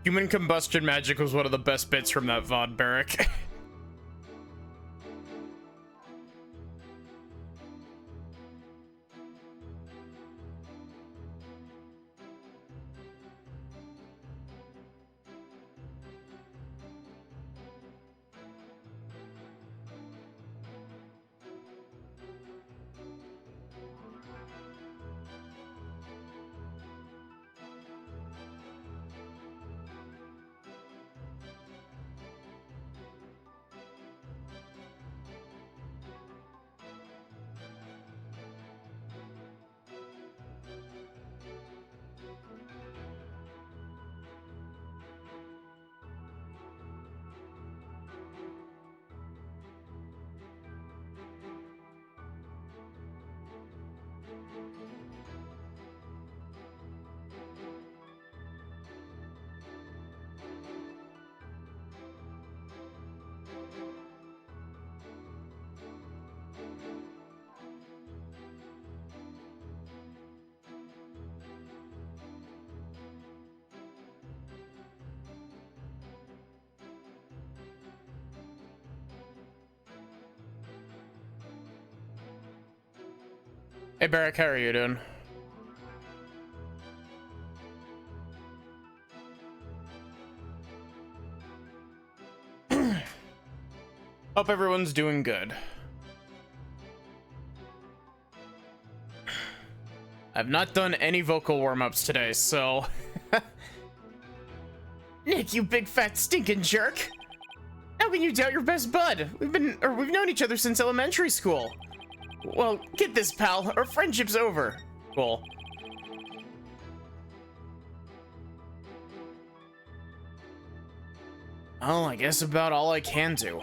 Human combustion magic was one of the best bits from that VOD, Barrick. Hey Barrick, how are you doing? Hope everyone's doing good. I've not done any vocal warm-ups today, so... Nick, you big fat stinking jerk! How can you doubt your best bud? We've known each other since elementary school. Well, get this, pal. Our friendship's over. Cool. Well, I guess about all I can do.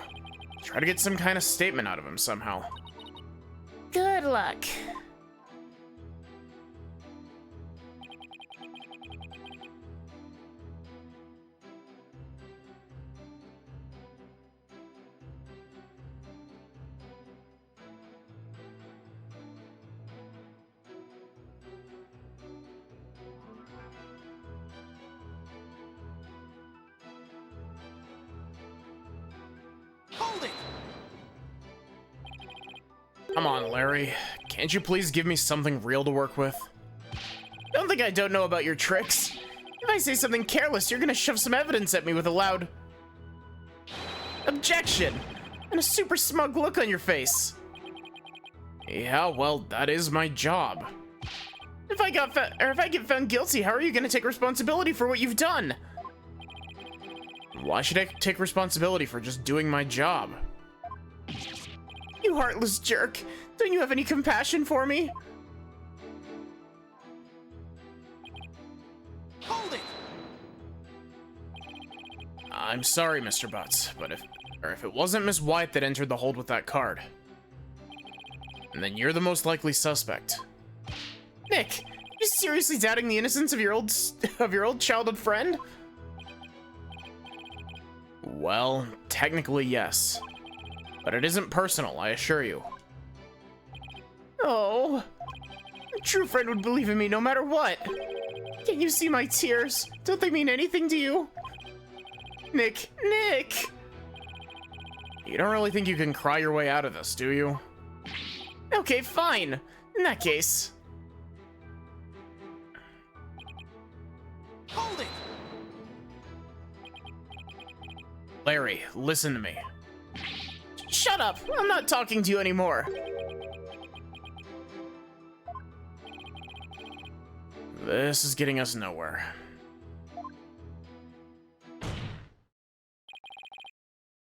Try to get some kind of statement out of him somehow. Good luck. Hold it! Come on, Larry. Can't you please give me something real to work with? Don't think I don't know about your tricks. If I say something careless, you're gonna shove some evidence at me with a loud objection and a super smug look on your face. Yeah, well, that is my job. If I get found guilty, how are you gonna take responsibility for what you've done? Why should I take responsibility for just doing my job? You heartless jerk. Don't you have any compassion for me? Hold it! I'm sorry, Mr. Butts, but if it wasn't Miss White that entered the hold with that card, then you're the most likely suspect. Nick, you seriously doubting the innocence of your old childhood friend? Well, technically yes. But it isn't personal, I assure you. Oh, a true friend would believe in me no matter what. Can't you see my tears? Don't they mean anything to you? Nick! You don't really think you can cry your way out of this, do you? Okay, fine. In that case. Hold it! Larry, listen to me. Shut up! I'm not talking to you anymore. This is getting us nowhere.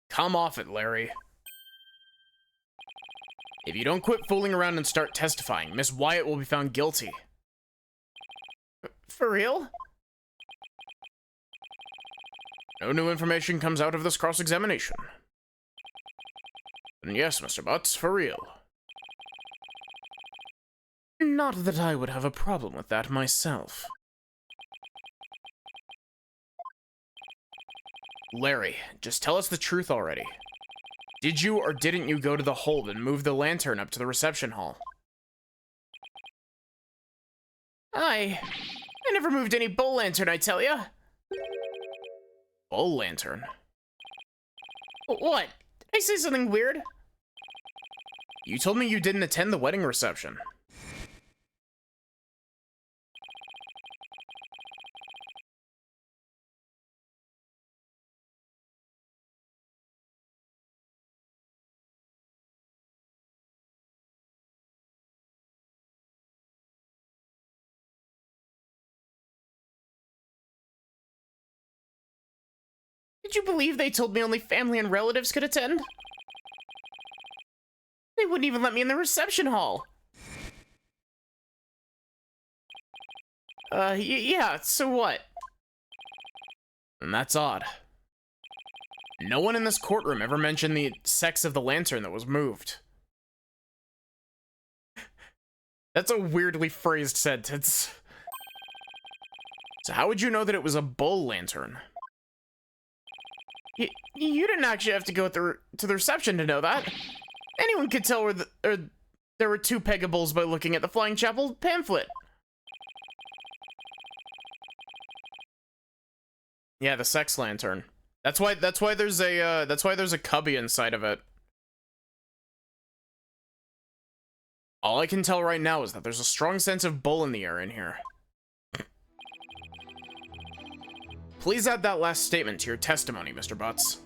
Come off it, Larry. If you don't quit fooling around and start testifying, Miss Wyatt will be found guilty. For real? No new information comes out of this cross-examination. And yes, Mr. Butts, for real. Not that I would have a problem with that myself. Larry, just tell us the truth already. Did you or didn't you go to the hold and move the lantern up to the reception hall? I never moved any bowl lantern, I tell ya. Bowl lantern? What? Did I say something weird? You told me you didn't attend the wedding reception. Did you believe they told me only family and relatives could attend? They wouldn't even let me in the reception hall. Yeah, so what? And that's odd. No one in this courtroom ever mentioned the sex of the lantern that was moved. That's a weirdly phrased sentence. So how would you know that it was a bowl lantern? You didn't actually have to go to the reception to know that. Anyone could tell there were two Pegabowls by looking at the Flying Chapel pamphlet. Yeah, the sex lantern. That's why there's a cubby inside of it. All I can tell right now is that there's a strong sense of bull in the air in here. Please add that last statement to your testimony, Mr. Butts.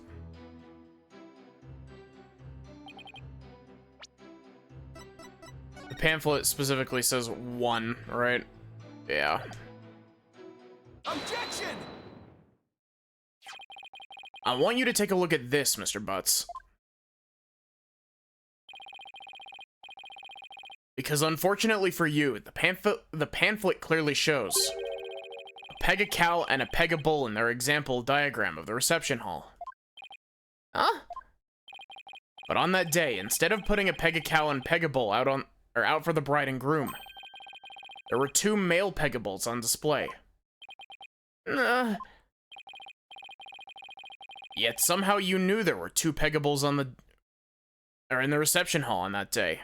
The pamphlet specifically says 1, right? Yeah. Objection! I want you to take a look at this, Mr. Butts. Because unfortunately for you, the pamphlet clearly shows a Peg-a-cow and a Peg-a-bull in their example diagram of the reception hall. Huh? But on that day, instead of putting a Peg-a-cow and Peg-a-bull out for the bride and groom, there were 2 male Peg-a-bulls on display. Yet somehow you knew there were 2 Peg-a-bulls in the reception hall on that day.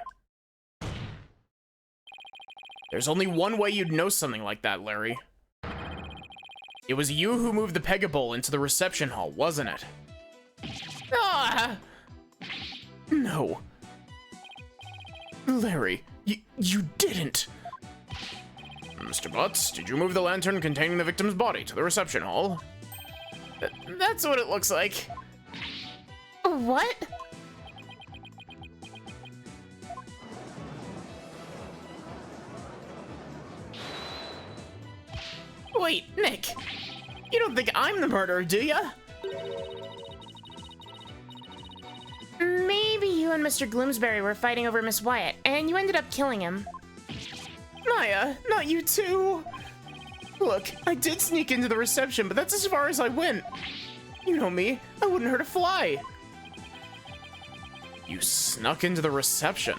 There's only one way you'd know something like that, Larry. It was you who moved the Peg-a-bull into the reception hall, wasn't it? Ah! No. Larry, you didn't. Mr. Butts, did you move the lantern containing the victim's body to the reception hall? That's what it looks like. What? Wait, Nick. You don't think I'm the murderer, do ya? Maybe you and Mr. Gloomsbury were fighting over Miss Wyatt, and you ended up killing him. Maya, not you too. Look, I did sneak into the reception, but that's as far as I went. You know me, I wouldn't hurt a fly. You snuck into the reception?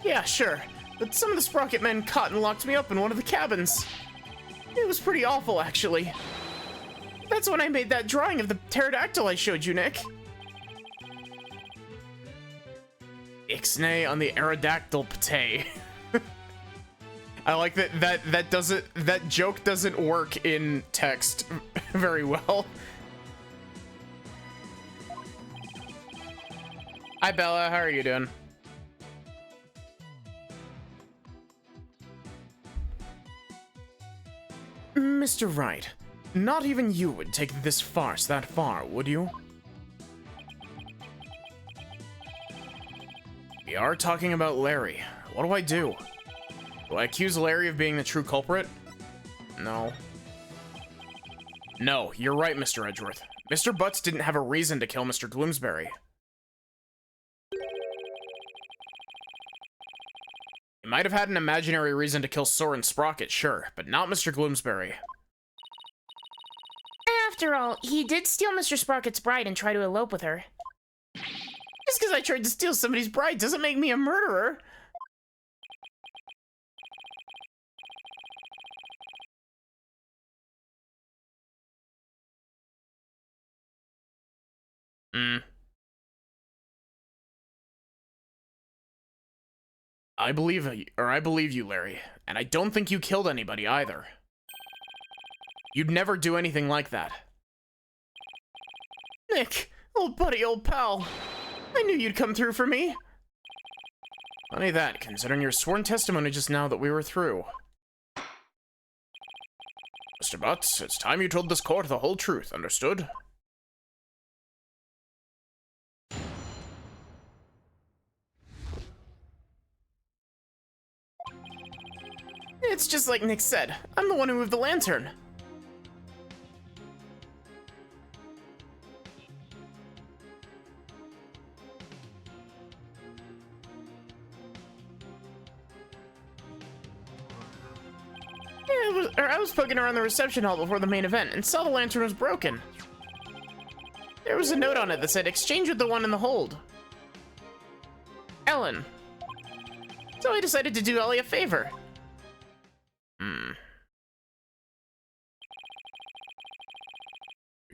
Yeah, sure, but some of the Sprocket men caught and locked me up in one of the cabins. It was pretty awful, actually. That's when I made that drawing of the pterodactyl I showed you, Nick. Ixnay on the Aerodactyl Pate. I like that joke doesn't work in text very well. Hi Bella, how are you doing? Mr. Wright, not even you would take this farce that far, would you? We are talking about Larry. What do I do? Do I accuse Larry of being the true culprit? No. No, you're right, Mr. Edgeworth. Mr. Butts didn't have a reason to kill Mr. Gloomsbury. He might have had an imaginary reason to kill Soren Sprocket, sure, but not Mr. Gloomsbury. After all, he did steal Mr. Sprocket's bride and try to elope with her. Just because I tried to steal somebody's bride doesn't make me a murderer. I believe you, Larry, and I don't think you killed anybody either. You'd never do anything like that. Nick, old buddy, old pal. I knew you'd come through for me. Funny that, considering your sworn testimony just now that we were through. Mr. Butts, it's time you told this court the whole truth, understood? It's just like Nick said. I'm the one who moved the lantern. I was poking around the reception hall before the main event and saw the lantern was broken. There was a note on it that said, exchange with the one in the hold. Ellen. So I decided to do Ellie a favor.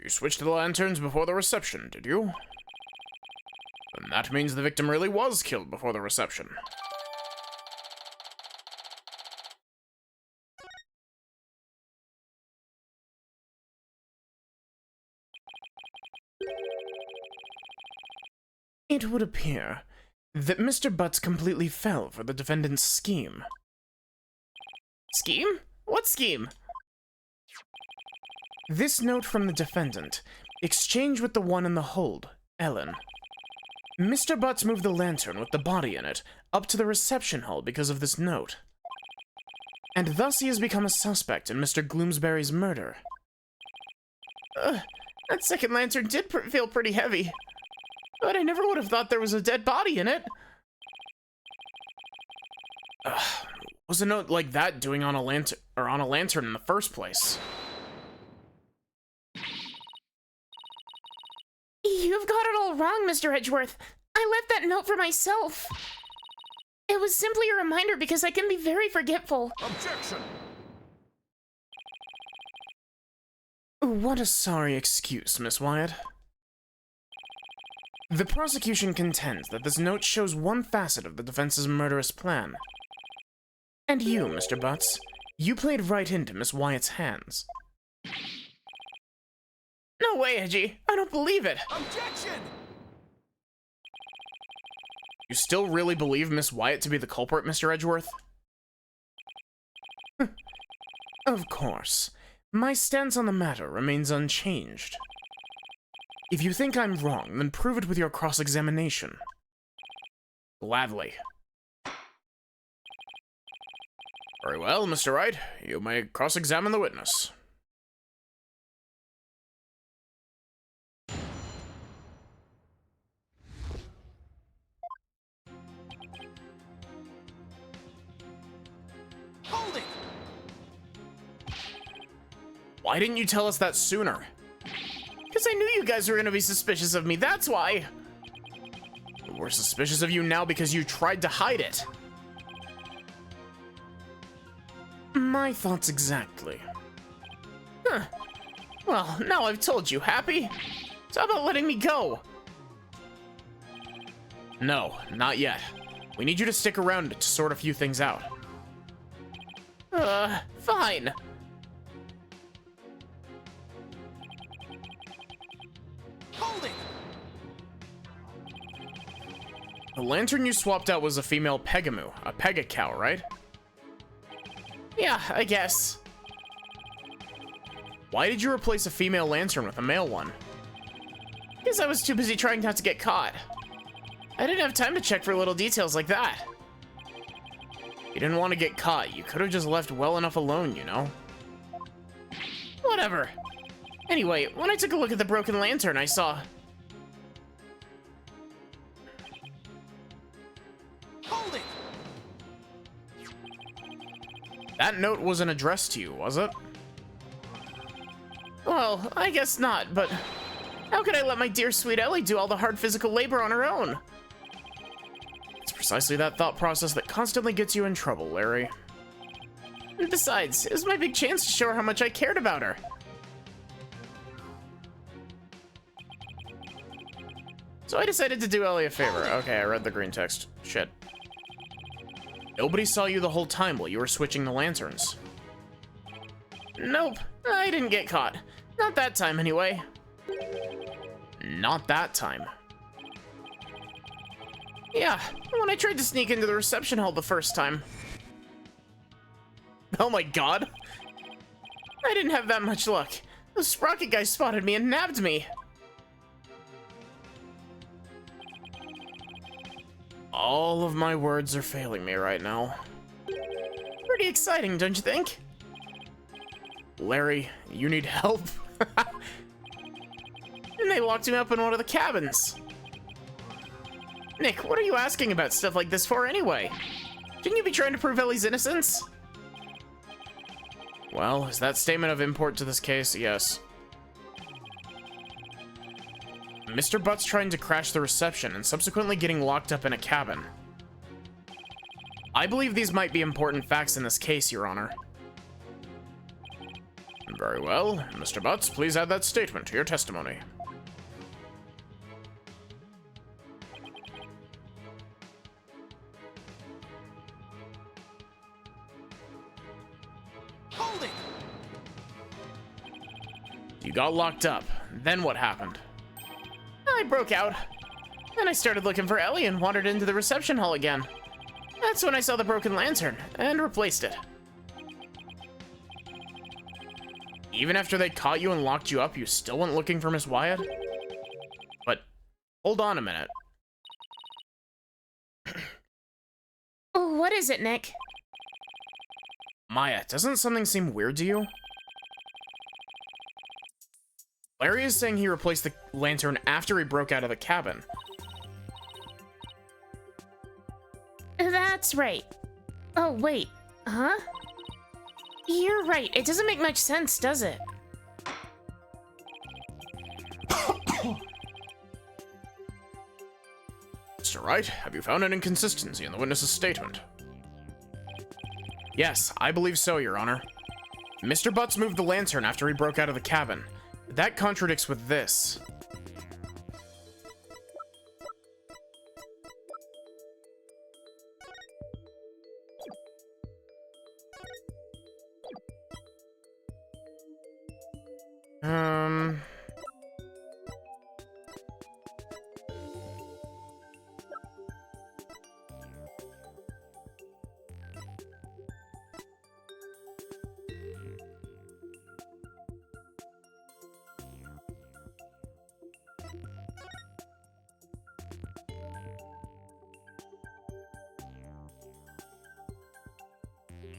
You switched the lanterns before the reception, did you? Then that means the victim really was killed before the reception. It would appear that Mr. Butts completely fell for the defendant's scheme. Scheme? What scheme? This note from the defendant. Exchange with the one in the hold, Ellen. Mr. Butts moved the lantern with the body in it up to the reception hall because of this note. And thus he has become a suspect in Mr. Gloomsbury's murder. That second lantern did feel pretty heavy. But I never would have thought there was a dead body in it. Was a note like that doing on a lantern in the first place? You've got it all wrong, Mr. Edgeworth. I left that note for myself. It was simply a reminder because I can be very forgetful. Objection! What a sorry excuse, Miss Wyatt. The prosecution contends that this note shows one facet of the defense's murderous plan. And you, Mr. Butts, you played right into Miss Wyatt's hands. No way, Edgy. I don't believe it. Objection! You still really believe Miss Wyatt to be the culprit, Mr. Edgeworth? Of course. My stance on the matter remains unchanged. If you think I'm wrong, then prove it with your cross-examination. Gladly. Very well, Mr. Wright. You may cross-examine the witness. Hold it! Why didn't you tell us that sooner? Because I knew you guys were going to be suspicious of me, that's why! We're suspicious of you now because you tried to hide it. My thoughts exactly. Huh. Well, now I've told you, happy? So how about letting me go? No, not yet. We need you to stick around to sort a few things out. Fine. Hold it! The lantern you swapped out was a female Pegamoo, a Pega cow, right? Yeah, I guess. Why did you replace a female lantern with a male one? Because I was too busy trying not to get caught. I didn't have time to check for little details like that. You didn't want to get caught. You could have just left well enough alone, you know? Whatever. Anyway, when I took a look at the broken lantern, I saw... Hold it! That note wasn't addressed to you, was it? Well, I guess not, but... How could I let my dear sweet Ellie do all the hard physical labor on her own? It's precisely that thought process that constantly gets you in trouble, Larry. And besides, it was my big chance to show her how much I cared about her. So I decided to do Ellie a favor. Okay, I read the green text. Shit. Nobody saw you the whole time while you were switching the lanterns. Nope, I didn't get caught. Not that time, anyway. Not that time. Yeah, when I tried to sneak into the reception hall the first time. Oh my god! I didn't have that much luck. The Sprocket guy spotted me and nabbed me. All of my words are failing me right now. Pretty exciting, don't you think? Larry, you need help? And they locked him up in one of the cabins. Nick, what are you asking about stuff like this for anyway? Shouldn't you be trying to prove Ellie's innocence? Well, is that statement of import to this case? Yes. Mr. Butt's trying to crash the reception and subsequently getting locked up in a cabin. I believe these might be important facts in this case, Your Honor. Very well. Mr. Butts, please add that statement to your testimony. Hold it! You got locked up. Then what happened? I broke out. Then I started looking for Ellie and wandered into the reception hall again. That's when I saw the broken lantern and replaced it. Even after they caught you and locked you up, you still went looking for Miss Wyatt? But, hold on a minute. What is it, Nick? Maya, doesn't something seem weird to you? Larry is saying he replaced the lantern after he broke out of the cabin. That's right. Oh, wait. Huh? You're right. It doesn't make much sense, does it? Mr. Wright, have you found an inconsistency in the witness's statement? Yes, I believe so, Your Honor. Mr. Butts moved the lantern after he broke out of the cabin. That contradicts with this.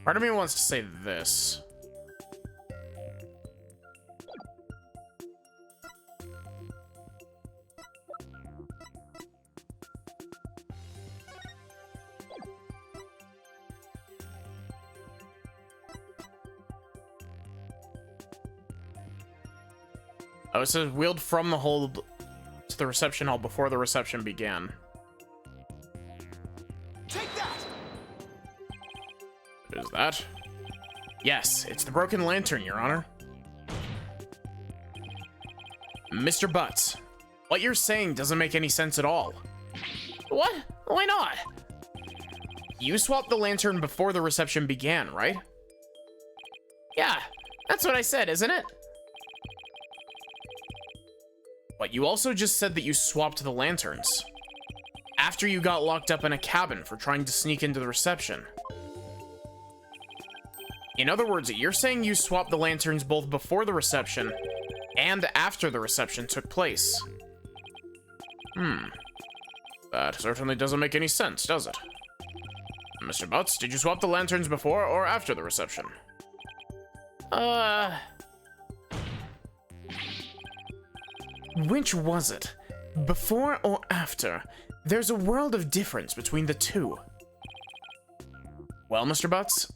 Part of me wants to say this. Oh, it says wheeled from the hold to the reception hall before the reception began. Take that! Is that? Yes, it's the broken lantern, Your Honor. Mr. Butts, what you're saying doesn't make any sense at all. What? Why not? You swapped the lantern before the reception began, right? Yeah, that's what I said, isn't it? But you also just said that you swapped the lanterns after you got locked up in a cabin for trying to sneak into the reception. In other words, you're saying you swapped the lanterns both before the reception and after the reception took place. That certainly doesn't make any sense, does it? Mr. Butts, did you swap the lanterns before or after the reception? Which was it? Before or after? There's a world of difference between the two. Well, Mr. Butts?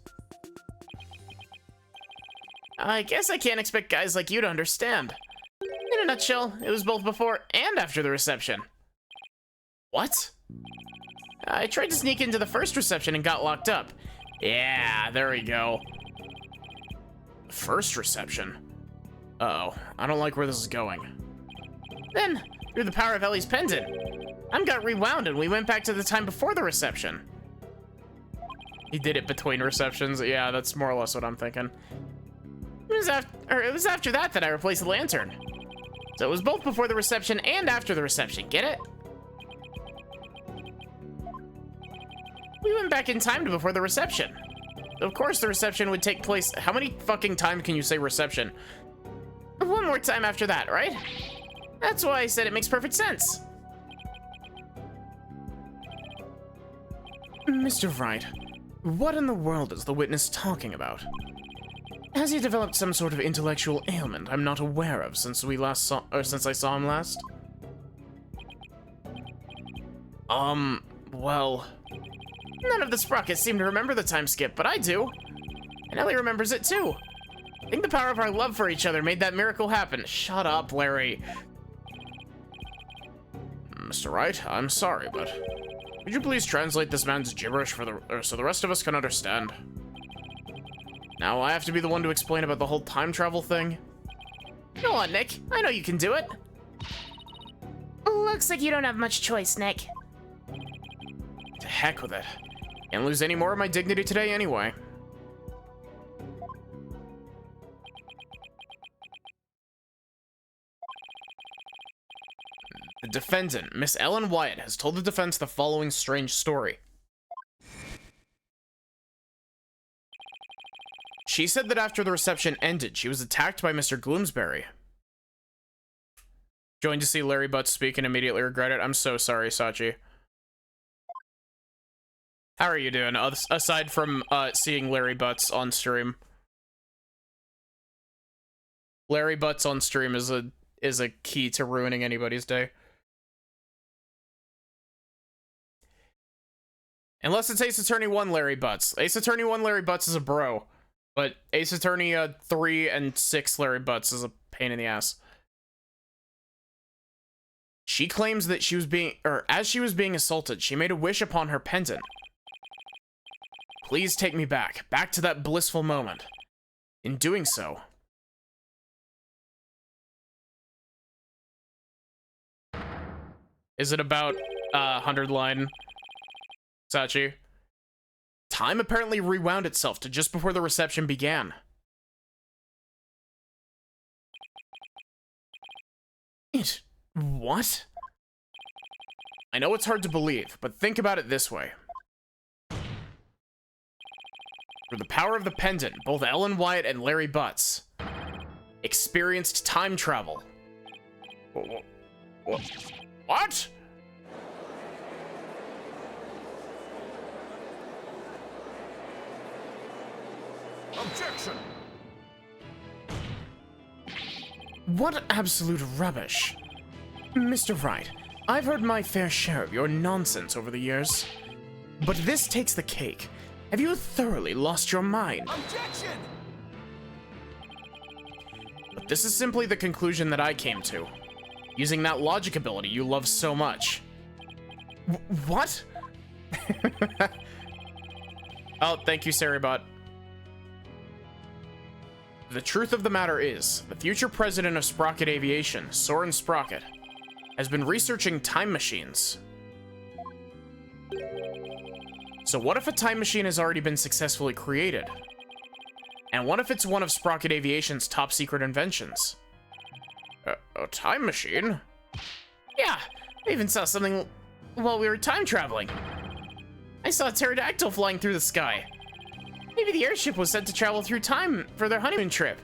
I guess I can't expect guys like you to understand. In a nutshell, it was both before and after the reception. What? I tried to sneak into the first reception and got locked up. Yeah, there we go. First reception? Uh-oh, I don't like where this is going. Then, through the power of Ellie's pendant, got rewound and we went back to the time before the reception. He did it between receptions. Yeah, that's more or less what I'm thinking. It was after that I replaced the lantern. So it was both before the reception and after the reception, get it? We went back in time to before the reception. Of course the reception would take place. How many fucking times can you say reception? One more time after that, right? That's why I said it makes perfect sense. Mr. Wright, what in the world is the witness talking about? Has he developed some sort of intellectual ailment I'm not aware of since I saw him last? Well... None of the Sprockets seem to remember the time skip, but I do. And Ellie remembers it too. I think the power of our love for each other made that miracle happen. Shut up, Larry. Mr. Wright, I'm sorry, but... Would you please translate this man's gibberish so the rest of us can understand? Now I have to be the one to explain about the whole time travel thing? Go on, Nick. I know you can do it. Looks like you don't have much choice, Nick. To heck with it. Can't lose any more of my dignity today anyway. The defendant, Miss Ellen Wyatt, has told the defense the following strange story. She said that after the reception ended, she was attacked by Mr. Gloomsbury. Joined to see Larry Butts speak and immediately regret it. I'm so sorry, Sachi. How are you doing, aside from seeing Larry Butts on stream? Larry Butts on stream is a key to ruining anybody's day. Unless it's Ace Attorney 1 Larry Butts. Ace Attorney 1 Larry Butts is a bro. But Ace Attorney 3 and 6 Larry Butts is a pain in the ass. She claims that as she was being assaulted, she made a wish upon her pendant. Please take me back to that blissful moment. In doing so... Is it about 100 line, Sachi? Time apparently rewound itself to just before the reception began. What? I know it's hard to believe, but think about it this way. Through the power of the pendant, both Ellen Wyatt and Larry Butts experienced time travel. What? Objection! What absolute rubbish. Mr. Wright, I've heard my fair share of your nonsense over the years. But this takes the cake. Have you thoroughly lost your mind? Objection! But this is simply the conclusion that I came to, using that logic ability you love so much. What? Oh, thank you, Saribot. The truth of the matter is, the future president of Sprocket Aviation, Soren Sprocket, has been researching time machines. So what if a time machine has already been successfully created? And what if it's one of Sprocket Aviation's top secret inventions? A time machine? Yeah, I even saw something while we were time traveling. I saw a pterodactyl flying through the sky. Maybe the airship was sent to travel through time for their honeymoon trip.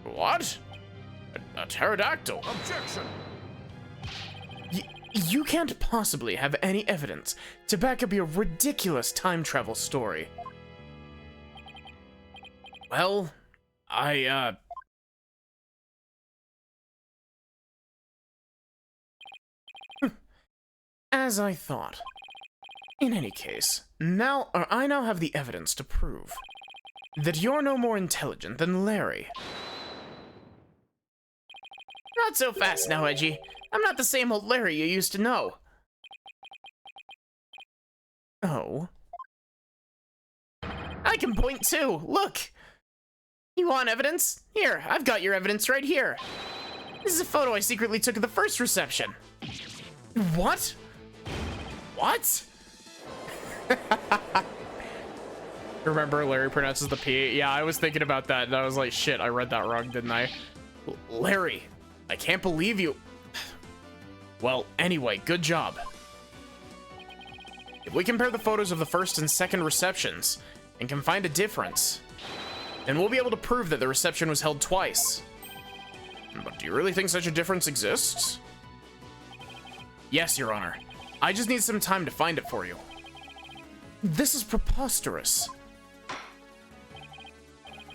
What? A pterodactyl? Objection! You can't possibly have any evidence to back up your ridiculous time travel story. Well, As I thought. In any case, I now have the evidence to prove that you're no more intelligent than Larry. Not so fast now, Edgy. I'm not the same old Larry you used to know. Oh. I can point too. Look. You want evidence? Here, I've got your evidence right here. This is a photo I secretly took at the first reception. What? What? Remember, Larry pronounces the P. Yeah, I was thinking about that, and I was like, shit, I read that wrong, didn't I? Larry, I can't believe you. Well, anyway, good job. If we compare the photos of the first and second receptions and can find a difference, then we'll be able to prove that the reception was held twice. But do you really think such a difference exists? Yes, Your Honor. I just need some time to find it for you. This is preposterous.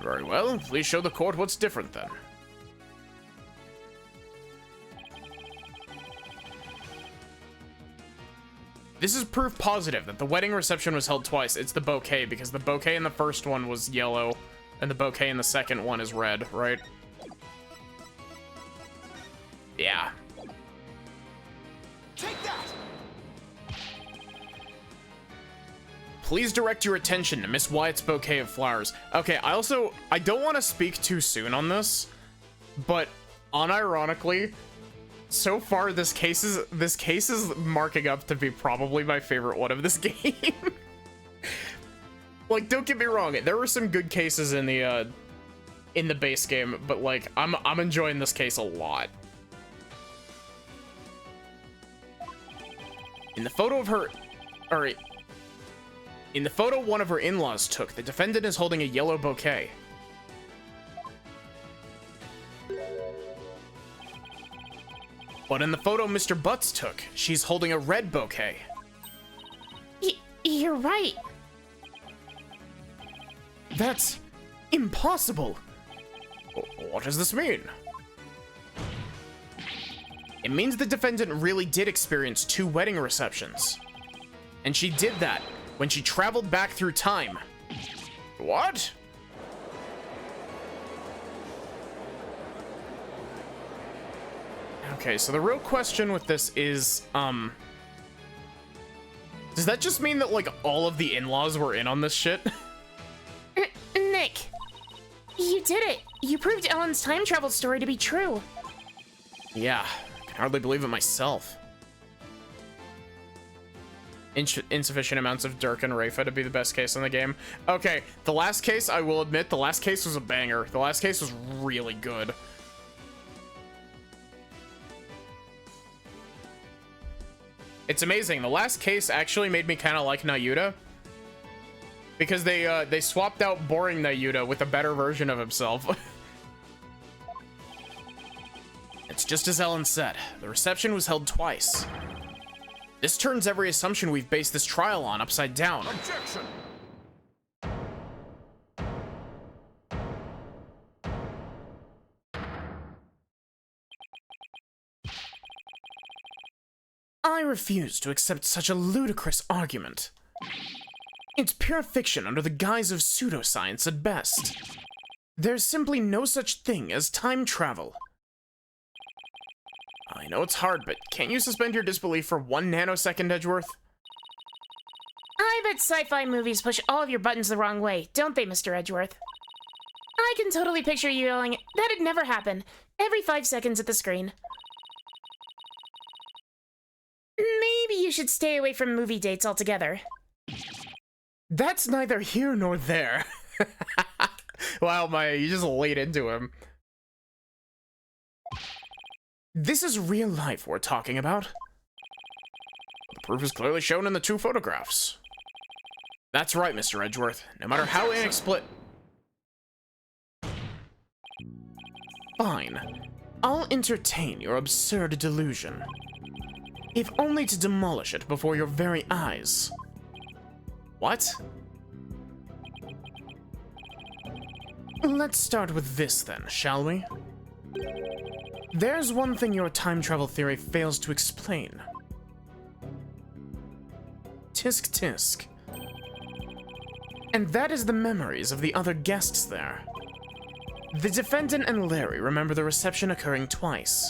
Very well, please show the court what's different then. This is proof positive that the wedding reception was held twice. It's the bouquet, because the bouquet in the first one was yellow, and the bouquet in the second one is red, right? Yeah. Take that! Please direct your attention to Miss Wyatt's bouquet of flowers. Okay, I don't want to speak too soon on this, but unironically, so far this case is marking up to be probably my favorite one of this game. Like, don't get me wrong, there were some good cases in the base game, but like I'm enjoying this case a lot. In the photo one of her in-laws took, the defendant is holding a yellow bouquet. But in the photo Mr. Butts took, she's holding a red bouquet. You're right. That's impossible. What does this mean? It means the defendant really did experience 2 wedding receptions. And she did that when she traveled back through time. What? Okay, so the real question with this is, does that just mean that, like, all of the in-laws were in on this shit? Nick, you did it. You proved Ellen's time travel story to be true. Yeah, I can hardly believe it myself. Insufficient amounts of Dirk and Rafa to be the best case in the game. Okay, the last case, I will admit, the last case was a banger. The last case was really good. It's amazing. The last case actually made me kind of like Nayuta, because they swapped out boring Nayuta with a better version of himself. It's just as Ellen said. The reception was held twice. This turns every assumption we've based this trial on upside down. Objection! I refuse to accept such a ludicrous argument. It's pure fiction under the guise of pseudoscience at best. There's simply no such thing as time travel. I know it's hard, but can't you suspend your disbelief for 1 nanosecond, Edgeworth? I bet sci-fi movies push all of your buttons the wrong way, don't they, Mr. Edgeworth? I can totally picture you yelling, "That'd never happen," every 5 seconds at the screen. Maybe you should stay away from movie dates altogether. That's neither here nor there. Wow, Maya, you just laid into him. This is real life we're talking about. The proof is clearly shown in the 2 photographs. That's right, Mr. Edgeworth. No matter how Fine. I'll entertain your absurd delusion. If only to demolish it before your very eyes. What? Let's start with this then, shall we? There's one thing your time travel theory fails to explain. Tisk tisk. And that is the memories of the other guests there. The defendant and Larry remember the reception occurring twice.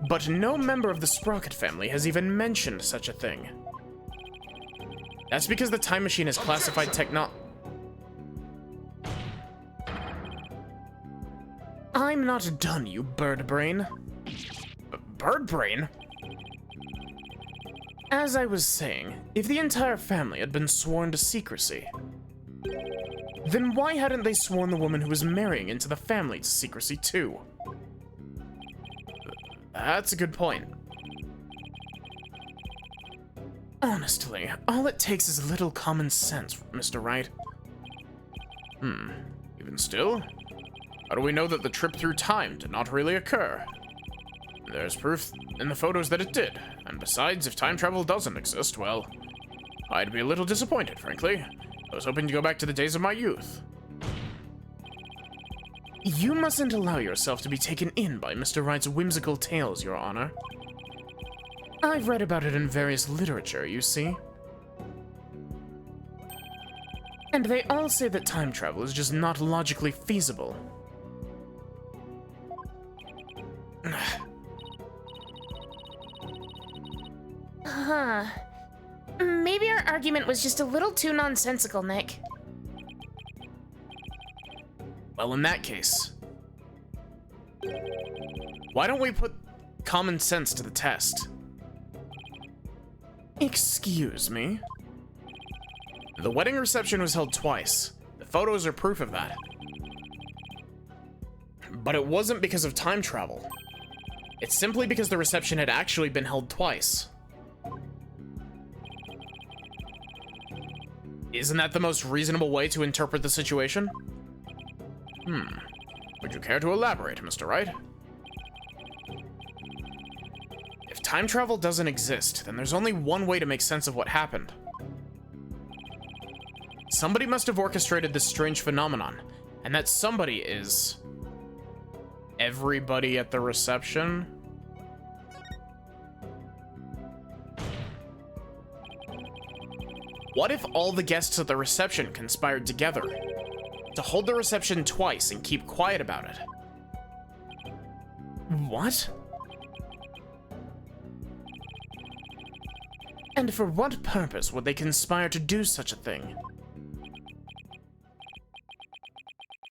But no member of the Sprocket family has even mentioned such a thing. That's because the time machine is classified I'm not done, you bird brain. Bird brain? As I was saying, if the entire family had been sworn to secrecy, then why hadn't they sworn the woman who was marrying into the family to secrecy too? That's a good point. Honestly, all it takes is a little common sense, Mr. Wright. Even still? How do we know that the trip through time did not really occur? There's proof in the photos that it did, and besides, if time travel doesn't exist, well, I'd be a little disappointed, frankly. I was hoping to go back to the days of my youth. You mustn't allow yourself to be taken in by Mr. Wright's whimsical tales, Your Honor. I've read about it in various literature, you see. And they all say that time travel is just not logically feasible. Maybe our argument was just a little too nonsensical, Nick. Well, in that case, why don't we put common sense to the test? Excuse me? The wedding reception was held twice. The photos are proof of that. But it wasn't because of time travel. It's simply because the reception had actually been held twice. Isn't that the most reasonable way to interpret the situation? Would you care to elaborate, Mr. Wright? If time travel doesn't exist, then there's only one way to make sense of what happened. Somebody must have orchestrated this strange phenomenon, and that somebody is... everybody at the reception? What if all the guests at the reception conspired together to hold the reception twice and keep quiet about it? What? And for what purpose would they conspire to do such a thing?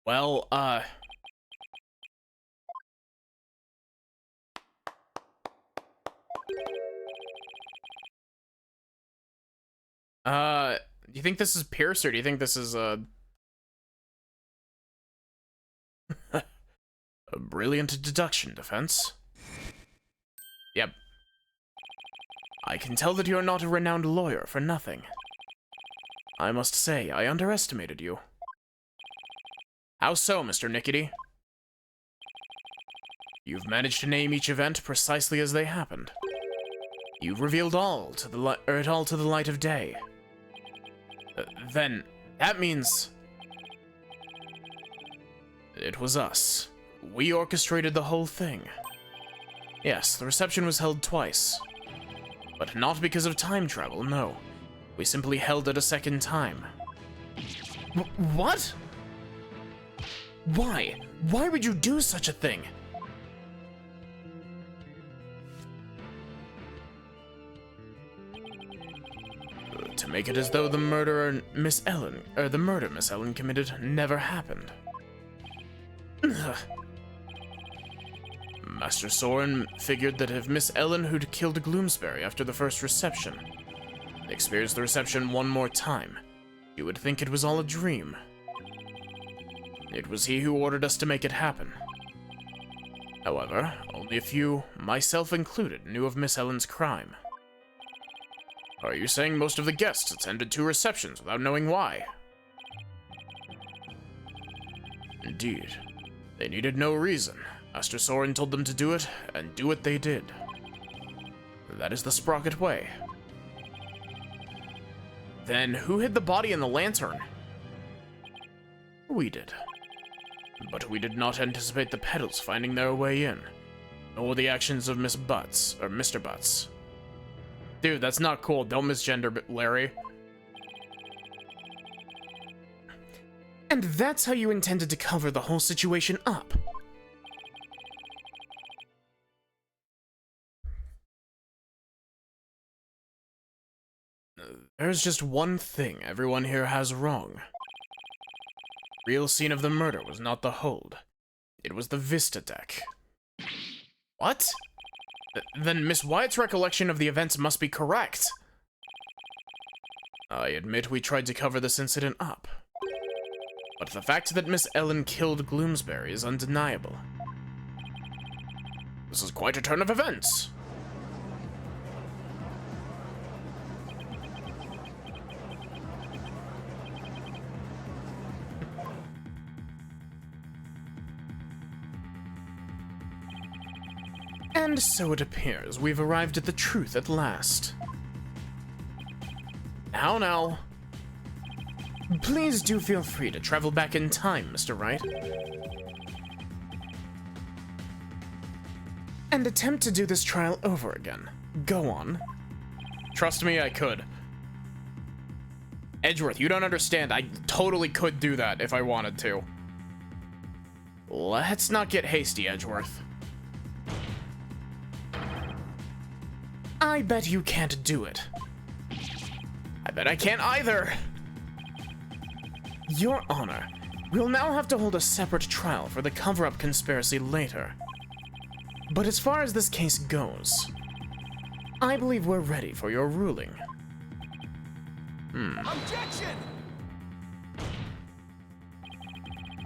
Well, do you think this is Pierce, or do you think this is, a brilliant deduction, Defense? Yep. I can tell that you're not a renowned lawyer for nothing. I must say, I underestimated you. How so, Mr. Nickety? You've managed to name each event precisely as they happened. You've revealed it all to the light of day. Then, that means... it was us. We orchestrated the whole thing. Yes, the reception was held twice. But not because of time travel, no. We simply held it a second time. What? Why? Why would you do such a thing? To make it as though the murder Miss Ellen committed never happened. Master Soren figured that if Miss Ellen who'd killed Gloomsbury after the first reception experienced the reception one more time, you would think it was all a dream. It was he who ordered us to make it happen. However, only a few, myself included, knew of Miss Ellen's crime. Are you saying most of the guests attended 2 receptions without knowing why? Indeed. They needed no reason. Master Soren told them to do it, and do what they did. That is the Sprocket way. Then who hid the body in the lantern? We did. But we did not anticipate the pedals finding their way in, nor the actions of Miss Butts, or Mr. Butts. Dude, that's not cool. Don't misgender Larry. And that's how you intended to cover the whole situation up. There's just one thing everyone here has wrong. Real scene of the murder was not the hold. It was the Vista deck. What? Then Miss Wyatt's recollection of the events must be correct. I admit we tried to cover this incident up. But the fact that Miss Ellen killed Gloomsbury is undeniable. This is quite a turn of events. And so it appears we've arrived at the truth at last. Now. Please do feel free to travel back in time, Mr. Wright. And attempt to do this trial over again. Go on. Trust me, I could. Edgeworth, you don't understand. I totally could do that if I wanted to. Let's not get hasty, Edgeworth. I bet you can't do it. I bet I can't either. Your Honor, we'll now have to hold a separate trial for the cover-up conspiracy later. But as far as this case goes, I believe we're ready for your ruling. Objection!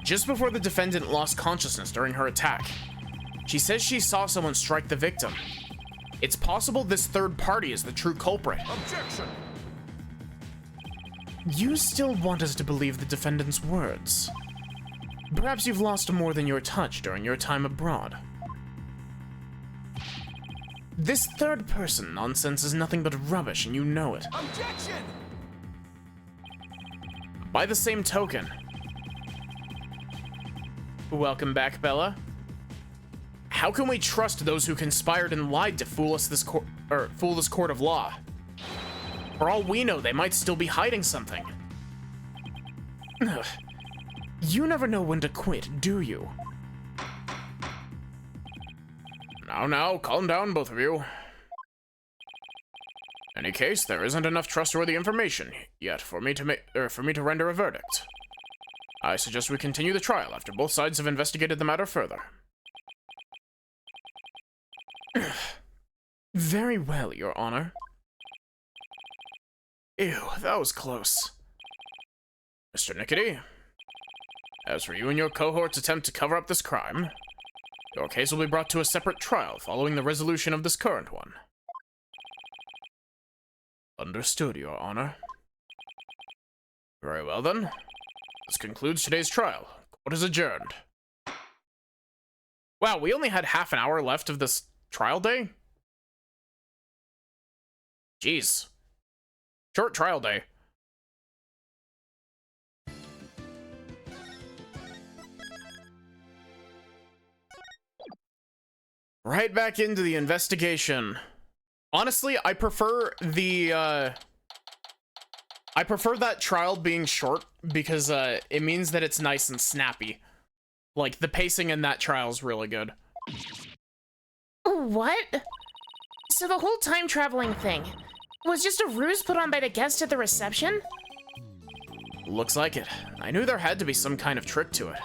Just before the defendant lost consciousness during her attack, she says she saw someone strike the victim. It's possible this third party is the true culprit. Objection! You still want us to believe the defendant's words. Perhaps you've lost more than your touch during your time abroad. This third person nonsense is nothing but rubbish and you know it. Objection! By the same token... Welcome back, Bella. How can we trust those who conspired and lied to fool this court of law? For all we know, they might still be hiding something. Ugh. You never know when to quit, do you? Now, calm down, both of you. In any case, there isn't enough trustworthy information yet for me to render a verdict. I suggest we continue the trial after both sides have investigated the matter further. Very well, Your Honor. Ew, that was close. Mr. Nickety, as for you and your cohort's attempt to cover up this crime, your case will be brought to a separate trial following the resolution of this current one. Understood, Your Honor. Very well, then. This concludes today's trial. Court is adjourned. Wow, we only had half an hour left of this trial day? Jeez. Short trial day. Right back into the investigation. Honestly, I prefer the, I prefer that trial being short because, it means that it's nice and snappy. Like, the pacing in that trial is really good. What? So the whole time traveling thing was just a ruse put on by the guest at the reception? Looks like it. I knew there had to be some kind of trick to it.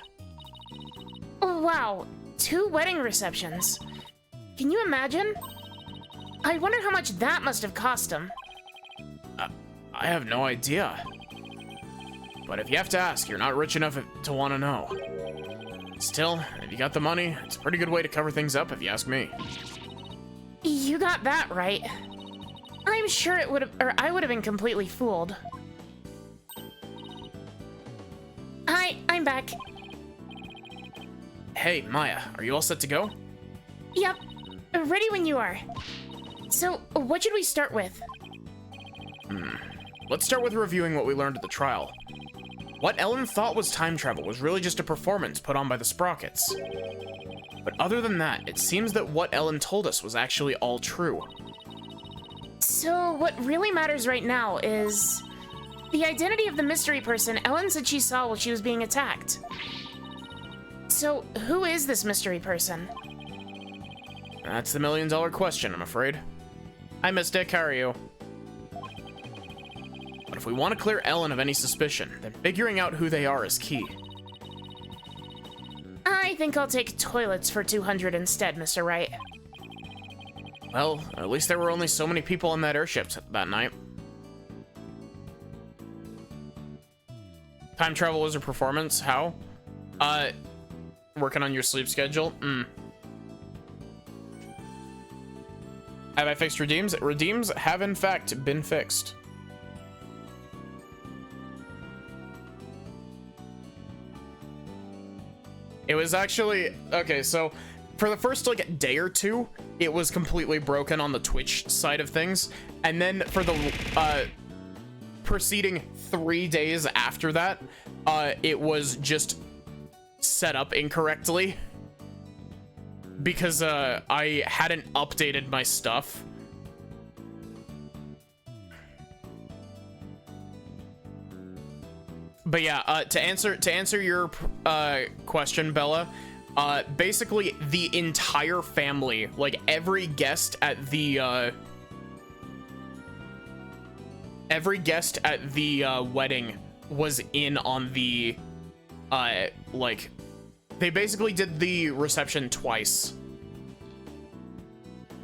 Wow, 2 wedding receptions. Can you imagine? I wonder how much that must have cost him. I have no idea. But if you have to ask, you're not rich enough to want to know. Still, if you got the money, it's a pretty good way to cover things up if you ask me. You got that right. I'm sure it would have, or I would have been completely fooled. Hi, I'm back. Hey, Maya, are you all set to go? Yep, ready when you are. So, what should we start with? Let's start with reviewing what we learned at the trial. What Ellen thought was time travel was really just a performance put on by the Sprockets. But other than that, it seems that what Ellen told us was actually all true. So, what really matters right now is the identity of the mystery person Ellen said she saw while she was being attacked. So, who is this mystery person? That's the million-dollar question, I'm afraid. Hi, Mystic, how are you? But if we want to clear Ellen of any suspicion, then figuring out who they are is key. I think I'll take toilets for 200 instead, Mr. Wright. Well, at least there were only so many people on that airship that night. Time travel was a performance? How? Working on your sleep schedule? Have I fixed redeems? Redeems have in fact been fixed. It was actually, okay, so for the first like day or two, it was completely broken on the Twitch side of things. And then for the preceding 3 days after that, it was just set up incorrectly because I hadn't updated my stuff. But yeah, to answer your question, Bella, basically the entire family, like every guest at the wedding was in on the like they basically did the reception twice.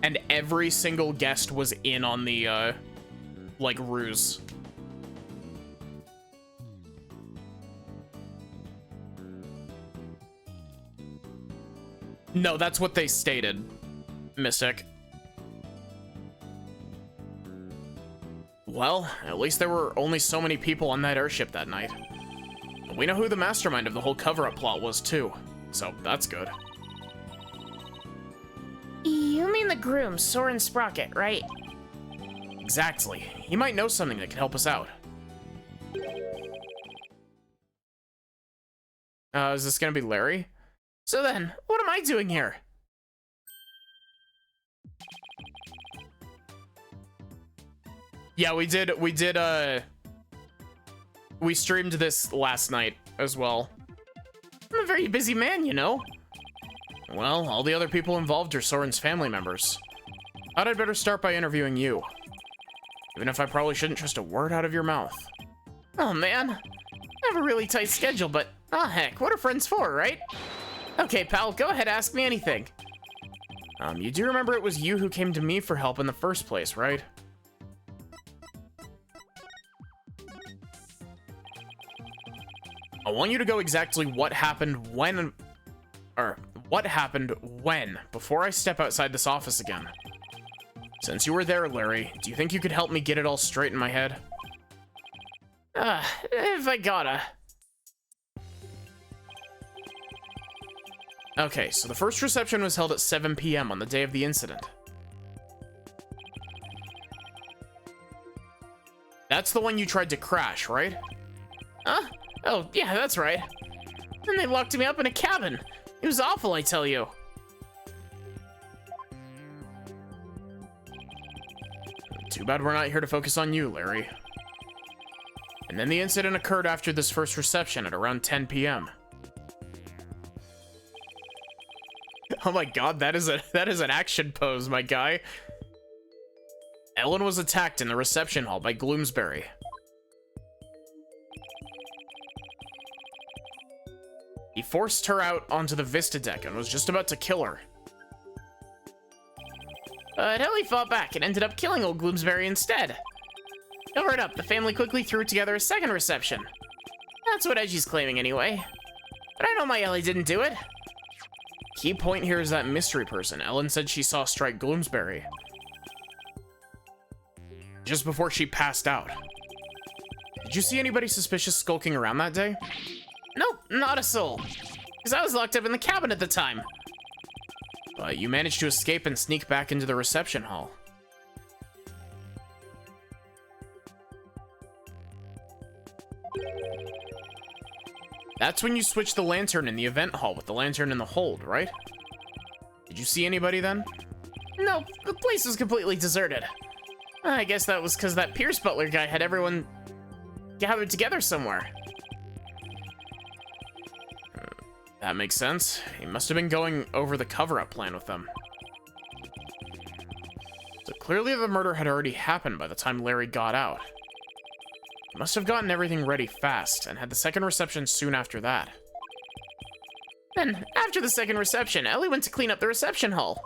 And every single guest was in on the like ruse. No, that's what they stated, Mystic. Well, at least there were only so many people on that airship that night. We know who the mastermind of the whole cover-up plot was, too. So, that's good. You mean the groom, Soren Sprocket, right? Exactly. He might know something that can help us out. Is this gonna be Larry? So then, what am I doing here? Yeah, we streamed this last night as well. I'm a very busy man, you know. Well, all the other people involved are Soren's family members. Thought I'd better start by interviewing you. Even if I probably shouldn't trust a word out of your mouth. Oh man, I have a really tight schedule, but heck, what are friends for, right? Okay, pal, go ahead, ask me anything. You do remember it was you who came to me for help in the first place, right? I want you to go exactly what happened when, before I step outside this office again. Since you were there, Larry, do you think you could help me get it all straight in my head? If I gotta. Okay, so the first reception was held at 7 p.m. on the day of the incident. That's the one you tried to crash, right? Huh? Oh, yeah, that's right. Then they locked me up in a cabin. It was awful, I tell you. Too bad we're not here to focus on you, Larry. And then the incident occurred after this first reception at around 10 p.m. Oh my god, that is an action pose, my guy. Ellen was attacked in the reception hall by Gloomsbury. He forced her out onto the Vista deck and was just about to kill her. But Ellie fought back and ended up killing old Gloomsbury instead. Cover it up, the family quickly threw together a second reception. That's what Edgy's claiming anyway. But I know my Ellie didn't do it. Key point here is that mystery person Ellen said she saw strike Gloomsbury. just before she passed out. Did you see anybody suspicious skulking around that day? Nope, not a soul. Because I was locked up in the cabin at the time. But you managed to escape and sneak back into the reception hall. That's when you switched the lantern in the event hall with the lantern in the hold, right? Did you see anybody then? No, the place was completely deserted. I guess that was because that Pierce Butler guy had everyone gathered together somewhere. That makes sense. He must have been going over the cover-up plan with them. So clearly the murder had already happened by the time Larry got out. He must have gotten everything ready fast and had the second reception soon after that. Then, after the second reception, Ellie went to clean up the reception hall.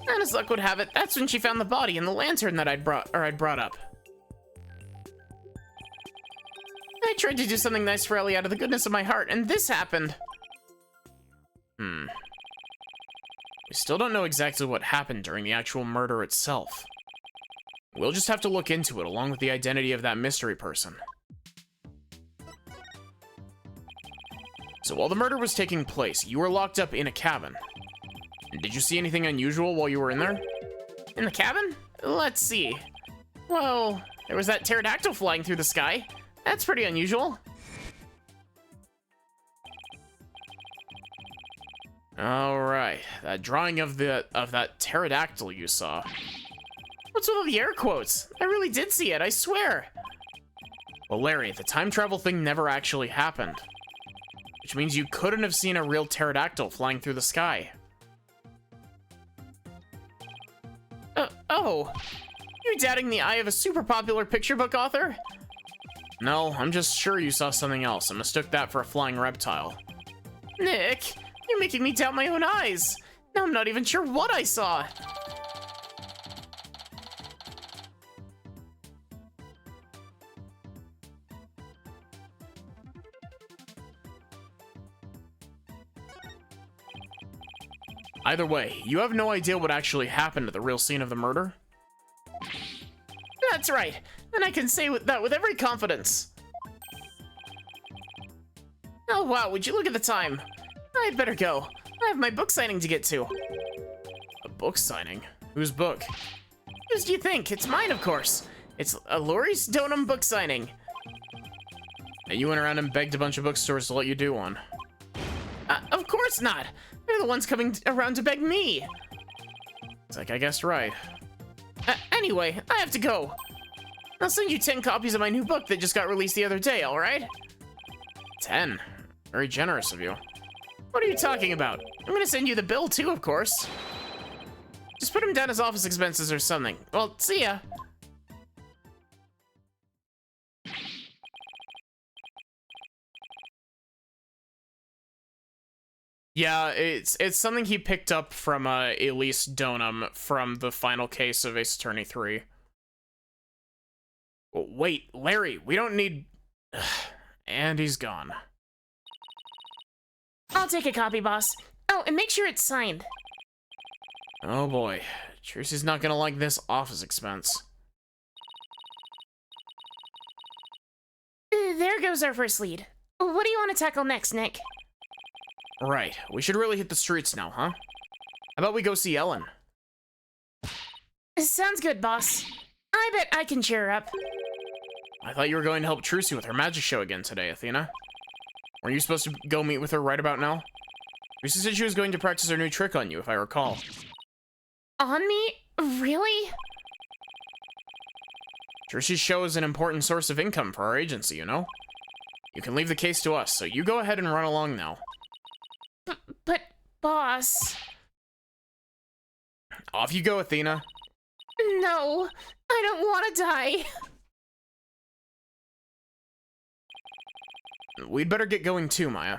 And as luck would have it, that's when she found the body and the lantern that I'd brought up. I tried to do something nice for Ellie out of the goodness of my heart, and this happened. We still don't know exactly what happened during the actual murder itself. We'll just have to look into it along with the identity of that mystery person. So while the murder was taking place, you were locked up in a cabin. Did you see anything unusual while you were in there? In the cabin? Let's see. Well, there was that pterodactyl flying through the sky. That's pretty unusual. Alright, that drawing of that pterodactyl you saw. What's with all the air quotes? I really did see it, I swear. Well, Larry, the time travel thing never actually happened. Which means you couldn't have seen a real pterodactyl flying through the sky. Oh. You're doubting the eye of a super popular picture book author? No, I'm just sure you saw something else and mistook that for a flying reptile. Nick, you're making me doubt my own eyes. Now I'm not even sure what I saw. Either way, you have no idea what actually happened at the real scene of the murder? That's right, and I can say that with every confidence. Oh wow, would you look at the time? I'd better go. I have my book signing to get to. A book signing? Whose book? Whose do you think? It's mine, of course. It's a Laurie Stoneham book signing. And you went around and begged a bunch of bookstores to let you do one. Of course not. They're the ones coming around to beg me. It's like I guessed right. Anyway, I have to go. I'll send you 10 copies of my new book that just got released the other day, alright? 10? Very generous of you. What are you talking about? I'm gonna send you the bill too, of course. Just put them down as office expenses or something. Well, see ya. Yeah, it's something he picked up from Elise Donham from the final case of Ace Attorney 3. Wait, Larry, we don't need... And he's gone. I'll take a copy, boss. Oh, and make sure it's signed. Oh boy, Tracy's not gonna like this office expense. There goes our first lead. What do you want to tackle next, Nick? Right, we should really hit the streets now, huh? How about we go see Ellen? Sounds good, boss. I bet I can cheer her up. I thought you were going to help Trucy with her magic show again today, Athena. Weren't you supposed to go meet with her right about now? Trucy said she was going to practice her new trick on you, if I recall. On me? Really? Trucy's show is an important source of income for our agency, you know? You can leave the case to us, so you go ahead and run along now. But, boss... Off you go, Athena. No, I don't want to die. We'd better get going too, Maya.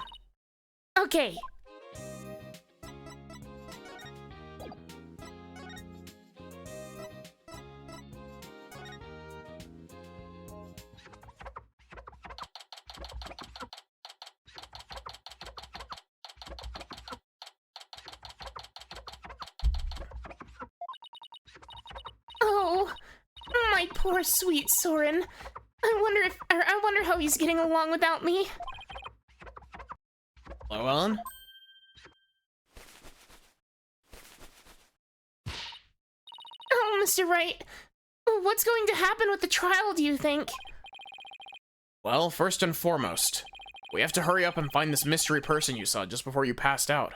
Okay. Poor sweet Soren. I wonder how he's getting along without me. Hello, Ellen? Oh, Mr. Wright. What's going to happen with the trial, do you think? Well, first and foremost, we have to hurry up and find this mystery person you saw just before you passed out.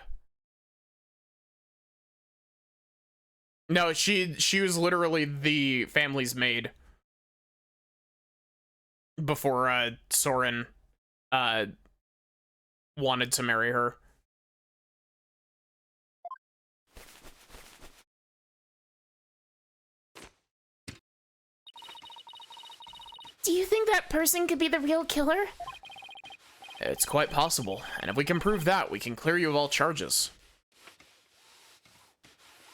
No, she was literally the family's maid. Before, Soren, wanted to marry her. Do you think that person could be the real killer? It's quite possible, and if we can prove that, we can clear you of all charges.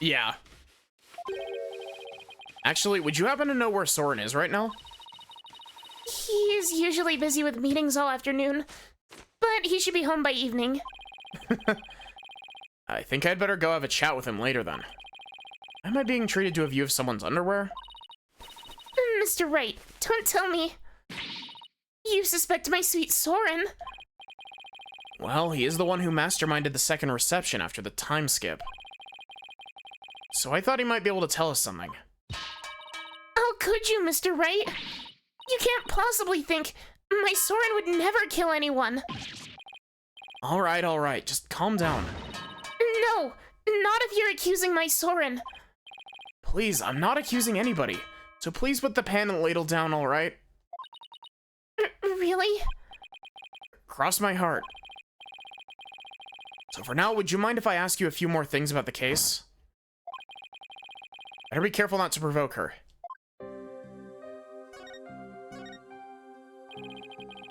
Yeah. Actually, would you happen to know where Soren is right now? He is usually busy with meetings all afternoon, but he should be home by evening. I think I'd better go have a chat with him later then. Am I being treated to a view of someone's underwear? Mr. Wright, don't tell me. You suspect my sweet Soren? Well, he is the one who masterminded the second reception after the time skip. So I thought he might be able to tell us something. How could you, Mr. Wright? You can't possibly think my Soren would never kill anyone. Alright, just calm down. No, not if you're accusing my Soren. Please, I'm not accusing anybody. So please put the pan and ladle down, alright? Really? Cross my heart. So for now, would you mind if I ask you a few more things about the case? Better be careful not to provoke her.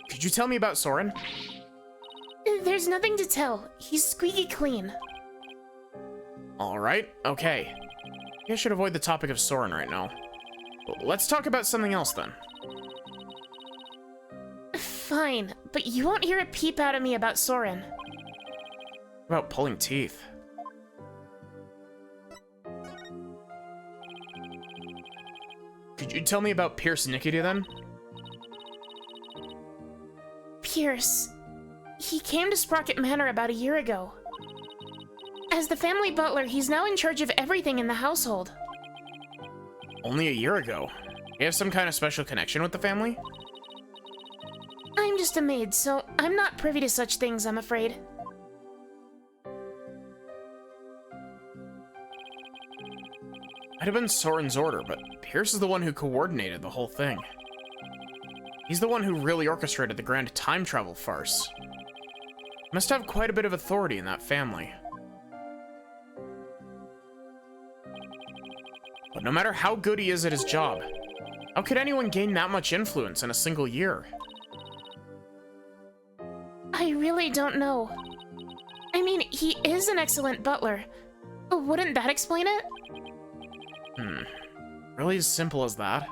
Could you tell me about Soren? There's nothing to tell. He's squeaky clean. Alright, okay. Maybe I should avoid the topic of Soren right now. Let's talk about something else then. Fine, but you won't hear a peep out of me about Soren. About pulling teeth. Could you tell me about Pierce Nickety then? Pierce. He came to Sprocket Manor about a year ago. As the family butler, he's now in charge of everything in the household. Only a year ago. You have some kind of special connection with the family? I'm just a maid, so I'm not privy to such things, I'm afraid. Might have been Soren's order, but Pierce is the one who coordinated the whole thing. He's the one who really orchestrated the grand time travel farce. Must have quite a bit of authority in that family. But no matter how good he is at his job, how could anyone gain that much influence in a single year? I really don't know. I mean, he is an excellent butler. Wouldn't that explain it? Really as simple as that?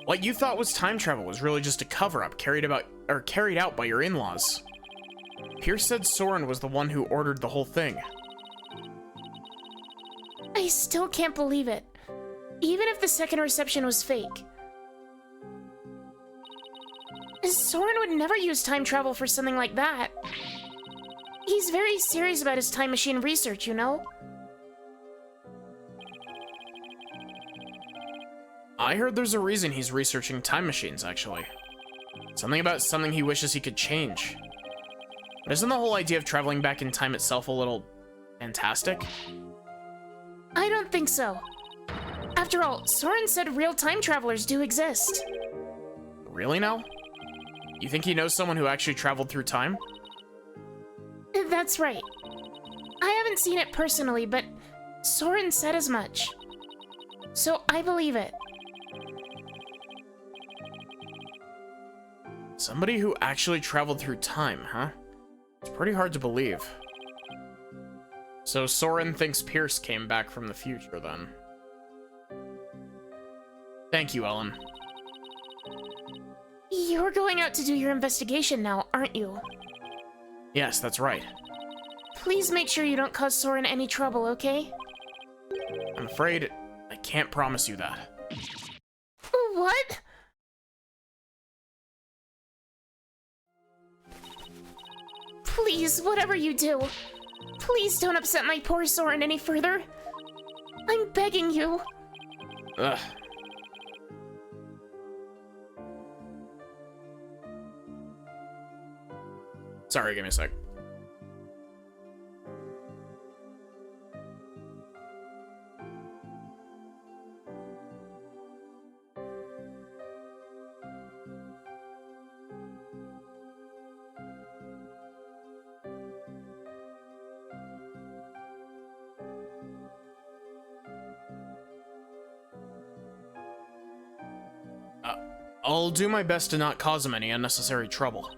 What you thought was time travel was really just a cover-up carried out by your in-laws. Pierce said Soren was the one who ordered the whole thing. I still can't believe it. Even if the second reception was fake. Soren would never use time travel for something like that. He's very serious about his time machine research, you know? I heard there's a reason he's researching time machines, actually. Something about something he wishes he could change. But isn't the whole idea of traveling back in time itself a little fantastic? I don't think so. After all, Soren said real time travelers do exist. Really now? You think he knows someone who actually traveled through time? That's right. I haven't seen it personally, but Soren said as much. So I believe it. Somebody who actually traveled through time, huh? It's pretty hard to believe. So Soren thinks Pierce came back from the future, then. Thank you, Ellen. You're going out to do your investigation now, aren't you? Yes, that's right. Please make sure you don't cause Soren any trouble, okay? I'm afraid I can't promise you that. What? Please, whatever you do, please don't upset my poor Soren any further. I'm begging you. Ugh. Sorry, give me a sec. I'll do my best to not cause him any unnecessary trouble.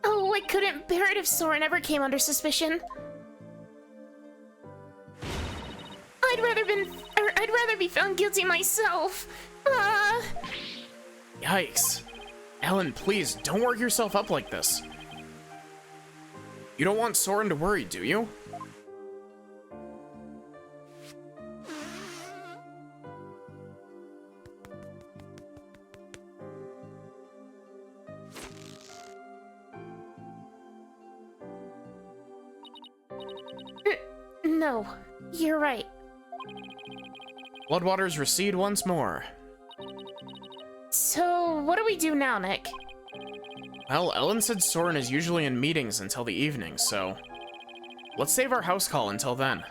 Oh, I couldn't bear it if Soren ever came under suspicion. I'd rather be found guilty myself. Yikes. Ellen, please, don't work yourself up like this. You don't want Soren to worry, do you? No, you're right. Floodwaters recede once more. So, what do we do now, Nick? Well, Ellen said Soren is usually in meetings until the evening, so let's save our house call until then.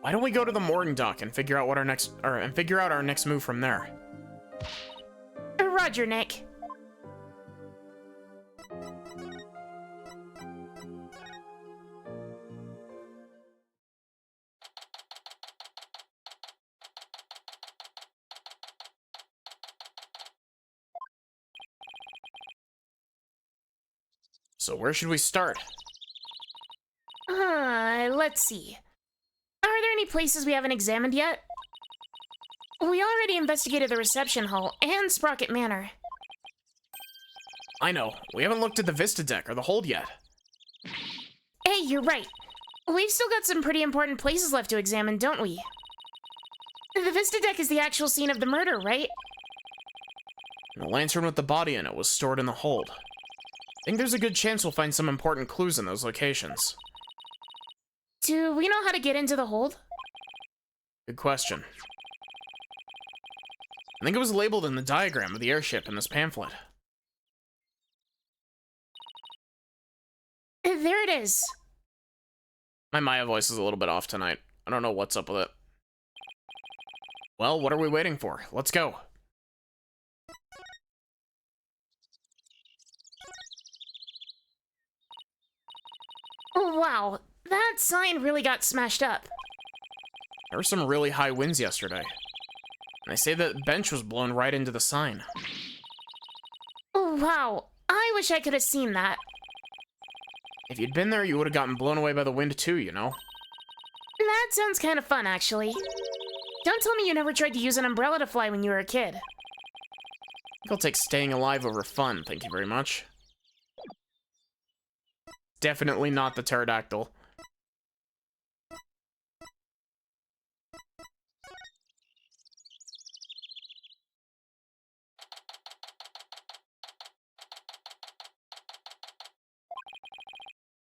Why don't we go to the mooring dock and figure out our next move from there? Roger, Nick. So where should we start? Let's see. Are there any places we haven't examined yet? We already investigated the reception hall and Sprocket Manor. I know. We haven't looked at the Vista deck or the hold yet. Hey, you're right. We've still got some pretty important places left to examine, don't we? The Vista deck is the actual scene of the murder, right? The lantern with the body in it was stored in the hold. I think there's a good chance we'll find some important clues in those locations. Do we know how to get into the hold? Good question. I think it was labeled in the diagram of the airship in this pamphlet. There it is. My Maya voice is a little bit off tonight. I don't know what's up with it. Well, what are we waiting for? Let's go. Oh, wow. That sign really got smashed up. There were some really high winds yesterday. And they say that bench was blown right into the sign. Oh, wow. I wish I could have seen that. If you'd been there, you would have gotten blown away by the wind too, you know? That sounds kind of fun, actually. Don't tell me you never tried to use an umbrella to fly when you were a kid. I think I'll take staying alive over fun, thank you very much. Definitely not the pterodactyl.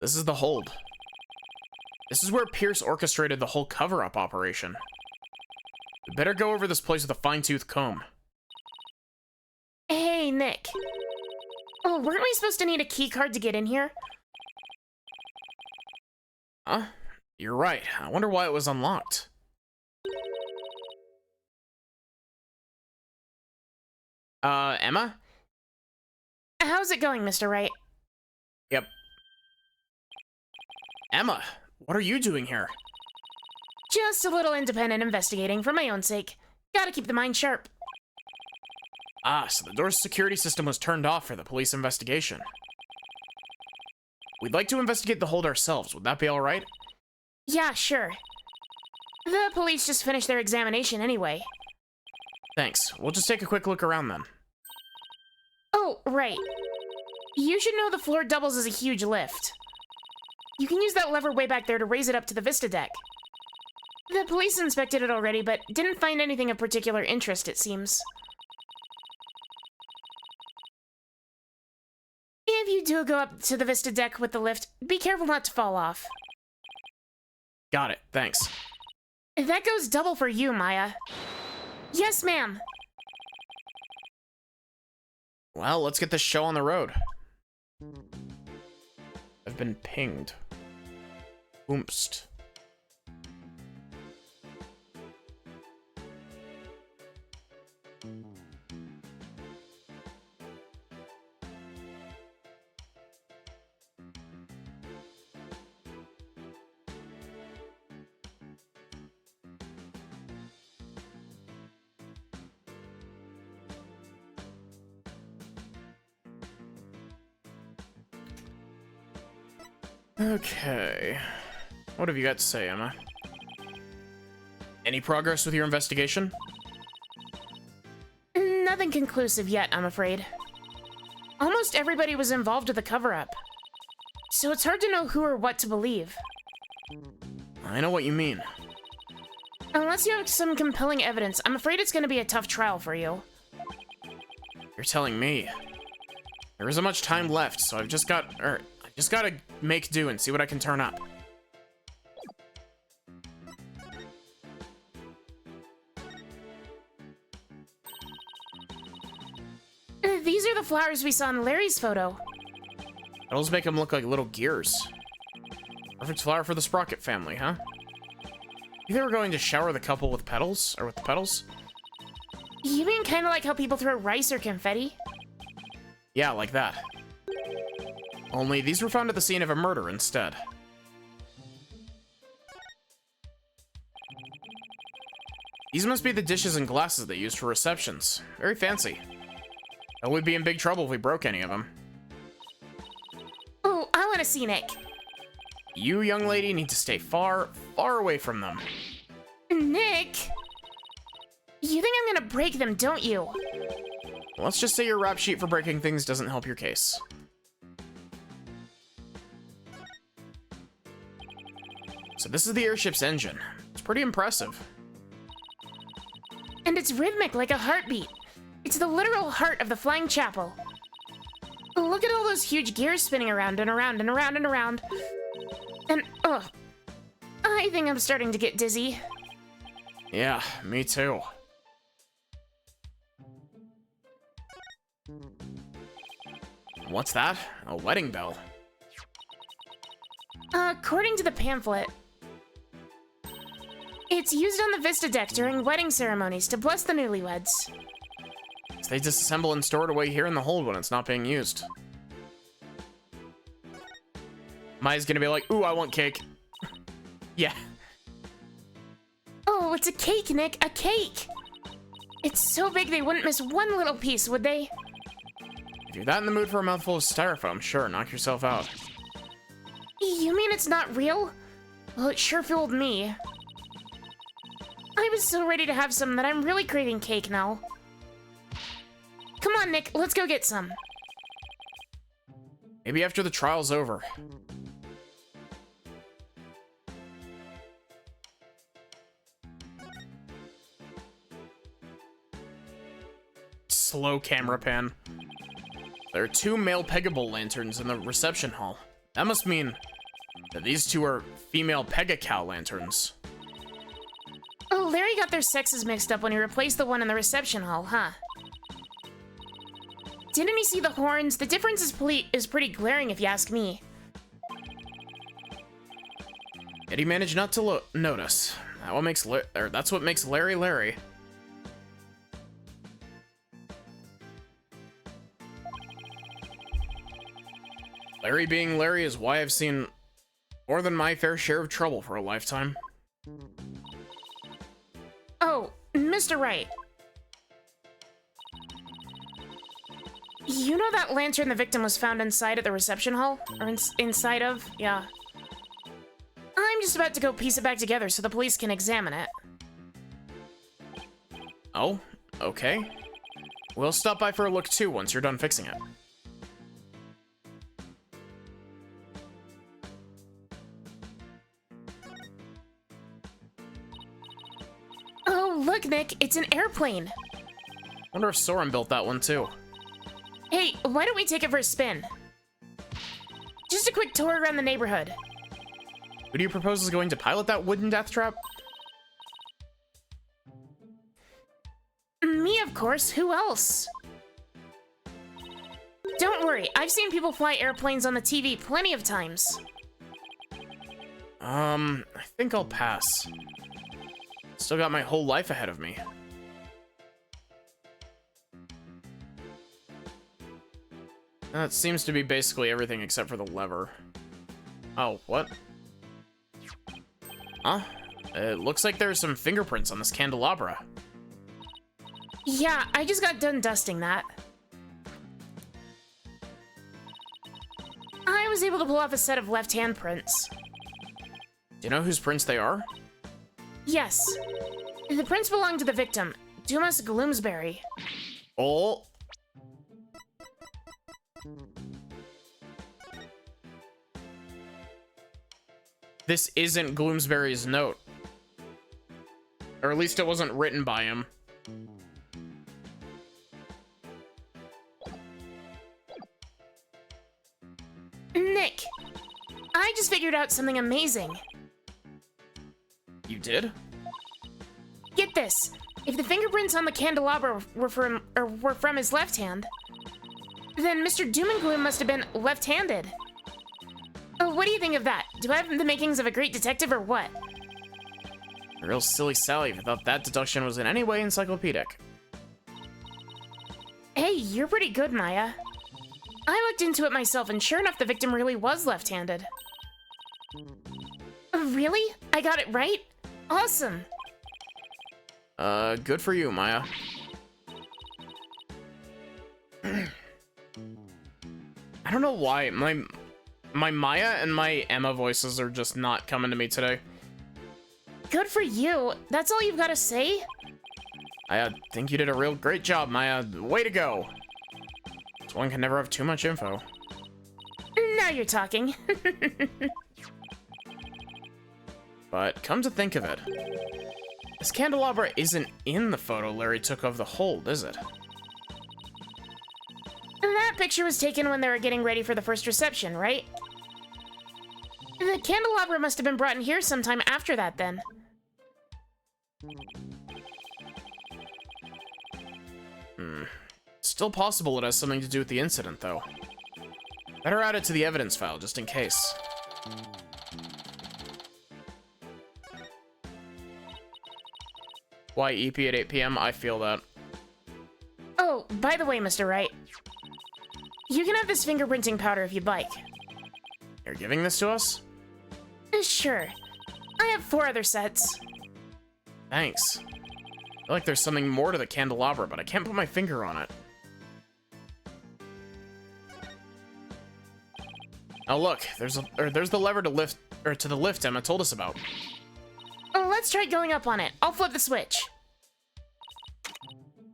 This is the hold. This is where Pierce orchestrated the whole cover-up operation. We better go over this place with a fine-tooth comb. Hey, Nick. Oh, weren't we supposed to need a key card to get in here? Huh? You're right. I wonder why it was unlocked. Emma? How's it going, Mr. Wright? Yep. Emma, what are you doing here? Just a little independent investigating for my own sake. Gotta keep the mind sharp. Ah, so the door's security system was turned off for the police investigation. We'd like to investigate the hold ourselves. Would that be all right? Yeah, sure. The police just finished their examination anyway. Thanks. We'll just take a quick look around then. Oh, right. You should know the floor doubles as a huge lift. You can use that lever way back there to raise it up to the Vista deck. The police inspected it already, but didn't find anything of particular interest, it seems. If you do go up to the Vista deck with the lift, be careful not to fall off. Got it, thanks. That goes double for you, Maya. Yes, ma'am. Well, let's get this show on the road. I've been pinged. Oomst. Okay. What have you got to say, Emma? Any progress with your investigation? Nothing conclusive yet, I'm afraid. Almost everybody was involved with the cover-up, so it's hard to know who or what to believe. I know what you mean. Unless you have some compelling evidence, I'm afraid it's going to be a tough trial for you. You're telling me. There isn't much time left, so I just gotta make do and see what I can turn up. These are the flowers we saw in Larry's photo. Petals make them look like little gears. Perfect flower for the Sprocket family, huh? You think we're going to shower the couple with petals? Or with the petals? You mean kind of like how people throw rice or confetti? Yeah, like that. Only these were found at the scene of a murder instead. These must be the dishes and glasses they used for receptions. Very fancy. And we'd be in big trouble if we broke any of them. Oh, I want to see Nick. You, young lady, need to stay far, far away from them. Nick? You think I'm gonna break them, don't you? Let's just say your rap sheet for breaking things doesn't help your case. So this is the airship's engine. It's pretty impressive. And it's rhythmic like a heartbeat. It's the literal heart of the Flying Chapel. Look at all those huge gears spinning around and around and around and around. And, ugh. I think I'm starting to get dizzy. Yeah, me too. What's that? A wedding bell. According to the pamphlet, it's used on the Vista deck during wedding ceremonies to bless the newlyweds. So they disassemble and store it away here in the hold when it's not being used. Maya's gonna be like, ooh, I want cake. Yeah. Oh, it's a cake, Nick, a cake! It's so big they wouldn't miss one little piece, would they? If you're that in the mood for a mouthful of styrofoam, sure, knock yourself out. You mean it's not real? Well, it sure fooled me. I was so ready to have some that I'm really craving cake now. Come on, Nick, let's go get some. Maybe after the trial's over. Slow camera pan. There are 2 male Pegable lanterns in the reception hall. That must mean that these 2 are female Pegacal lanterns. Oh, Larry got their sexes mixed up when he replaced the one in the reception hall, huh? Didn't he see the horns? The difference is pretty glaring if you ask me. Yet he managed not to notice. That's what makes Larry Larry. Larry being Larry is why I've seen more than my fair share of trouble for a lifetime. Oh, Mr. Wright. You know that lantern the victim was found inside at the reception hall? Or inside of? Yeah. I'm just about to go piece it back together so the police can examine it. Oh, okay. We'll stop by for a look too once you're done fixing it. Look, Nick, it's an airplane. Wonder if Soren built that one too. Hey, why don't we take it for a spin? Just a quick tour around the neighborhood. Who do you propose is going to pilot that wooden death trap? Me, of course. Who else? Don't worry, I've seen people fly airplanes on the TV plenty of times. I think I'll pass. Still got my whole life ahead of me. That seems to be basically everything except for the lever. Oh, what? Huh? It looks like there's some fingerprints on this candelabra. Yeah, I just got done dusting that. I was able to pull off a set of left-hand prints. Do you know whose prints they are? Yes. The prints belong to the victim, Dumas Gloomsbury. Oh. This isn't Gloomsbury's note. Or at least it wasn't written by him. Nick, I just figured out something amazing. You did? Get this. If the fingerprints on the candelabra were from his left hand, then Mr. Doom and Gloom must have been left-handed. What do you think of that? Do I have the makings of a great detective or what? A real silly Sally if you thought that deduction was in any way encyclopedic. Hey, you're pretty good, Maya. I looked into it myself, and sure enough, the victim really was left-handed. Really? I got it right? Awesome. Good for you, Maya. I don't know why my Maya and my Emma voices are just not coming to me today. Good for you. That's all you've got to say? I think you did a real great job, Maya. Way to go. One can never have too much info. Now you're talking. But come to think of it, this candelabra isn't in the photo Larry took of the hold, is it? That picture was taken when they were getting ready for the first reception, right? The candelabra must have been brought in here sometime after that, then. Still possible it has something to do with the incident, though. Better add it to the evidence file, just in case. Why EP at 8 p.m.? I feel that. Oh, by the way, Mr. Wright. You can have this fingerprinting powder if you'd like. You're giving this to us? Sure. I have 4 other sets. Thanks. I feel like there's something more to the candelabra, but I can't put my finger on it. Oh look, there's the lever to lift, or to the lift Emma told us about. Let's try going up on it. I'll flip the switch.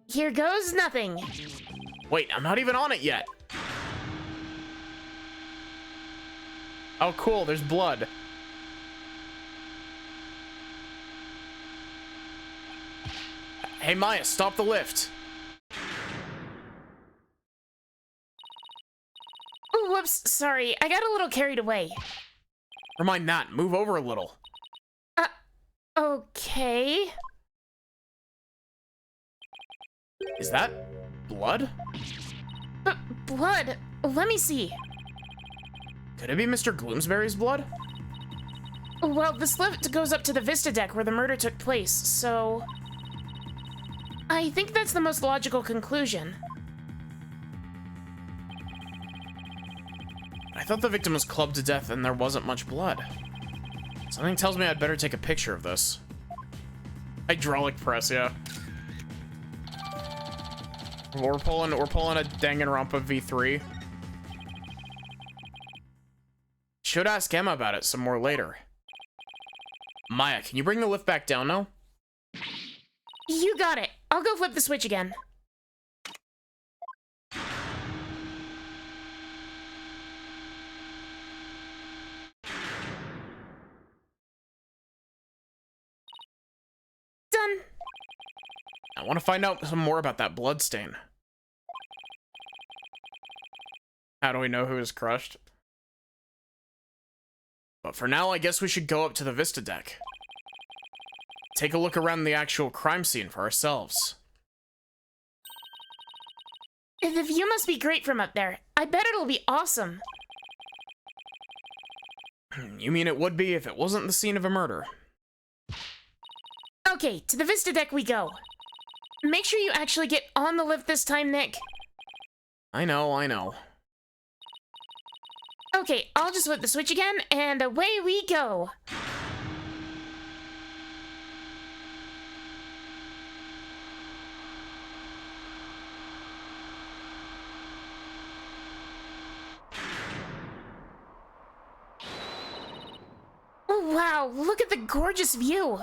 Here goes nothing. Wait, I'm not even on it yet. Oh cool, there's blood. Hey Maya, stop the lift. Whoops, sorry. I got a little carried away. Never mind that, move over a little. Okay. Is that blood? Blood? Let me see. Could it be Mr. Gloomsbury's blood? Well, this lift goes up to the Vista deck where the murder took place, so... I think that's the most logical conclusion. I thought the victim was clubbed to death and there wasn't much blood. Something tells me I'd better take a picture of this. Hydraulic press, yeah. We're pulling a Danganronpa V3. Should ask Emma about it some more later. Maya, can you bring the lift back down now? You got it. I'll go flip the switch again. Done. I want to find out some more about that blood stain. How do we know who is crushed? But for now, I guess we should go up to the Vista deck. Take a look around the actual crime scene for ourselves. The view must be great from up there. I bet it'll be awesome. You mean it would be if it wasn't the scene of a murder? Okay, to the Vista deck we go. Make sure you actually get on the lift this time, Nick. I know, I know. Okay, I'll just flip the switch again, and away we go. Oh, wow, look at the gorgeous view.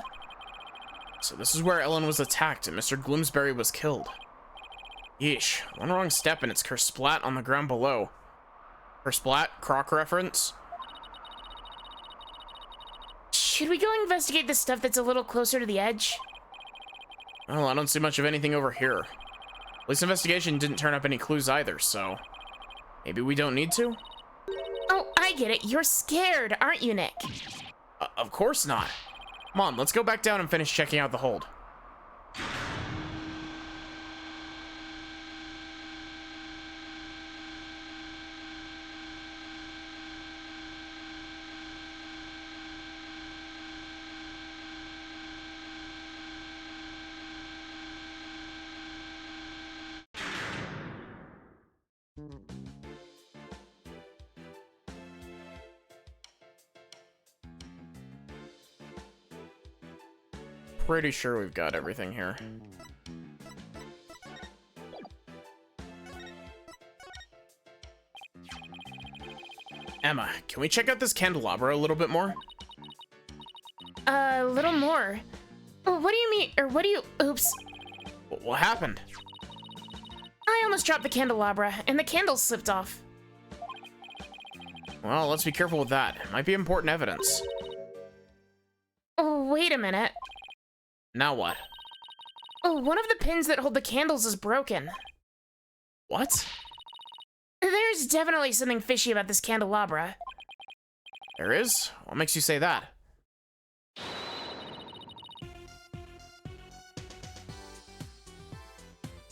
So this is where Ellen was attacked and Mr. Gloomsbury was killed. Yeesh, one wrong step and it's kersplat on the ground below. Kersplat? Croc reference? Should we go investigate the stuff that's a little closer to the edge? Well, I don't see much of anything over here. Police investigation didn't turn up any clues either, so... maybe we don't need to? Oh, I get it. You're scared, aren't you, Nick? Of course not. Come on, let's go back down and finish checking out the hold. Pretty sure we've got everything here. Emma, can we check out this candelabra a little bit more? A little more. Oh, what do you mean, or what do you, oops. What happened? I almost dropped the candelabra, and the candles slipped off. Well, let's be careful with that. It might be important evidence. Oh, wait a minute. Now what? Oh, one of the pins that hold the candles is broken. What? There's definitely something fishy about this candelabra. There is? What makes you say that?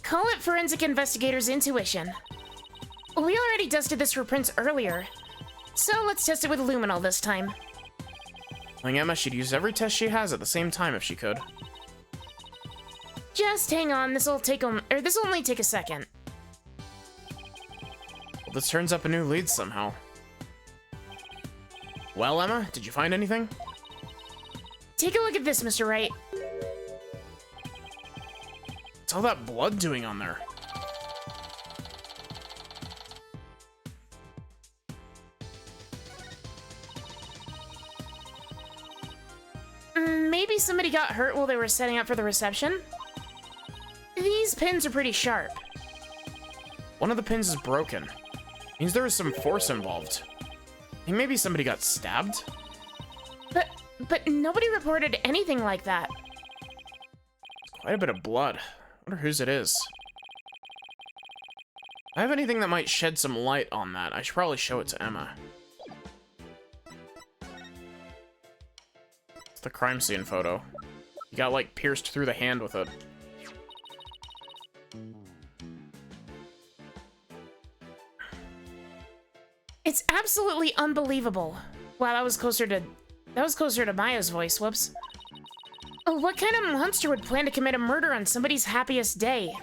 Call it forensic investigator's intuition. We already dusted this for prints earlier, so let's test it with luminol this time. Telling Emma she'd use every test she has at the same time if she could. Just hang on, this'll only take a second. Well, this turns up a new lead somehow. Well, Emma, did you find anything? Take a look at this, Mr. Wright. What's all that blood doing on there? Maybe somebody got hurt while they were setting up for the reception? These pins are pretty sharp. One of the pins is broken. Means there was some force involved. I think maybe somebody got stabbed? But nobody reported anything like that. Quite a bit of blood. Wonder whose it is. If I have anything that might shed some light on that, I should probably show it to Emma. It's the crime scene photo. He got, like, pierced through the hand with it. It's absolutely unbelievable. Wow, that was closer to Maya's voice, whoops. What kind of monster would plan to commit a murder on somebody's happiest day?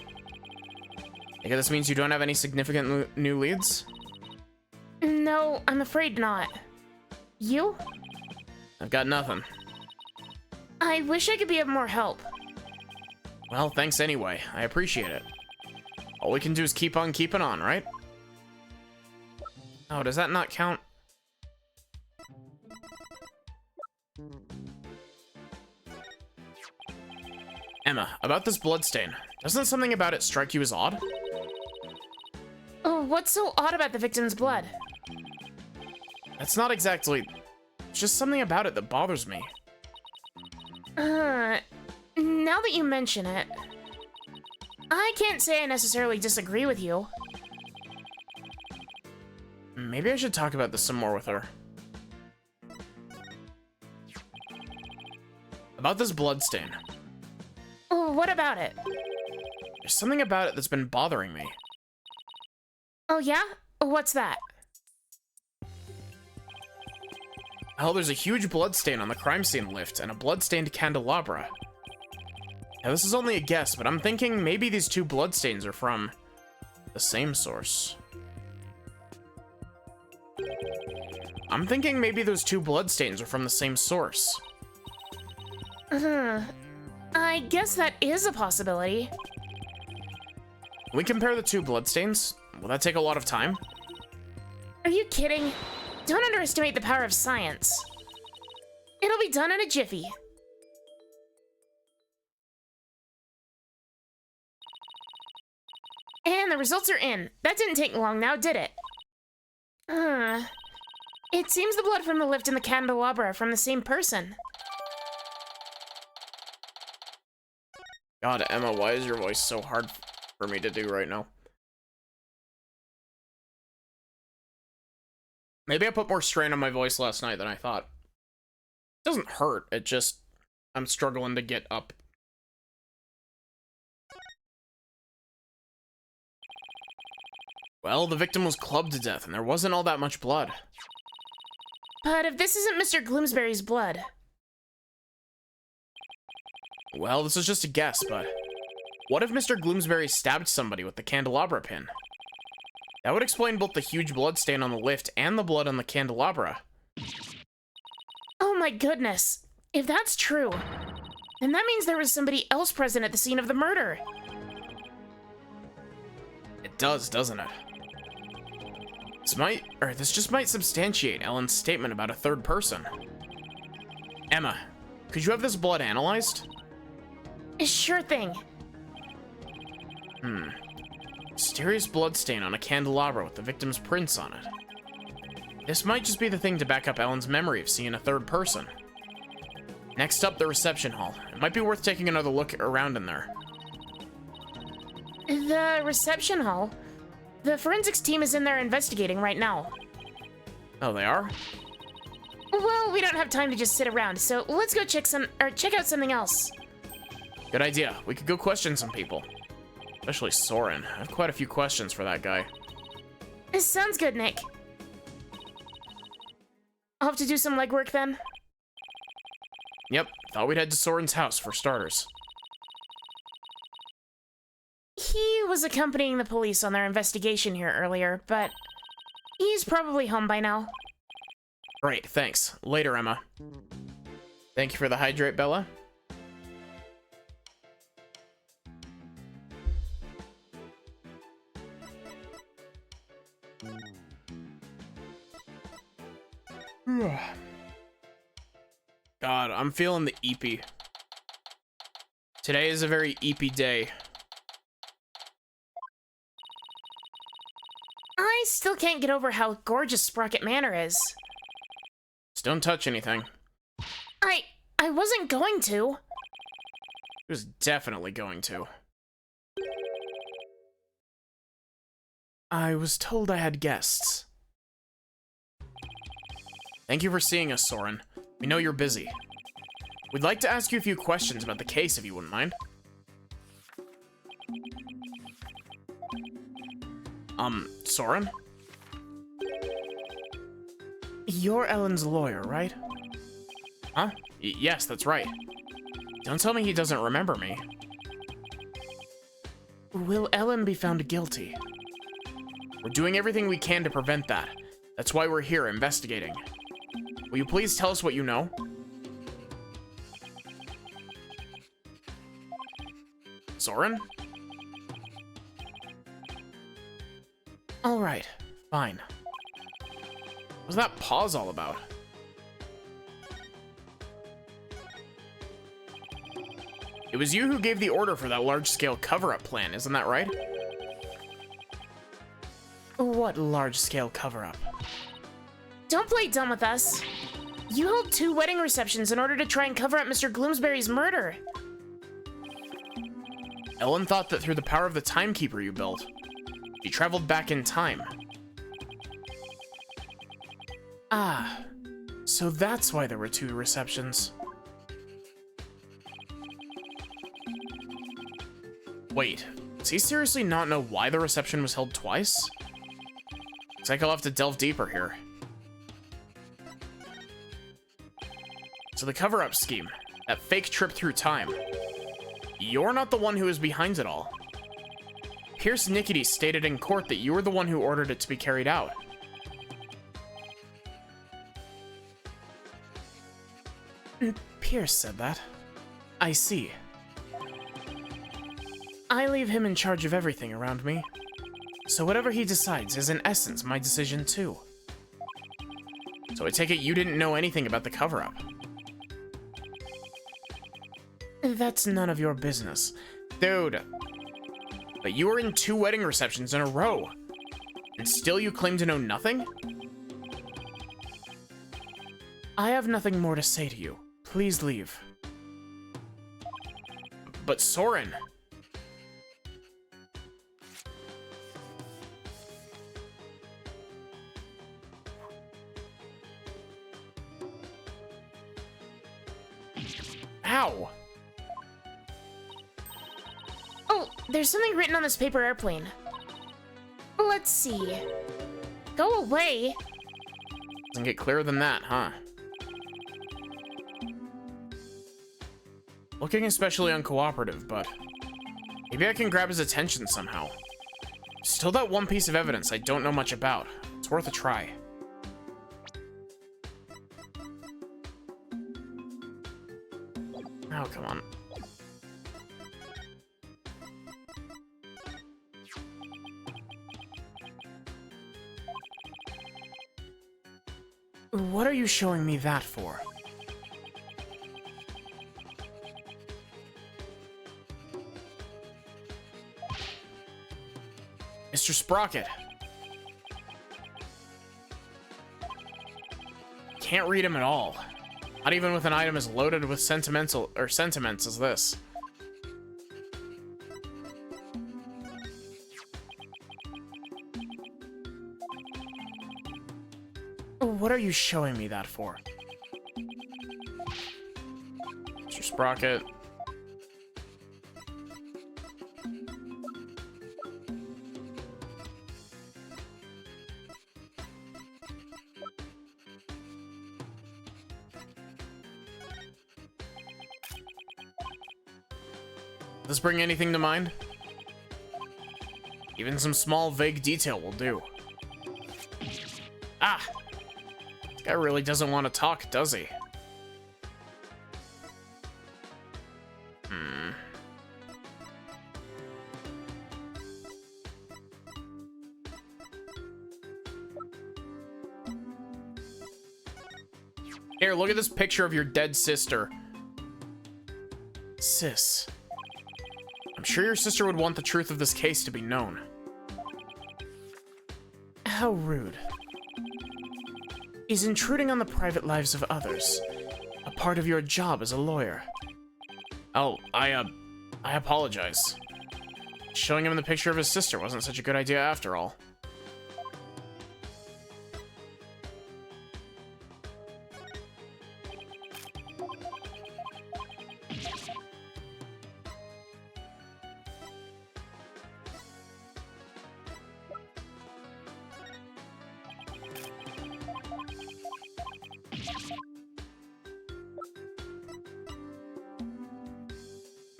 I guess this means you don't have any significant new leads? No, I'm afraid not. You? I've got nothing. I wish I could be of more help. Well, thanks anyway. I appreciate it. All we can do is keep on keeping on, right? Oh, does that not count? Emma, about this bloodstain. Doesn't something about it strike you as odd? Oh, what's so odd about the victim's blood? That's not exactly... It's just something about it that bothers me. Now that you mention it... I can't say I necessarily disagree with you. Maybe I should talk about this some more with her. About this bloodstain. Oh, what about it? There's something about it that's been bothering me. Oh, yeah? What's that? Hell, there's a huge bloodstain on the crime scene lift and a bloodstained candelabra. Now, this is only a guess, but I'm thinking maybe these two bloodstains are from the same source. I'm thinking maybe those two bloodstains are from the same source. I guess that is a possibility. Can we compare the two bloodstains? Will that take a lot of time? Are you kidding? Don't underestimate the power of science. It'll be done in a jiffy. And the results are in. That didn't take long now, did it? It seems the blood from the lift and the candelabra are from the same person. God, Emma, why is your voice so hard for me to do right now? Maybe I put more strain on my voice last night than I thought. It doesn't hurt, it just... I'm struggling to get up. Well, the victim was clubbed to death, and there wasn't all that much blood. But if this isn't Mr. Gloomsbury's blood... Well, this is just a guess, but... What if Mr. Gloomsbury stabbed somebody with the candelabra pin? That would explain both the huge blood stain on the lift and the blood on the candelabra. Oh my goodness. If that's true, then that means there was somebody else present at the scene of the murder. It does, doesn't it? This just might substantiate Ellen's statement about a third person. Emma, could you have this blood analyzed? Sure thing. Mysterious bloodstain on a candelabra with the victim's prints on it. This might just be the thing to back up Ellen's memory of seeing a third person. Next up, the reception hall. It might be worth taking another look around in there. The reception hall? The forensics team is in there investigating right now. Oh, they are? Well, we don't have time to just sit around, so let's go check out something else. Good idea. We could go question some people. Especially Soren. I have quite a few questions for that guy. This sounds good, Nick. I'll have to do some legwork then. Yep, thought we'd head to Soren's house for starters. He was accompanying the police on their investigation here earlier, but he's probably home by now. Great, thanks. Later, Emma. Thank you for the hydrate, Bella. God, I'm feeling the eepy. Today is a very eepy day. I still can't get over how gorgeous Sprocket Manor is. Just don't touch anything. I wasn't going to. He was definitely going to. I was told I had guests. Thank you for seeing us, Soren. We know you're busy. We'd like to ask you a few questions about the case, if you wouldn't mind. Soren? You're Ellen's lawyer, right? Huh? Yes, that's right. Don't tell me he doesn't remember me. Will Ellen be found guilty? We're doing everything we can to prevent that. That's why we're here investigating. Will you please tell us what you know? Soren? All right, fine. What was that pause all about? It was you who gave the order for that large-scale cover-up plan, isn't that right? What large-scale cover-up? Don't play dumb with us. You held 2 wedding receptions in order to try and cover up Mr. Gloomsbury's murder. Ellen thought that through the power of the timekeeper you built, she traveled back in time. Ah, so that's why there were 2 receptions. Wait, does he seriously not know why the reception was held twice? Looks like I'll have to delve deeper here. So the cover-up scheme, that fake trip through time. You're not the one who is behind it all. Pierce Nickety stated in court that you were the one who ordered it to be carried out. Pierce said that. I see. I leave him in charge of everything around me. So whatever he decides is in essence my decision too. So I take it you didn't know anything about the cover-up. That's none of your business. Dude. But you were in 2 wedding receptions in a row. And still you claim to know nothing? I have nothing more to say to you. Please leave. But Soren... Ow! Oh, there's something written on this paper airplane. Let's see. Go away. Doesn't get clearer than that, huh? Looking especially uncooperative, but maybe I can grab his attention somehow. Still that one piece of evidence I don't know much about. It's worth a try. Oh, come on. What are you showing me that for? Mr. Sprocket. Can't read him at all. Not even with an item as loaded with sentiments as this. What are you showing me that for? Mr. Sprocket. Does this bring anything to mind? Even some small, vague detail will do. Ah! This guy really doesn't want to talk, does he? Here, look at this picture of your dead sister. Sis. I'm sure your sister would want the truth of this case to be known. How rude. He's intruding on the private lives of others. A part of your job as a lawyer. Oh, I apologize. Showing him the picture of his sister wasn't such a good idea after all.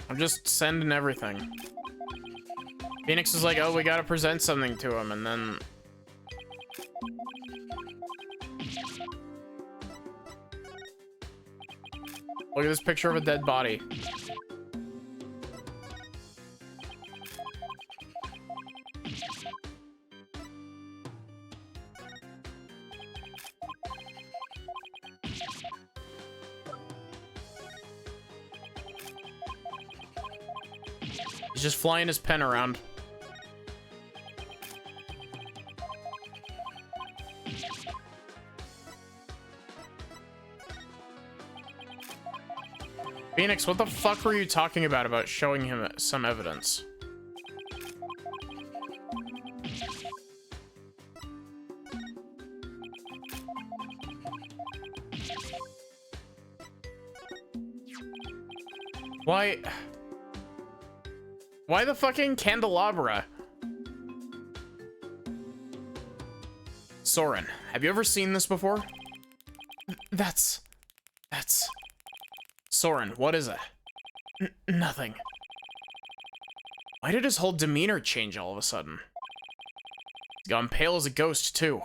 I'm just sending everything. Phoenix is like, oh, we gotta present something to him, and then... Look at this picture of a dead body. He's just flying his pen around. Phoenix, what the fuck were you talking about showing him some evidence? Why the fucking candelabra? Soren, have you ever seen this before? That's... Soren, what is it? Nothing. Why did his whole demeanor change all of a sudden? He's gone pale as a ghost, too.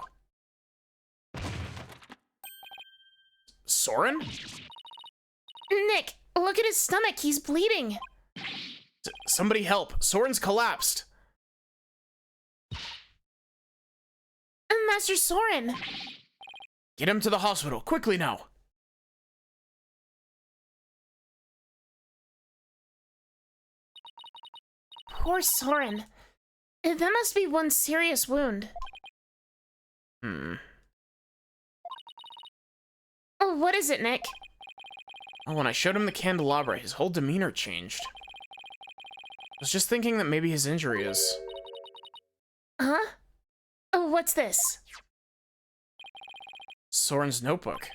Soren? Nick, look at his stomach. He's bleeding. Somebody help. Soren's collapsed. Master Soren. Get him to the hospital, quickly now. Poor Soren. That must be one serious wound. Oh, What is it, Nick? when I showed him the candelabra, his whole demeanor changed. I was just thinking that maybe his injury is... Huh? What's this? Soren's notebook.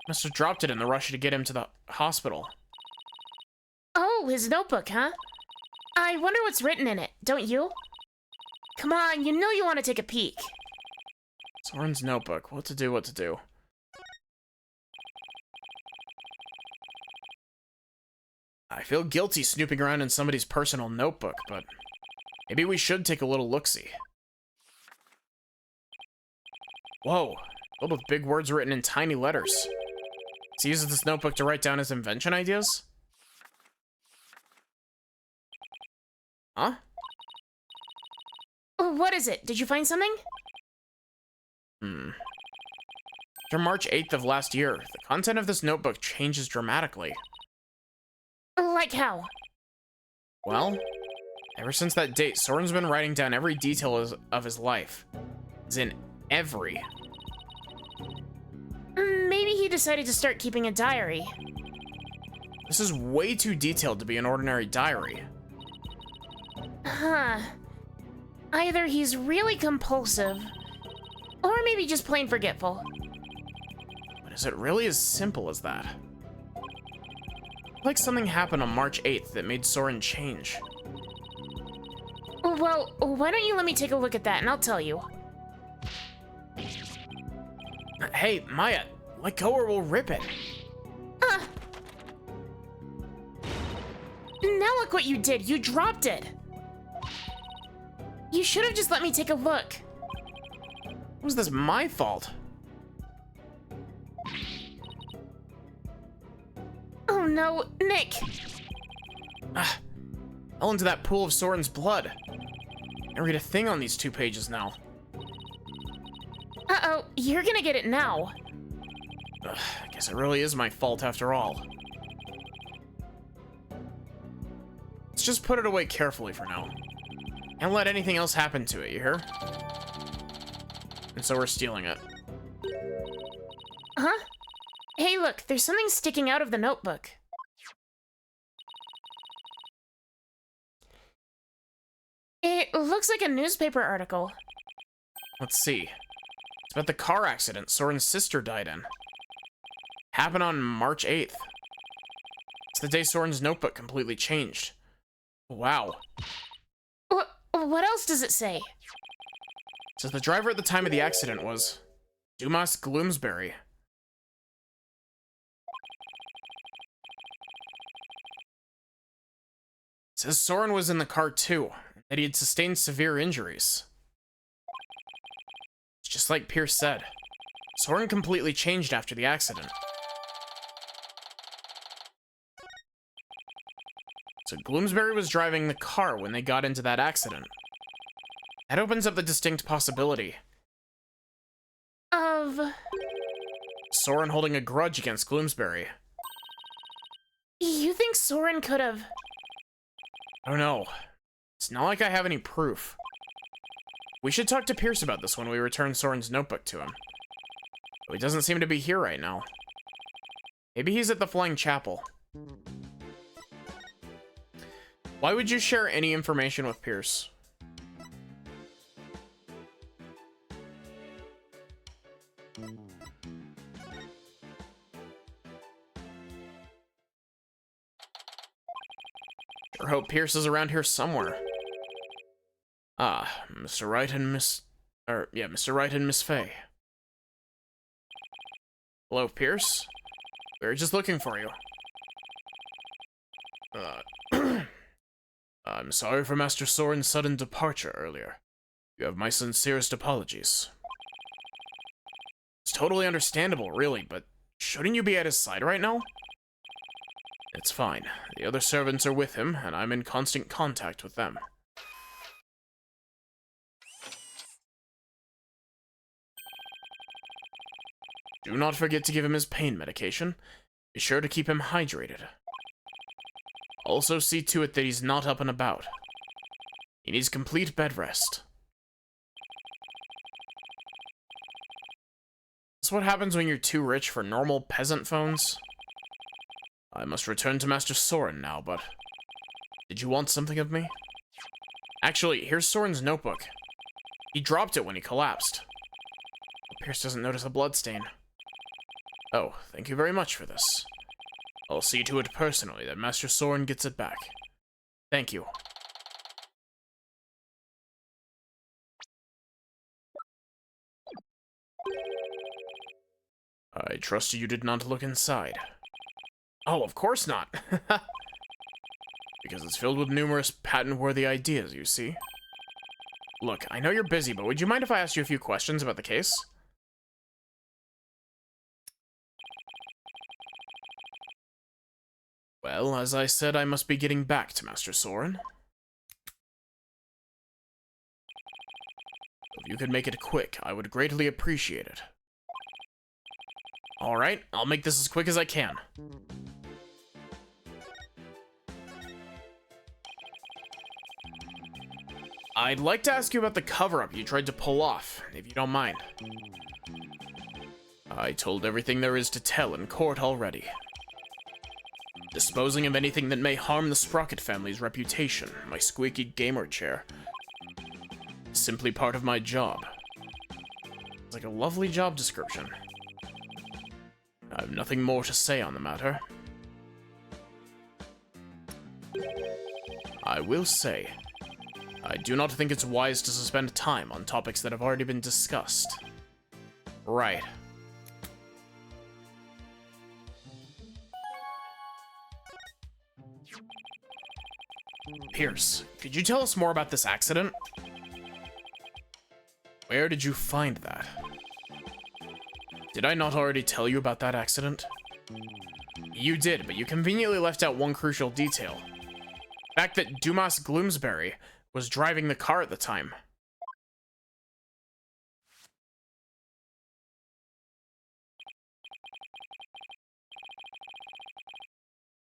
Must have dropped it in the rush to get him to the hospital. Oh, his notebook, huh? I wonder what's written in it, don't you? Come on, you know you want to take a peek. Soren's notebook. What to do. I feel guilty snooping around in somebody's personal notebook, but maybe we should take a little look-see. Whoa, filled with big words written in tiny letters. He uses this notebook to write down his invention ideas? Huh? What is it? Did you find something? After March 8th of last year, the content of this notebook changes dramatically. Like how? Well, ever since that date, Soren's been writing down every detail of his life. As in, every. Maybe he decided to start keeping a diary. This is way too detailed to be an ordinary diary. Huh. Either he's really compulsive, or maybe just plain forgetful. But is it really as simple as that? Like something happened on March 8th that made Soren change. Well, why don't you let me take a look at that and I'll tell you. Hey, Maya, let go or we'll rip it. Now look what you did. You dropped it. You should have just let me take a look. Was this my fault? Oh no, Nick. Fell into that pool of Soren's blood. I read a thing on these 2 pages now. Uh-oh, you're gonna get it now. I guess it really is my fault after all. Let's just put it away carefully for now. Can't let anything else happen to it, you hear? And so we're stealing it. Huh? Hey, look, there's something sticking out of the notebook. It looks like a newspaper article. Let's see. It's about the car accident Soren's sister died in. Happened on March 8th. It's the day Soren's notebook completely changed. Wow. What else does it say? It says the driver at the time of the accident was Dumas Gloomsbury. It says Soren was in the car too, and that he had sustained severe injuries. It's just like Pierce said. Soren completely changed after the accident. So Gloomsbury was driving the car when they got into that accident. That opens up the distinct possibility Of... Soren holding a grudge against Gloomsbury. You think Soren could have... I don't know. It's not like I have any proof. We should talk to Pierce about this when we return Soren's notebook to him. But he doesn't seem to be here right now. Maybe he's at the Flying Chapel. Why would you share any information with Pierce? Sure hope Pierce is around here somewhere. Ah, Mr. Wright and Mr. Wright and Miss Fay. Hello, Pierce. We were just looking for you. I'm sorry for Master Soren's sudden departure earlier. You have my sincerest apologies. It's totally understandable, really, but shouldn't you be at his side right now? It's fine. The other servants are with him, and I'm in constant contact with them. Do not forget to give him his pain medication. Be sure to keep him hydrated. Also see to it that he's not up and about. He needs complete bed rest. That's what happens when you're too rich for normal peasant phones. I must return to Master Soren now, but... Did you want something of me? Actually, here's Soren's notebook. He dropped it when he collapsed. Pierce doesn't notice a bloodstain. Oh, thank you very much for this. I'll see to it personally that Master Soren gets it back. Thank you. I trust you did not look inside. Oh, of course not. Because it's filled with numerous patent-worthy ideas, you see. Look, I know you're busy, but would you mind if I asked you a few questions about the case? Well, as I said, I must be getting back to Master Soren. If you could make it quick, I would greatly appreciate it. Alright, I'll make this as quick as I can. I'd like to ask you about the cover-up you tried to pull off, if you don't mind. I told everything there is to tell in court already. Disposing of anything that may harm the Sprocket family's reputation, my squeaky gamer chair, is simply part of my job. It's like a lovely job description. I have nothing more to say on the matter. I will say, I do not think it's wise to spend time on topics that have already been discussed. Right. Pierce, could you tell us more about this accident? Where did you find that? Did I not already tell you about that accident? You did, but you conveniently left out one crucial detail. The fact that Dumas Gloomsbury was driving the car at the time.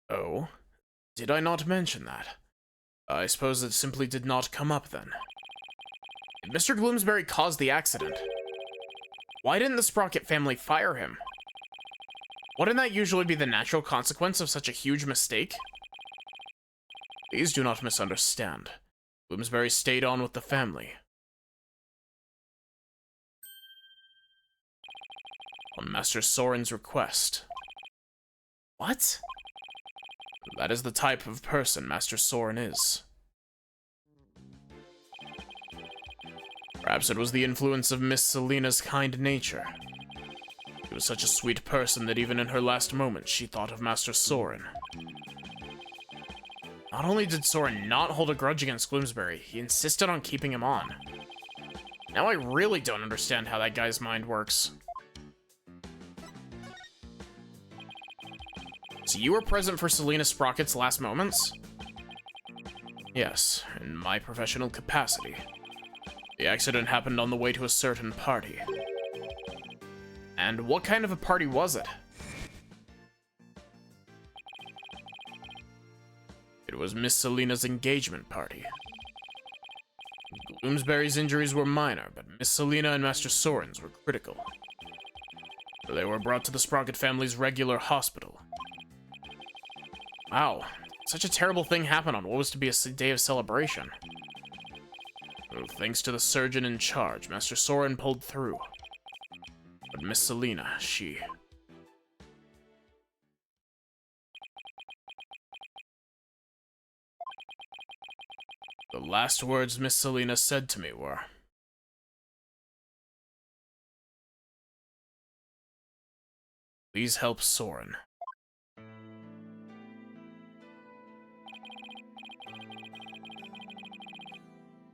Oh, did I not mention that? I suppose it simply did not come up then. Did Mr. Gloomsbury cause the accident? Why didn't the Sprocket family fire him? Wouldn't that usually be the natural consequence of such a huge mistake? Please do not misunderstand. Gloomsbury stayed on with the family. On Master Soren's request. What? That is the type of person Master Soren is. Perhaps it was the influence of Miss Selina's kind nature. She was such a sweet person that even in her last moments she thought of Master Soren. Not only did Soren not hold a grudge against Gloomsbury, he insisted on keeping him on. Now I really don't understand how that guy's mind works. So you were present for Selina Sprocket's last moments? Yes, in my professional capacity. The accident happened on the way to a certain party. And what kind of a party was it? It was Miss Selina's engagement party. Gloomsbury's injuries were minor, but Miss Selina and Master Soren's were critical. They were brought to the Sprocket family's regular hospital. Wow, such a terrible thing happened on what was to be a day of celebration. Oh, thanks to the surgeon in charge, Master Soren pulled through. But Miss Selena, she... The last words Miss Selena said to me were... Please help Soren.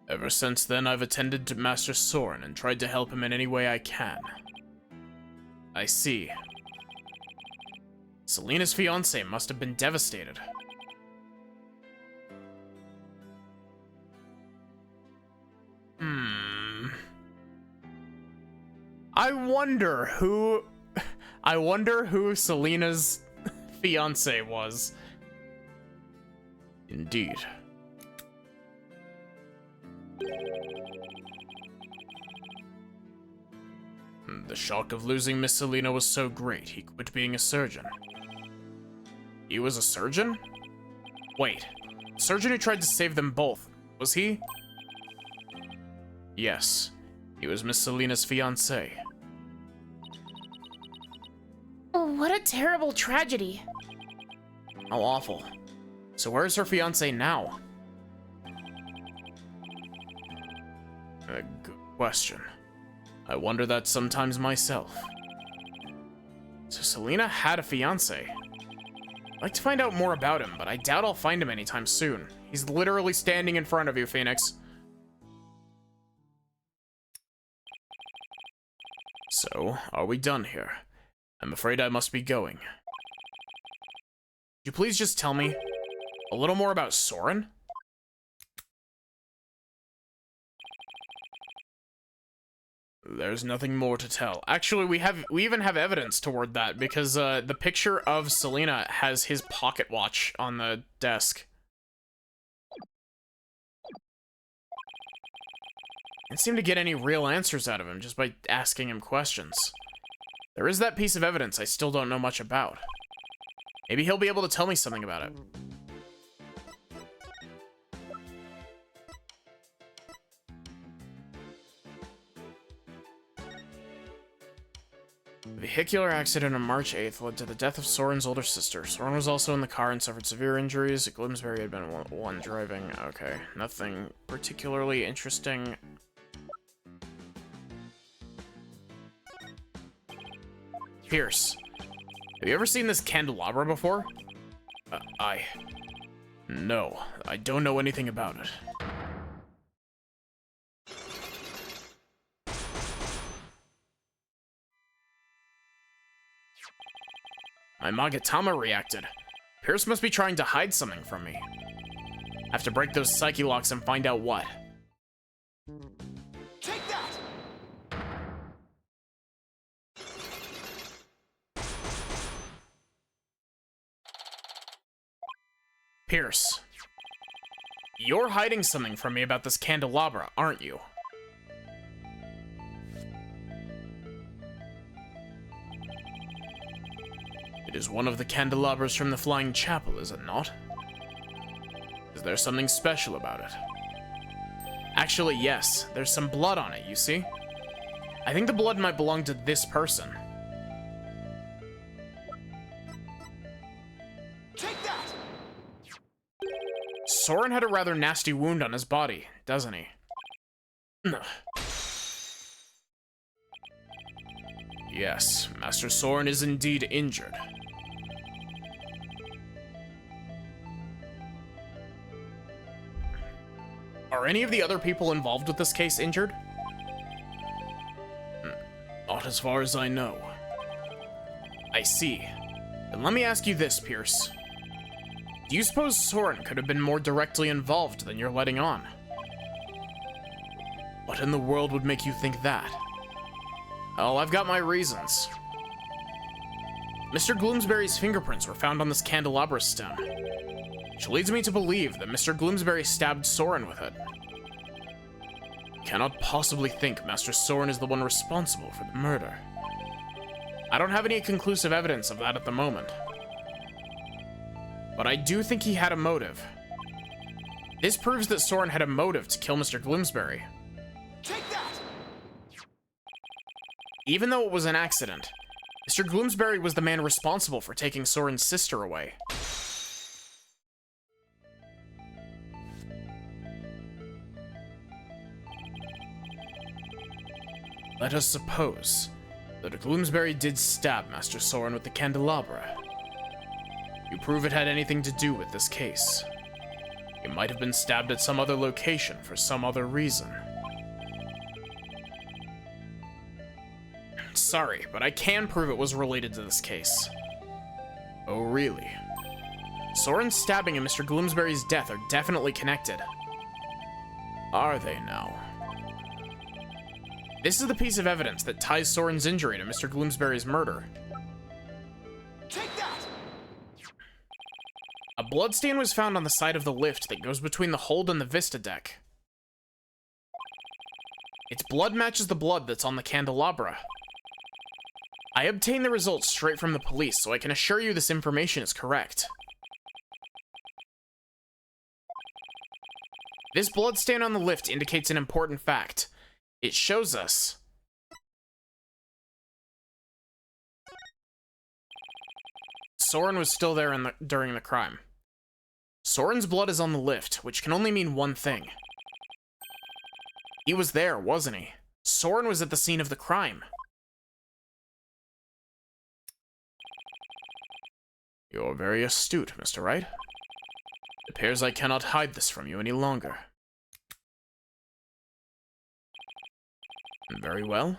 Ever since then, I've attended to Master Soren and tried to help him in any way I can. I see. Selena's fiancé must have been devastated. I wonder who Selena's fiancé was. Indeed. The shock of losing Miss Selena was so great, he quit being a surgeon. He was a surgeon? Wait, the surgeon who tried to save them both, was he? Yes, he was Miss Selena's fiancé. Oh, what a terrible tragedy. How awful. So where's her fiancé now? A good question. I wonder that sometimes myself. So Selena had a fiancé. I'd like to find out more about him, but I doubt I'll find him anytime soon. He's literally standing in front of you, Phoenix. So, are we done here? I'm afraid I must be going. Could you please just tell me a little more about Soren? There's nothing more to tell. Actually, we even have evidence toward that because the picture of Selena has his pocket watch on the desk. Didn't seem to get any real answers out of him just by asking him questions. There is that piece of evidence I still don't know much about. Maybe he'll be able to tell me something about it. A vehicular accident on March 8th led to the death of Soren's older sister. Soren was also in the car and suffered severe injuries. Gloomsbury had been one driving. Okay, nothing particularly interesting. Pierce, have you ever seen this candelabra before? No, I don't know anything about it. My Magatama reacted. Pierce must be trying to hide something from me. I have to break those psyche locks and find out what. Take that! Pierce, you're hiding something from me about this candelabra, aren't you? It is one of the candelabras from the Flying Chapel, is it not? Is there something special about it? Actually, yes. There's some blood on it, you see? I think the blood might belong to this person. Take that! Soren had a rather nasty wound on his body, doesn't he? Yes, Master Soren is indeed injured. Are any of the other people involved with this case injured? Not as far as I know. I see. Then let me ask you this, Pierce. Do you suppose Soren could have been more directly involved than you're letting on? What in the world would make you think that? Oh, I've got my reasons. Mr. Gloomsbury's fingerprints were found on this candelabra stem, which leads me to believe that Mr. Gloomsbury stabbed Soren with it. I cannot possibly think Master Soren is the one responsible for the murder. I don't have any conclusive evidence of that at the moment. but I do think he had a motive. This proves that Soren had a motive to kill Mr. Gloomsbury. Take that! Even though it was an accident, Mr. Gloomsbury was the man responsible for taking Soren's sister away. Let us suppose that Gloomsbury did stab Master Soren with the candelabra. You prove it had anything to do with this case. He might have been stabbed at some other location for some other reason. Sorry, but I can prove it was related to this case. Oh, really? Soren's stabbing and Mr. Gloomsbury's death are definitely connected. Are they now? This is the piece of evidence that ties Soren's injury to Mr. Gloomsbury's murder. Take that! A bloodstain was found on the side of the lift that goes between the hold and the Vista deck. Its blood matches the blood that's on the candelabra. I obtained the results straight from the police, so I can assure you this information is correct. This bloodstain on the lift indicates an important fact. It shows us Soren was still there during the crime. Soren's blood is on the lift, which can only mean one thing. He was there, wasn't he? Soren was at the scene of the crime. You're very astute, Mr. Wright. It appears I cannot hide this from you any longer. Very well.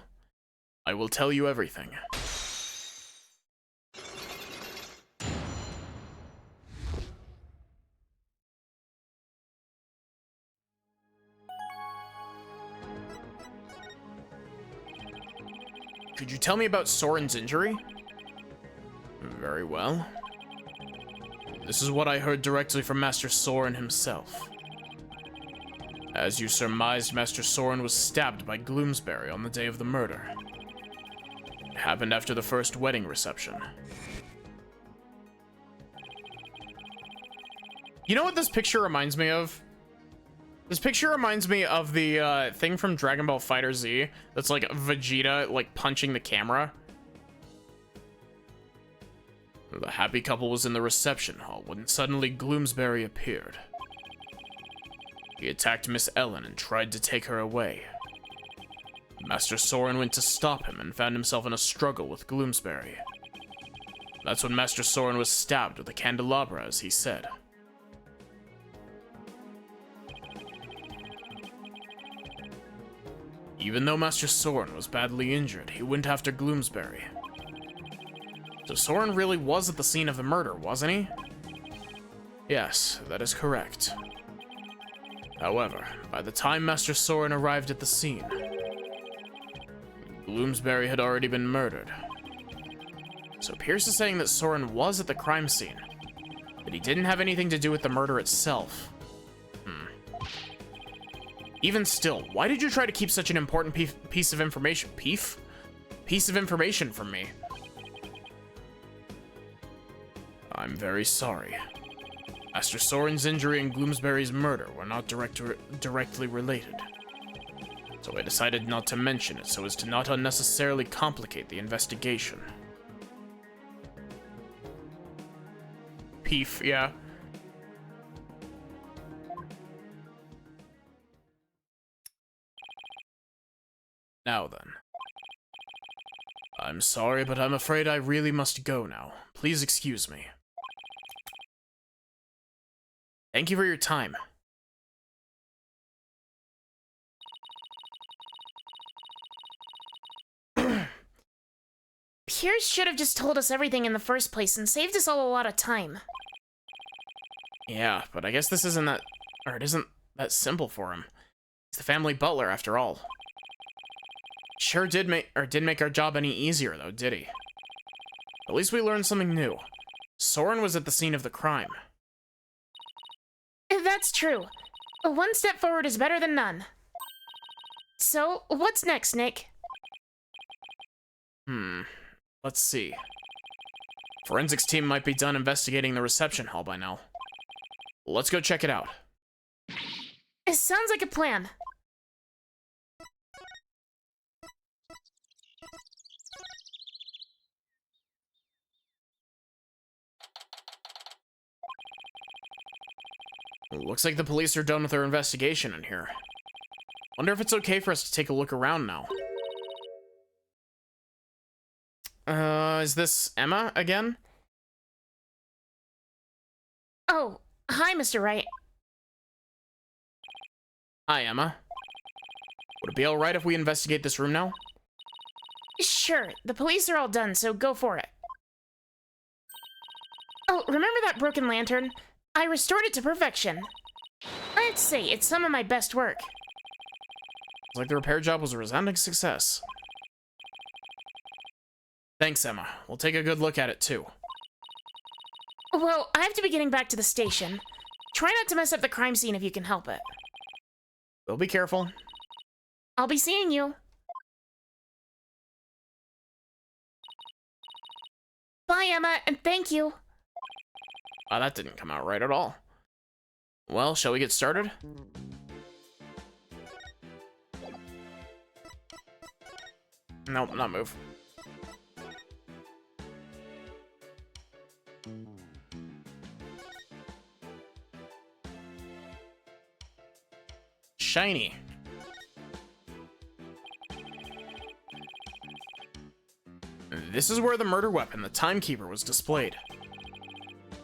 I will tell you everything. Could you tell me about Soren's injury? Very well. This is what I heard directly from Master Soren himself. As you surmised, Master Soren was stabbed by Gloomsbury on the day of the murder. It happened after the first wedding reception. You know what this picture reminds me of? This picture reminds me of the thing from Dragon Ball FighterZ that's like Vegeta like punching the camera. The happy couple was in the reception hall when suddenly Gloomsbury appeared. He attacked Miss Ellen and tried to take her away. Master Soren went to stop him and found himself in a struggle with Gloomsbury. That's when Master Soren was stabbed with a candelabra, as he said. Even though Master Soren was badly injured, he went after Gloomsbury. So Soren really was at the scene of the murder, wasn't he? Yes, that is correct. However, by the time Master Soren arrived at the scene, Gloomsbury had already been murdered. So Pierce is saying that Soren was at the crime scene, but he didn't have anything to do with the murder itself. Even still, why did you try to keep such an important piece of information? Piece of information from me? I'm very sorry. Master Soren's injury and Gloomsbury's murder were not directly related. So I decided not to mention it so as to not unnecessarily complicate the investigation. Yeah. Now then. I'm sorry, but I'm afraid I really must go now. Please excuse me. Thank you for your time. Pierce should have just told us everything in the first place and saved us all a lot of time. Yeah, but I guess this isn't that, or it isn't that simple for him. He's the family butler, after all. Sure didn't make our job any easier, though, did he? At least we learned something new. Soren was at the scene of the crime. That's true. One step forward is better than none. So, what's next, Nick? Let's see. Forensics team might be done investigating the reception hall by now. Let's go check it out. It sounds like a plan. Looks like the police are done with their investigation in here. Wonder if it's okay for us to take a look around now. Is this Emma again? Oh, hi, Mr. Wright. Hi, Emma. Would it be alright if we investigate this room now? Sure, the police are all done, so go for it. Oh, remember that broken lantern? I restored it to perfection. I'd say it's some of my best work. Looks like the repair job was a resounding success. Thanks, Emma. We'll take a good look at it, too. Well, I have to be getting back to the station. Try not to mess up the crime scene if you can help it. We'll be careful. I'll be seeing you. Bye, Emma, and thank you. Ah, that didn't come out right at all. Well, shall we get started? Nope, not move. Shiny. This is where the murder weapon, the Timekeeper, was displayed.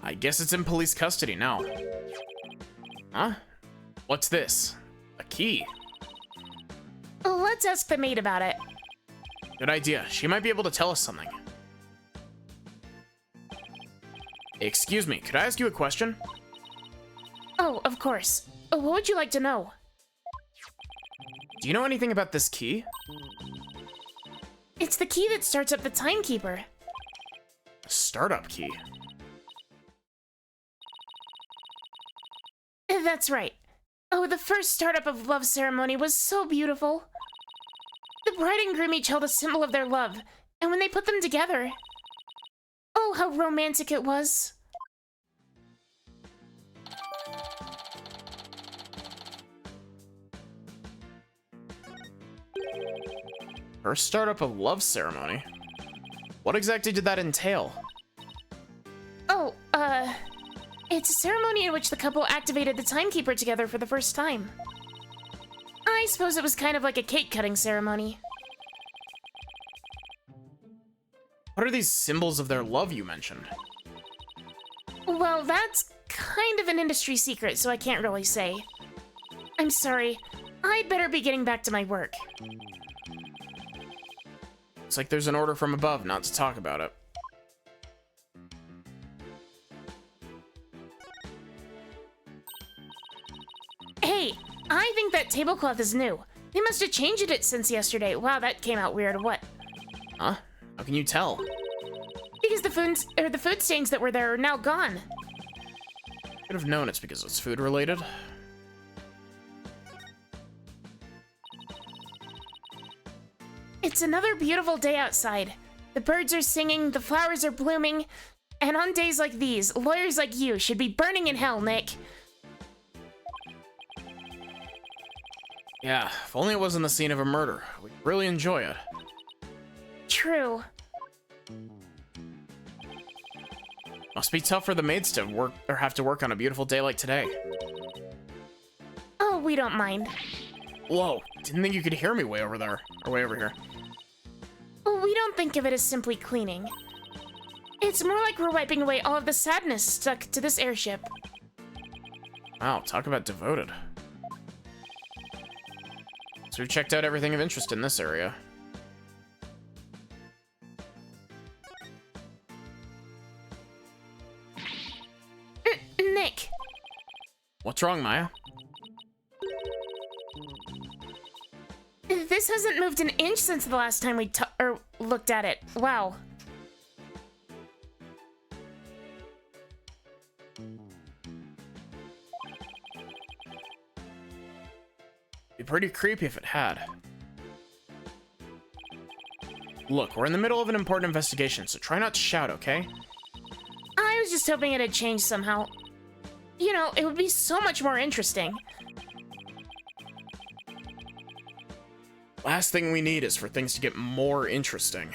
I guess it's in police custody now. Huh? What's this? A key. Let's ask the maid about it. Good idea. She might be able to tell us something. Excuse me, could I ask you a question? Oh, of course. What would you like to know? Do you know anything about this key? It's the key that starts up the Timekeeper. A startup key. That's right. Oh, the first startup of Love Ceremony was so beautiful. The bride and groom each held a symbol of their love, and when they put them together... Oh, how romantic it was. First startup of Love Ceremony? What exactly did that entail? Oh, it's a ceremony in which the couple activated the Timekeeper together for the first time. I suppose it was kind of like a cake-cutting ceremony. What are these symbols of their love you mentioned? Well, that's kind of an industry secret, so I can't really say. I'm sorry. I'd better be getting back to my work. It's like there's an order from above not to talk about it. Hey, I think that tablecloth is new. They must have changed it since yesterday. Wow, that came out weird. What? Huh? How can you tell? Because the food stains that were there are now gone. Could have known it's because it's food related. It's another beautiful day outside. The birds are singing, the flowers are blooming, and on days like these, lawyers like you should be burning in hell, Nick. Yeah, if only it wasn't the scene of a murder. We'd really enjoy it. True. Must be tough for the maids to work or have to work on a beautiful day like today. Oh, we don't mind. Whoa, didn't think you could hear me way over there, or way over here. We don't think of it as simply cleaning. It's more like we're wiping away all of the sadness stuck to this airship. Wow, talk about devoted. So we've checked out everything of interest in this area. Nick. What's wrong, Maya? This hasn't moved an inch since the last time we looked at it. Wow. Be pretty creepy if it had. Look, we're in the middle of an important investigation, so try not to shout, okay? was just hoping it had changed somehow. You know, it would be so much more interesting. Last thing we need is for things to get more interesting.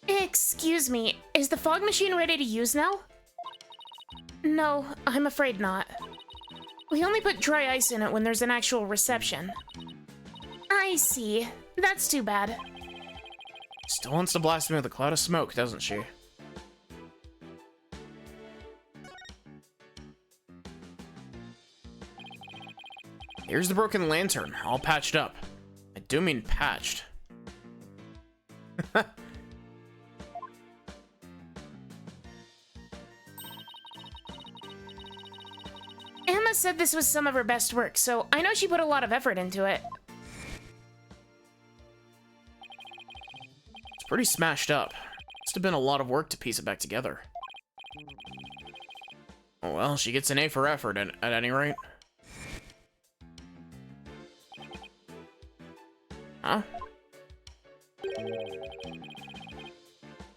Excuse me, is the fog machine ready to use now? No, I'm afraid not. We only put dry ice in it when there's an actual reception. I see. That's too bad. Still wants to blast me with a cloud of smoke, doesn't she? Here's the broken lantern, all patched up. I do mean patched. Emma said this was some of her best work, so I know she put a lot of effort into it. It's pretty smashed up. Must have been a lot of work to piece it back together. Oh well, she gets an A for effort at any rate. Huh?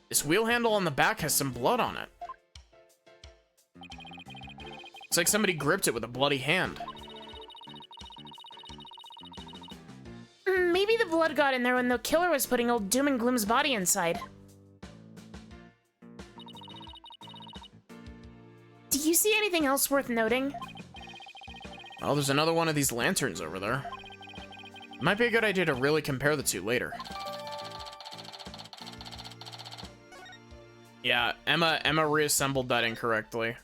This wheel handle on the back has some blood on it. It's like somebody gripped it with a bloody hand. Maybe the blood got in there when the killer was putting old Doom and Gloom's body inside. Do you see anything else worth noting? Oh, there's another one of these lanterns over there. Might be a good idea to really compare the two later. Yeah, Emma reassembled that incorrectly.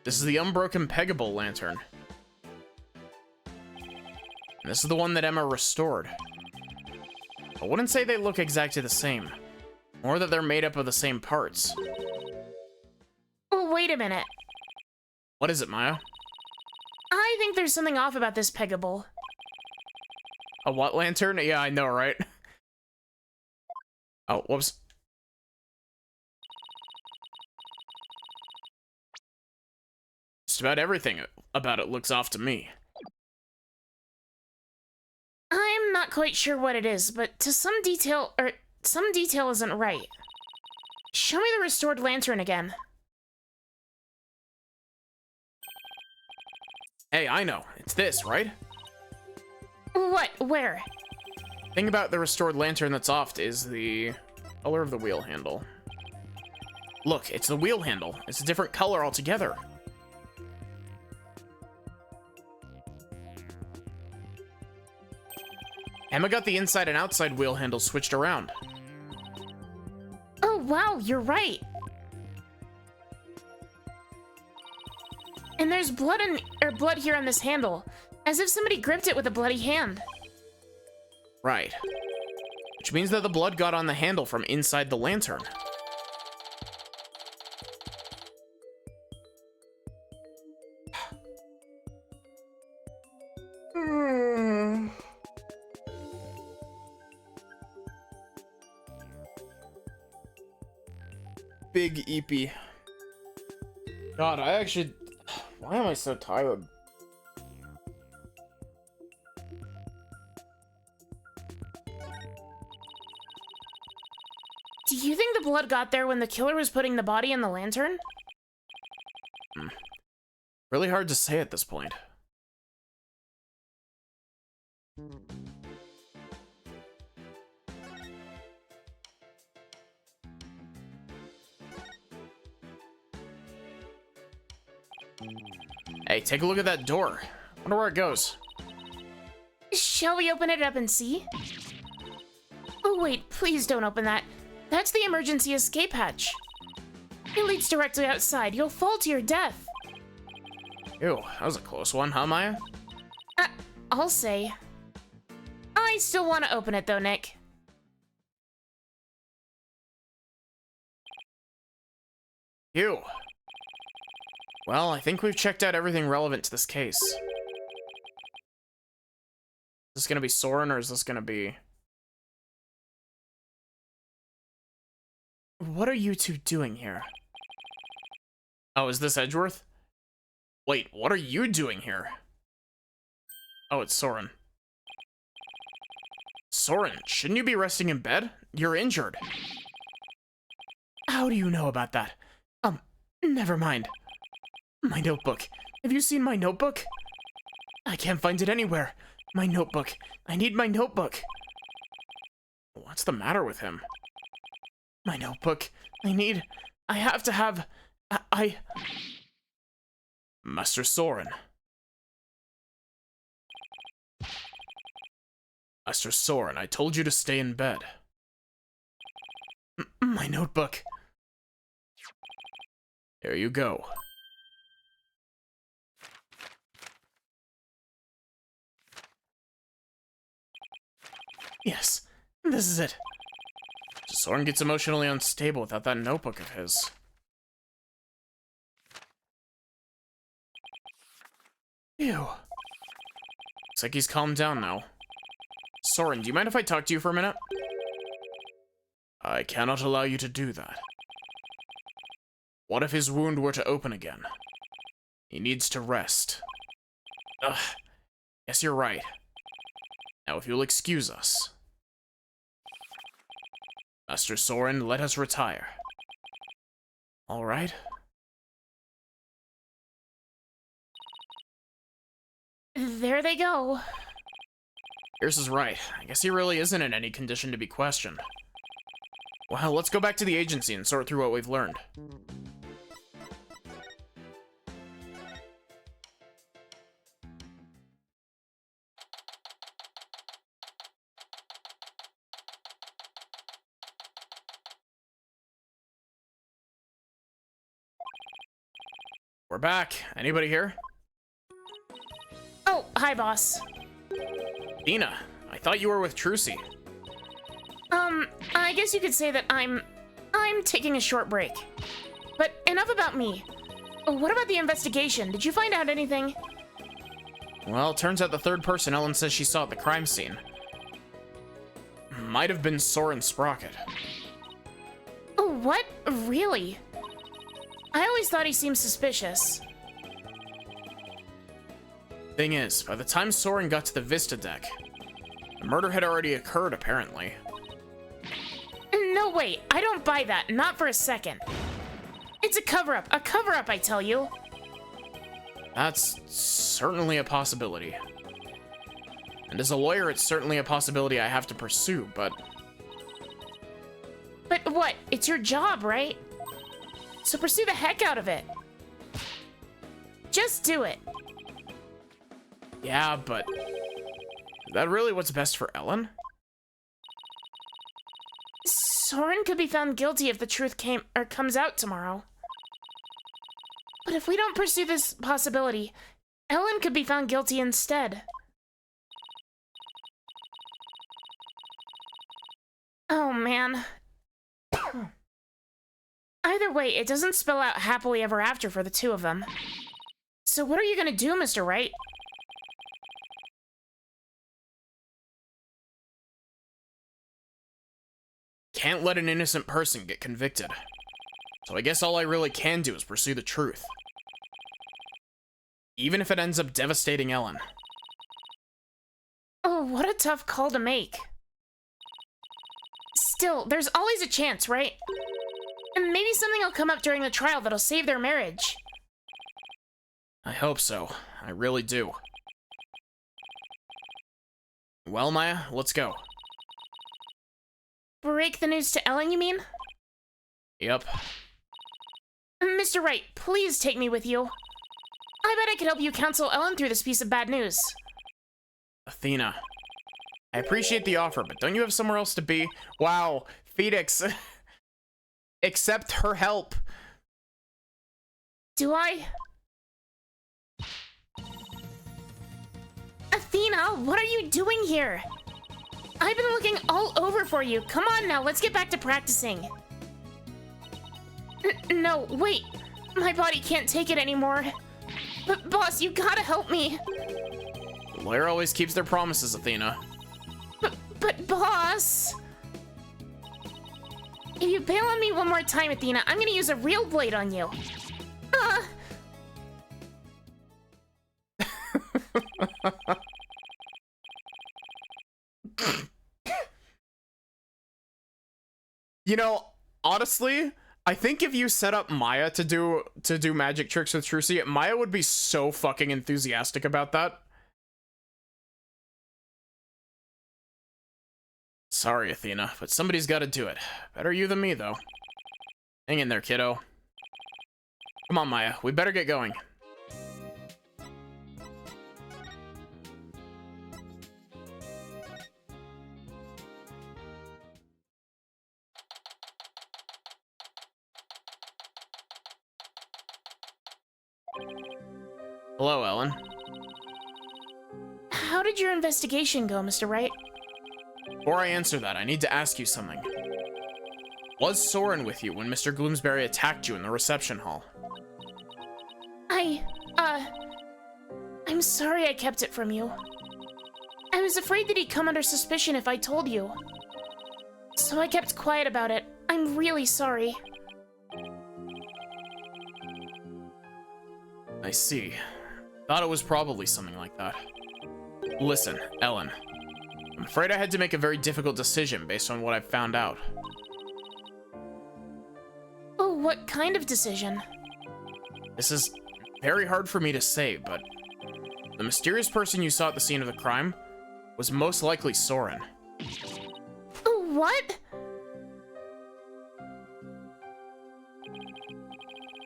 This is the unbroken peggable lantern. And this is the one that Emma restored. I wouldn't say they look exactly the same. More that they're made up of the same parts. Oh, wait a minute. What is it, Maya? I think there's something off about this peggable. A what lantern? Yeah, I know, right? Oh, whoops. Just about everything about it looks off to me. I'm not quite sure what it is, but some detail isn't right. Show me the restored lantern again. Hey, I know. It's this, right? What? Where? Thing about the restored lantern that's off is the color of the wheel handle. Look, it's the wheel handle. It's a different color altogether. Emma got the inside and outside wheel handles switched around. Oh, wow, you're right. And there's blood here on this handle, as if somebody gripped it with a bloody hand. Right. Which means that the blood got on the handle from inside the lantern. Big Eepy. God, why am I so tired? Do you think the blood got there when the killer was putting the body in the lantern? Really hard to say at this point. Hey, take a look at that door. Wonder where it goes. Shall we open it up and see? Oh wait, please don't open that. That's the emergency escape hatch. It leads directly outside. You'll fall to your death. Ew, that was a close one, huh, Maya? I'll say. I still want to open it though, Nick. Ew. Well, I think we've checked out everything relevant to this case. Is this gonna be Soren, or is this gonna be... What are you two doing here? Oh, is this Edgeworth? Wait, what are you doing here? Oh, it's Soren. Soren, shouldn't you be resting in bed? You're injured. How do you know about that? Never mind. My notebook. Have you seen my notebook? I can't find it anywhere. My notebook. I need my notebook. What's the matter with him? My notebook. I have to have... Master Soren. Master Soren, I told you to stay in bed. My notebook. Here you go. Yes, this is it. Soren gets emotionally unstable without that notebook of his. Ew. Looks like he's calmed down now. Soren, do you mind if I talk to you for a minute? I cannot allow you to do that. What if his wound were to open again? He needs to rest. Ugh. Yes, you're right. Now, if you'll excuse us. Master Soren, let us retire. All right. There they go. Pierce is right. I guess he really isn't in any condition to be questioned. Well, let's go back to the agency and sort through what we've learned. We're back. Anybody here? Oh, hi, boss. Dina, I thought you were with Trucy. I guess you could say that I'm taking a short break. But enough about me. What about the investigation? Did you find out anything? Well, it turns out the third person Ellen says she saw at the crime scene might have been Soren Sprocket. Oh, what? Really? I always thought he seemed suspicious. Thing is, by the time Soren got to the Vista deck, the murder had already occurred, apparently. No, wait, I don't buy that, not for a second. It's a cover-up, I tell you. That's certainly a possibility. And as a lawyer, it's certainly a possibility I have to pursue, but... But what? It's your job, right? So pursue the heck out of it. Just do it. Yeah, but... Is that really what's best for Ellen? Soren could be found guilty if the truth comes out tomorrow. But if we don't pursue this possibility, Ellen could be found guilty instead. Oh, man. Either way, it doesn't spell out happily ever after for the two of them. So what are you gonna do, Mr. Wright? Can't let an innocent person get convicted. So I guess all I really can do is pursue the truth. Even if it ends up devastating Ellen. Oh, what a tough call to make. Still, there's always a chance, right? And maybe something will come up during the trial that'll save their marriage. I hope so. I really do. Well, Maya, let's go. Break the news to Ellen, you mean? Yep. Mr. Wright, please take me with you. I bet I could help you counsel Ellen through this piece of bad news. Athena. I appreciate the offer, but don't you have somewhere else to be? Wow, Phoenix. Accept her help. Do I? Athena, what are you doing here? I've been looking all over for you. Come on now, let's get back to practicing. No, wait. My body can't take it anymore. But boss, you gotta help me. The lawyer always keeps their promises, Athena. But boss... If you bail on me one more time, Athena, I'm gonna use a real blade on you. You know, honestly, I think if you set up Maya to do magic tricks with Trucy, Maya would be so fucking enthusiastic about that. Sorry, Athena, but somebody's got to do it. Better you than me, though. Hang in there, kiddo. Come on, Maya, we better get going. Hello, Ellen. How did your investigation go, Mr. Wright? Before I answer that, I need to ask you something. Was Soren with you when Mr. Gloomsbury attacked you in the reception hall? I'm sorry I kept it from you. I was afraid that he'd come under suspicion if I told you. So I kept quiet about it. I'm really sorry. I see. Thought it was probably something like that. Listen, Ellen. I'm afraid I had to make a very difficult decision based on what I've found out. Oh, what kind of decision? This is very hard for me to say, but the mysterious person you saw at the scene of the crime was most likely Soren. Oh, what?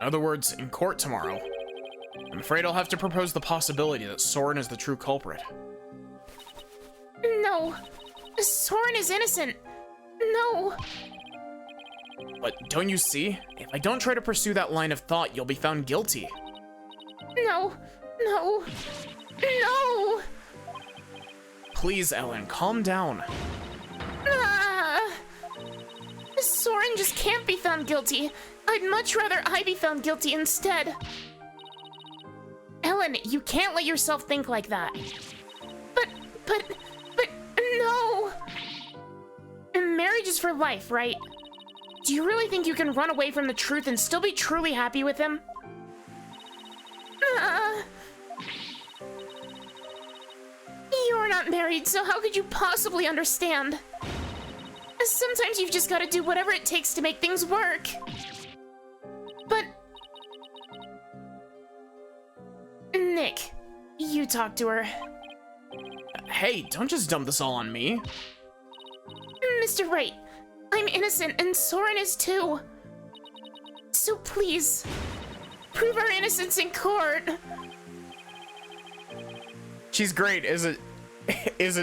In other words, in court tomorrow, I'm afraid I'll have to propose the possibility that Soren is the true culprit. No. Soren is innocent. No. But don't you see? If I don't try to pursue that line of thought, you'll be found guilty. No. No. No. Please, Ellen, calm down. Soren just can't be found guilty. I'd much rather I be found guilty instead. Ellen, you can't let yourself think like that. But, no. Marriage is for life, right? Do you really think you can run away from the truth and still be truly happy with him? You're not married, so how could you possibly understand? Sometimes you've just got to do whatever it takes to make things work. But... Nick, you talk to her. Hey, don't just dump this all on me. Mr. Wright, I'm innocent and Soren is too. So please, prove our innocence in court. She's great, isn't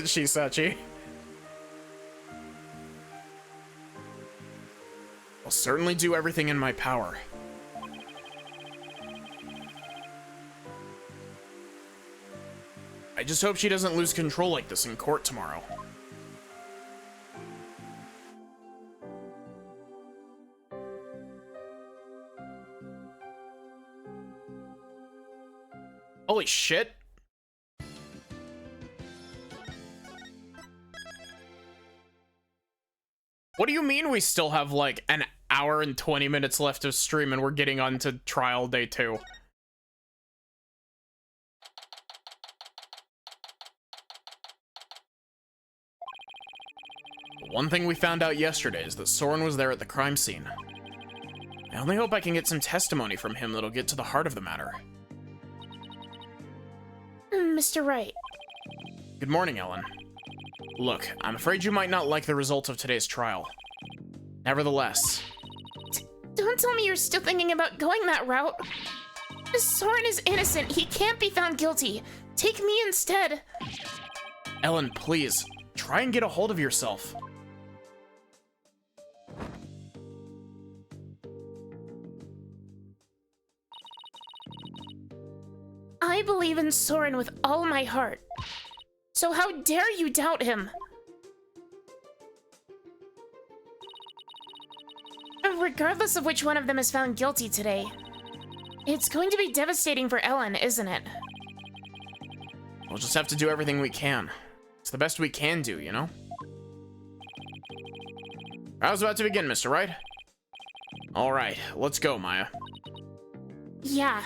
she, Sachi? I'll certainly do everything in my power. I just hope she doesn't lose control like this in court tomorrow. Holy shit. What do you mean we still have like an hour and 20 minutes left of stream and we're getting on to trial day 2? One thing we found out yesterday is that Soren was there at the crime scene. I only hope I can get some testimony from him that'll get to the heart of the matter. Mr. Wright. Good morning, Ellen. Look, I'm afraid you might not like the result of today's trial. Nevertheless... Don't tell me you're still thinking about going that route. Soren is innocent. He can't be found guilty. Take me instead. Ellen, please, try and get a hold of yourself. I believe in Soren with all my heart. So how dare you doubt him? Regardless of which one of them is found guilty today, It's going to be devastating for Ellen, isn't it? We'll just have to do everything we can. It's the best we can do, you know? Trial's about to begin, Mr. Wright. All right, let's go, Maya. Yeah.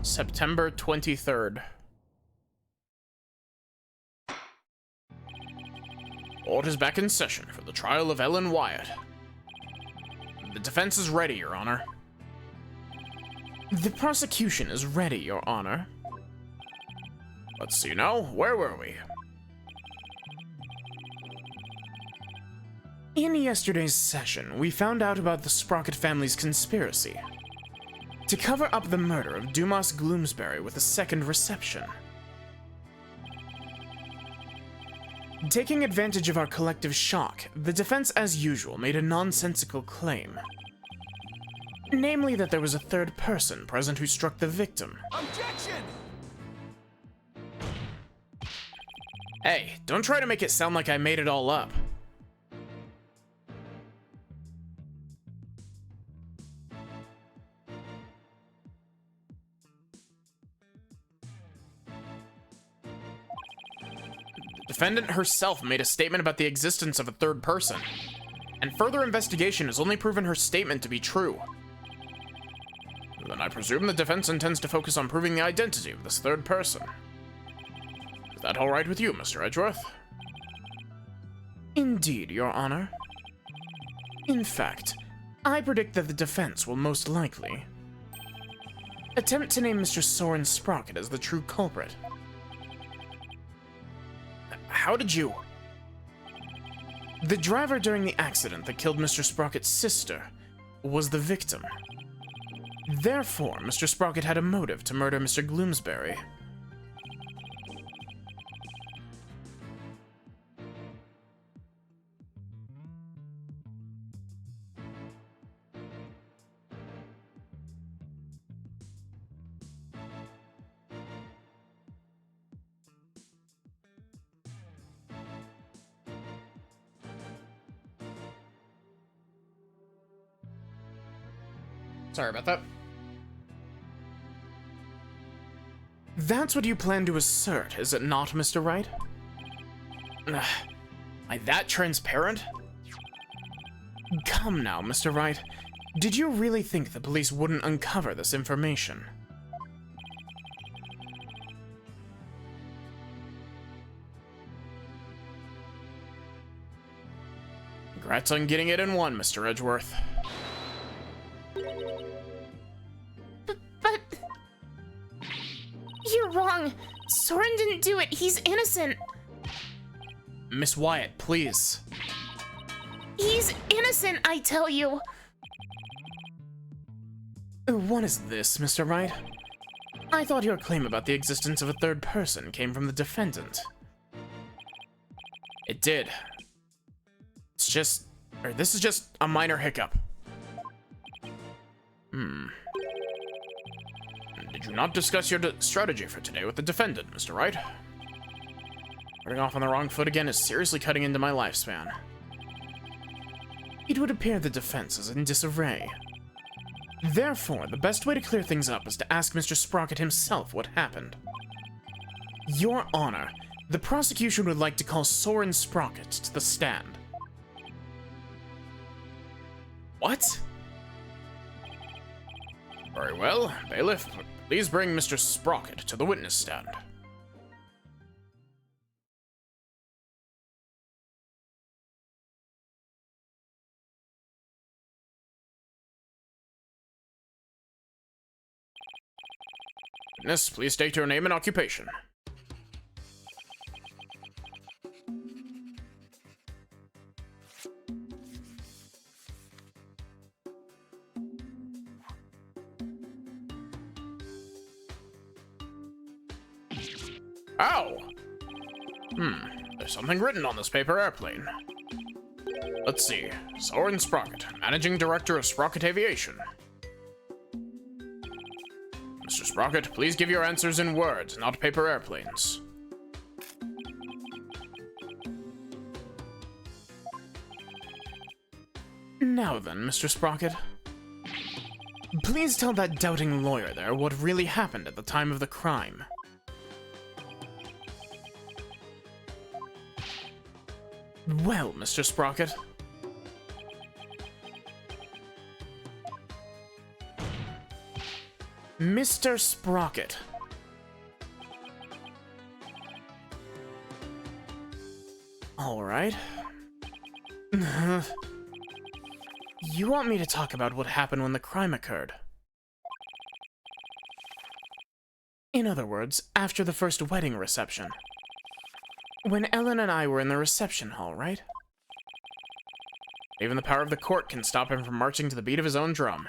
September 23rd. Court is back in session for the trial of Ellen Wyatt. The defense is ready, Your Honor. The prosecution is ready, Your Honor. Let's see now, where were we? In yesterday's session, we found out about the Sprocket family's conspiracy to cover up the murder of Dumas Gloomsbury with a second reception. Taking advantage of our collective shock, the defense, as usual, made a nonsensical claim. Namely that there was a third person present who struck the victim. Objection! Hey, don't try to make it sound like I made it all up. The defendant herself made a statement about the existence of a third person, and further investigation has only proven her statement to be true. Then I presume the defense intends to focus on proving the identity of this third person. Is that all right with you, Mr. Edgeworth? Indeed, Your Honor. In fact, I predict that the defense will most likely attempt to name Mr. Soren Sprocket as the true culprit. How did you? The driver during the accident that killed Mr. Sprocket's sister was the victim. Therefore, Mr. Sprocket had a motive to murder Mr. Gloomsbury. Sorry about that. That's what you plan to assert, is it not, Mr. Wright? Am I that transparent? Come now, Mr. Wright. Did you really think the police wouldn't uncover this information? Congrats on getting it in one, Mr. Edgeworth. But... You're wrong. Soren didn't do it. He's innocent. Miss Wyatt, please. He's innocent, I tell you. What is this, Mr. Wright? I thought your claim about the existence of a third person came from the defendant. It did. This is just a minor hiccup. Did you not discuss your strategy for today with the defendant, Mr. Wright? Starting off on the wrong foot again is seriously cutting into my lifespan. It would appear the defense is in disarray. Therefore, the best way to clear things up is to ask Mr. Sprocket himself what happened. Your Honor, the prosecution would like to call Soren Sprocket to the stand. What? Very well, bailiff, please bring Mr. Sprocket to the witness stand. Witness, please state your name and occupation. Ow! There's something written on this paper airplane. Let's see. Soren Sprocket, Managing Director of Sprocket Aviation. Mr. Sprocket, please give your answers in words, not paper airplanes. Now then, Mr. Sprocket. Please tell that doubting lawyer there what really happened at the time of the crime. Well, Mr. Sprocket. Mr. Sprocket. All right. You want me to talk about what happened when the crime occurred? In other words, after the first wedding reception. When Ellen and I were in the reception hall, right? Even the power of the court can stop him from marching to the beat of his own drum.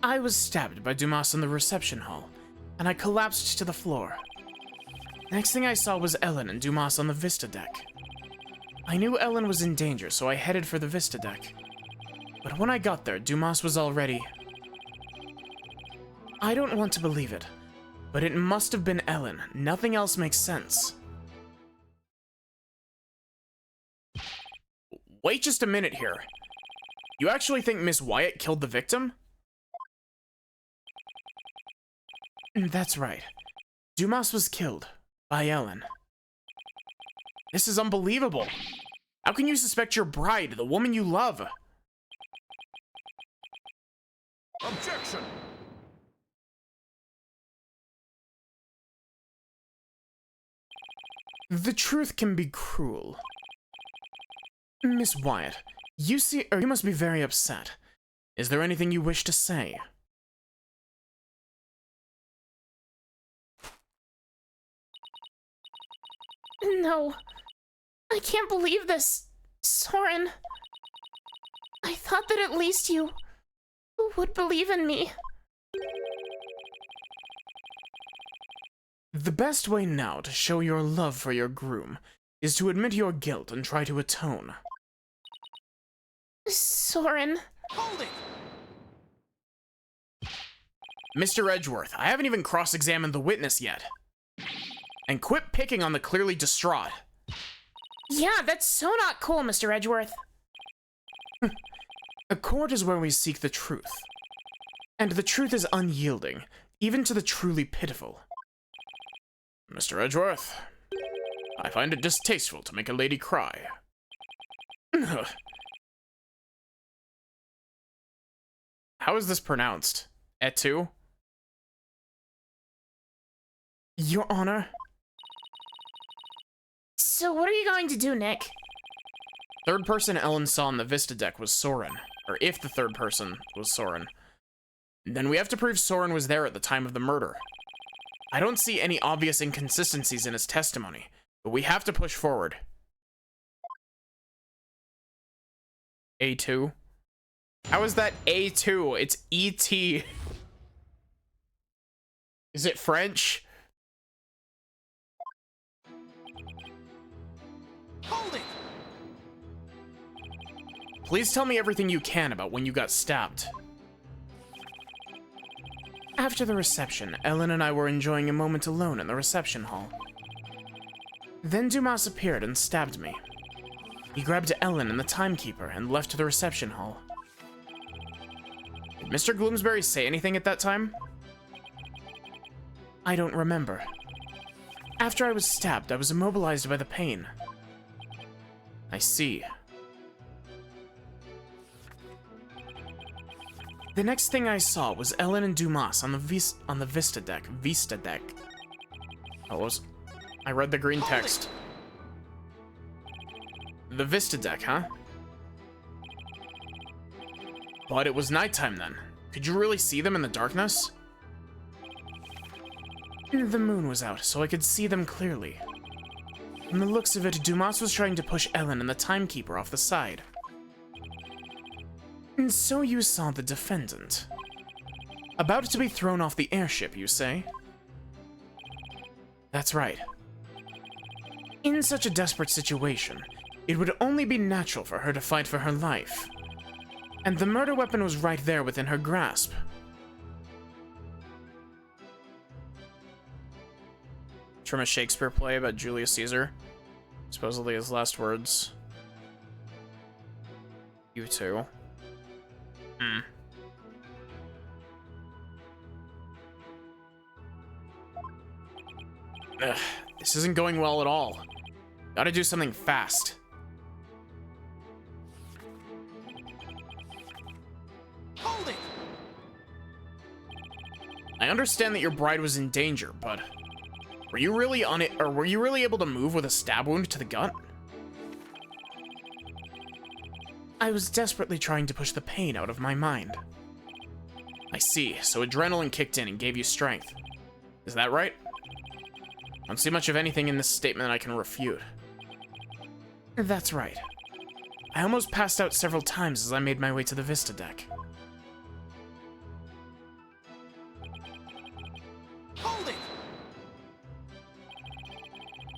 I was stabbed by Dumas in the reception hall, and I collapsed to the floor. Next thing I saw was Ellen and Dumas on the Vista deck. I knew Ellen was in danger, so I headed for the Vista deck. But when I got there, Dumas was already... I don't want to believe it, but it must have been Ellen. Nothing else makes sense. Wait just a minute here. You actually think Miss Wyatt killed the victim? That's right. Dumas was killed by Ellen. This is unbelievable. How can you suspect your bride, the woman you love? Objection! The truth can be cruel. Miss Wyatt, you must be very upset. Is there anything you wish to say? No. I can't believe this. Soren. I thought that at least you would believe in me. The best way now to show your love for your groom is to admit your guilt and try to atone. Soren. Hold it! Mr. Edgeworth, I haven't even cross-examined the witness yet. And quit picking on the clearly distraught. Yeah, that's so not cool, Mr. Edgeworth. A court is where we seek the truth. And the truth is unyielding, even to the truly pitiful. Mr. Edgeworth, I find it distasteful to make a lady cry. How is this pronounced? Etu? Your Honor? So what are you going to do, Nick? Third person Ellen saw on the Vista deck was Soren. Or if the third person was Soren. Then we have to prove Soren was there at the time of the murder. I don't see any obvious inconsistencies in his testimony, but we have to push forward. A2? How is that A2? It's E.T. Is it French? Hold it! Please tell me everything you can about when you got stabbed. After the reception, Ellen and I were enjoying a moment alone in the reception hall. Then Dumas appeared and stabbed me. He grabbed Ellen and the timekeeper and left to the reception hall. Did Mr. Gloomsbury say anything at that time? I don't remember. After I was stabbed, I was immobilized by the pain. I see. The next thing I saw was Ellen and Dumas on the Vista deck. Vista deck. I read the green text. The Vista deck, huh? But it was nighttime then. Could you really see them in the darkness? The moon was out, so I could see them clearly. From the looks of it, Dumas was trying to push Ellen and the timekeeper off the side. And so you saw the defendant. About to be thrown off the airship, you say? That's right. In such a desperate situation, It would only be natural for her to fight for her life. And the murder weapon was right there within her grasp. From a Shakespeare play about Julius Caesar. Supposedly his last words. You too. Ugh, this isn't going well at all. Gotta do something fast. Hold it! I understand that your bride was in danger, but were you really able to move with a stab wound to the gut? I was desperately trying to push the pain out of my mind. I see, so adrenaline kicked in and gave you strength. Is that right? I don't see much of anything in this statement that I can refute. That's right. I almost passed out several times as I made my way to the Vista deck. Hold it!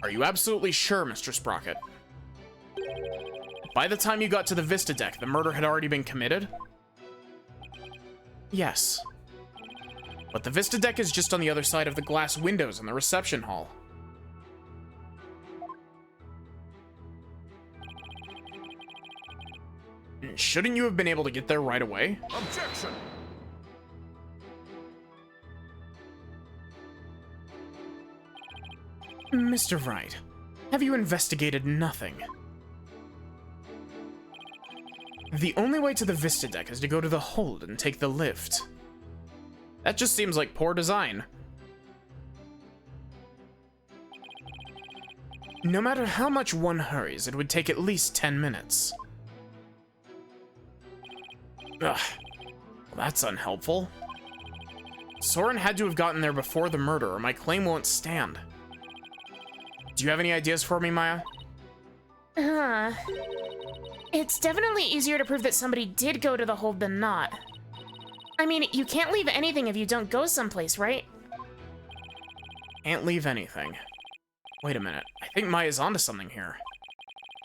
Are you absolutely sure, Mr. Sprocket? By the time you got to the Vista deck, the murder had already been committed? Yes. But the Vista deck is just on the other side of the glass windows in the reception hall. Shouldn't you have been able to get there right away? Objection! Mr. Wright, have you investigated nothing? The only way to the Vista deck is to go to the hold and take the lift. That just seems like poor design. No matter how much one hurries, it would take at least 10 minutes. Ugh, that's unhelpful. Soren had to have gotten there before the murder, or my claim won't stand. Do you have any ideas for me, Maya? It's definitely easier to prove that somebody did go to the hold than not. I mean, you can't leave anything if you don't go someplace, right? Can't leave anything. Wait a minute, I think Maya's onto something here.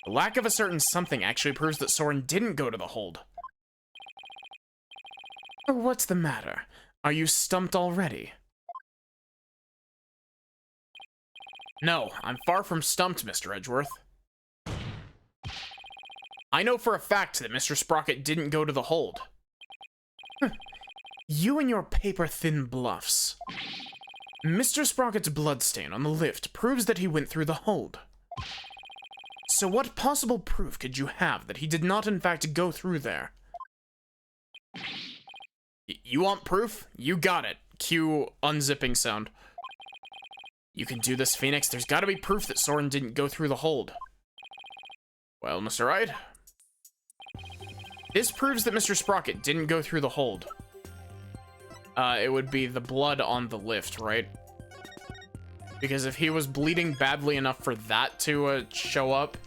The lack of a certain something actually proves that Soren didn't go to the hold. What's the matter? Are you stumped already? No, I'm far from stumped, Mr. Edgeworth. I know for a fact that Mr. Sprocket didn't go to the hold. You and your paper-thin bluffs. Mr. Sprocket's bloodstain on the lift proves that he went through the hold. So what possible proof could you have that he did not in fact go through there? You want proof? You got it. Cue unzipping sound. You can do this, Phoenix. There's gotta be proof that Soren didn't go through the hold. Well, Mr. Wright. This proves that Mr. Sprocket didn't go through the hold. It would be the blood on the lift, right? Because if he was bleeding badly enough for that to show up,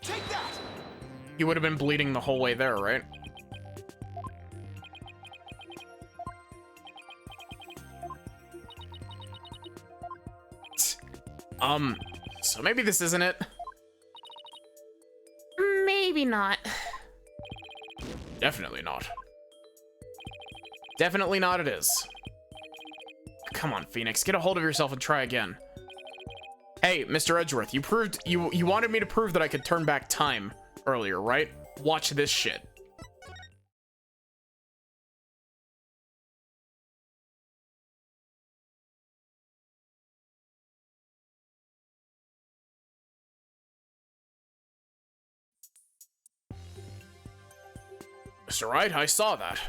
Take that! he would have been bleeding the whole way there, right? So maybe this isn't it. Maybe not. Definitely not. Definitely not it is. Come on, Phoenix, get a hold of yourself and try again. Hey, Mr. Edgeworth, you wanted me to prove that I could turn back time earlier, right? Watch this shit. Mr. Wright, I saw that.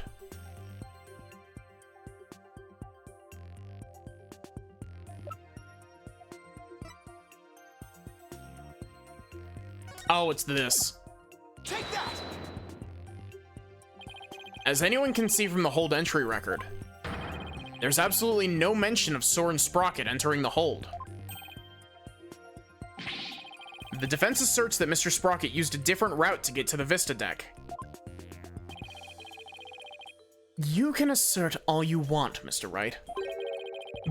Oh, it's this. Take that! As anyone can see from the hold entry record, there's absolutely no mention of Soren Sprocket entering the hold. The defense asserts that Mr. Sprocket used a different route to get to the Vista deck. You can assert all you want, Mr. Wright.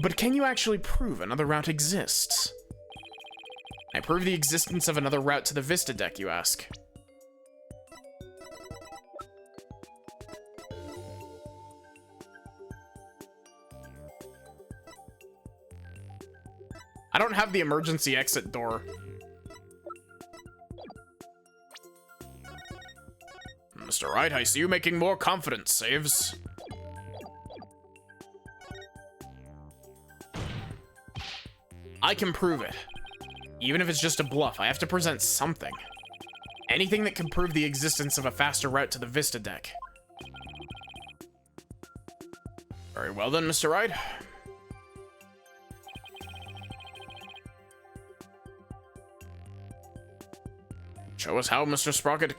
But can you actually prove another route exists? I prove the existence of another route to the Vista deck, you ask? I don't have the emergency exit door. Mr. Wright, I see you making more confidence saves. I can prove it. Even if it's just a bluff, I have to present something. Anything that can prove the existence of a faster route to the Vista deck. Very well then, Mr. Wright. Show us how Mr. Sprocket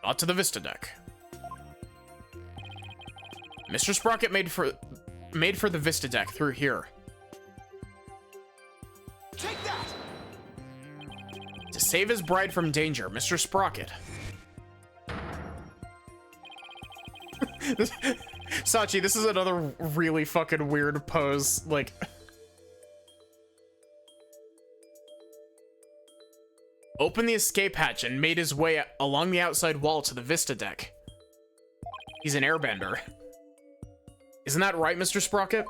got to the Vista deck. Mr. Sprocket made for the Vista deck through here. Take that! To save his bride from danger, Mr. Sprocket. Sachi, this is another really fucking weird pose. Like, opened the escape hatch and made his way along the outside wall to the Vista deck. He's an airbender. Isn't that right, Mr. Sprocket?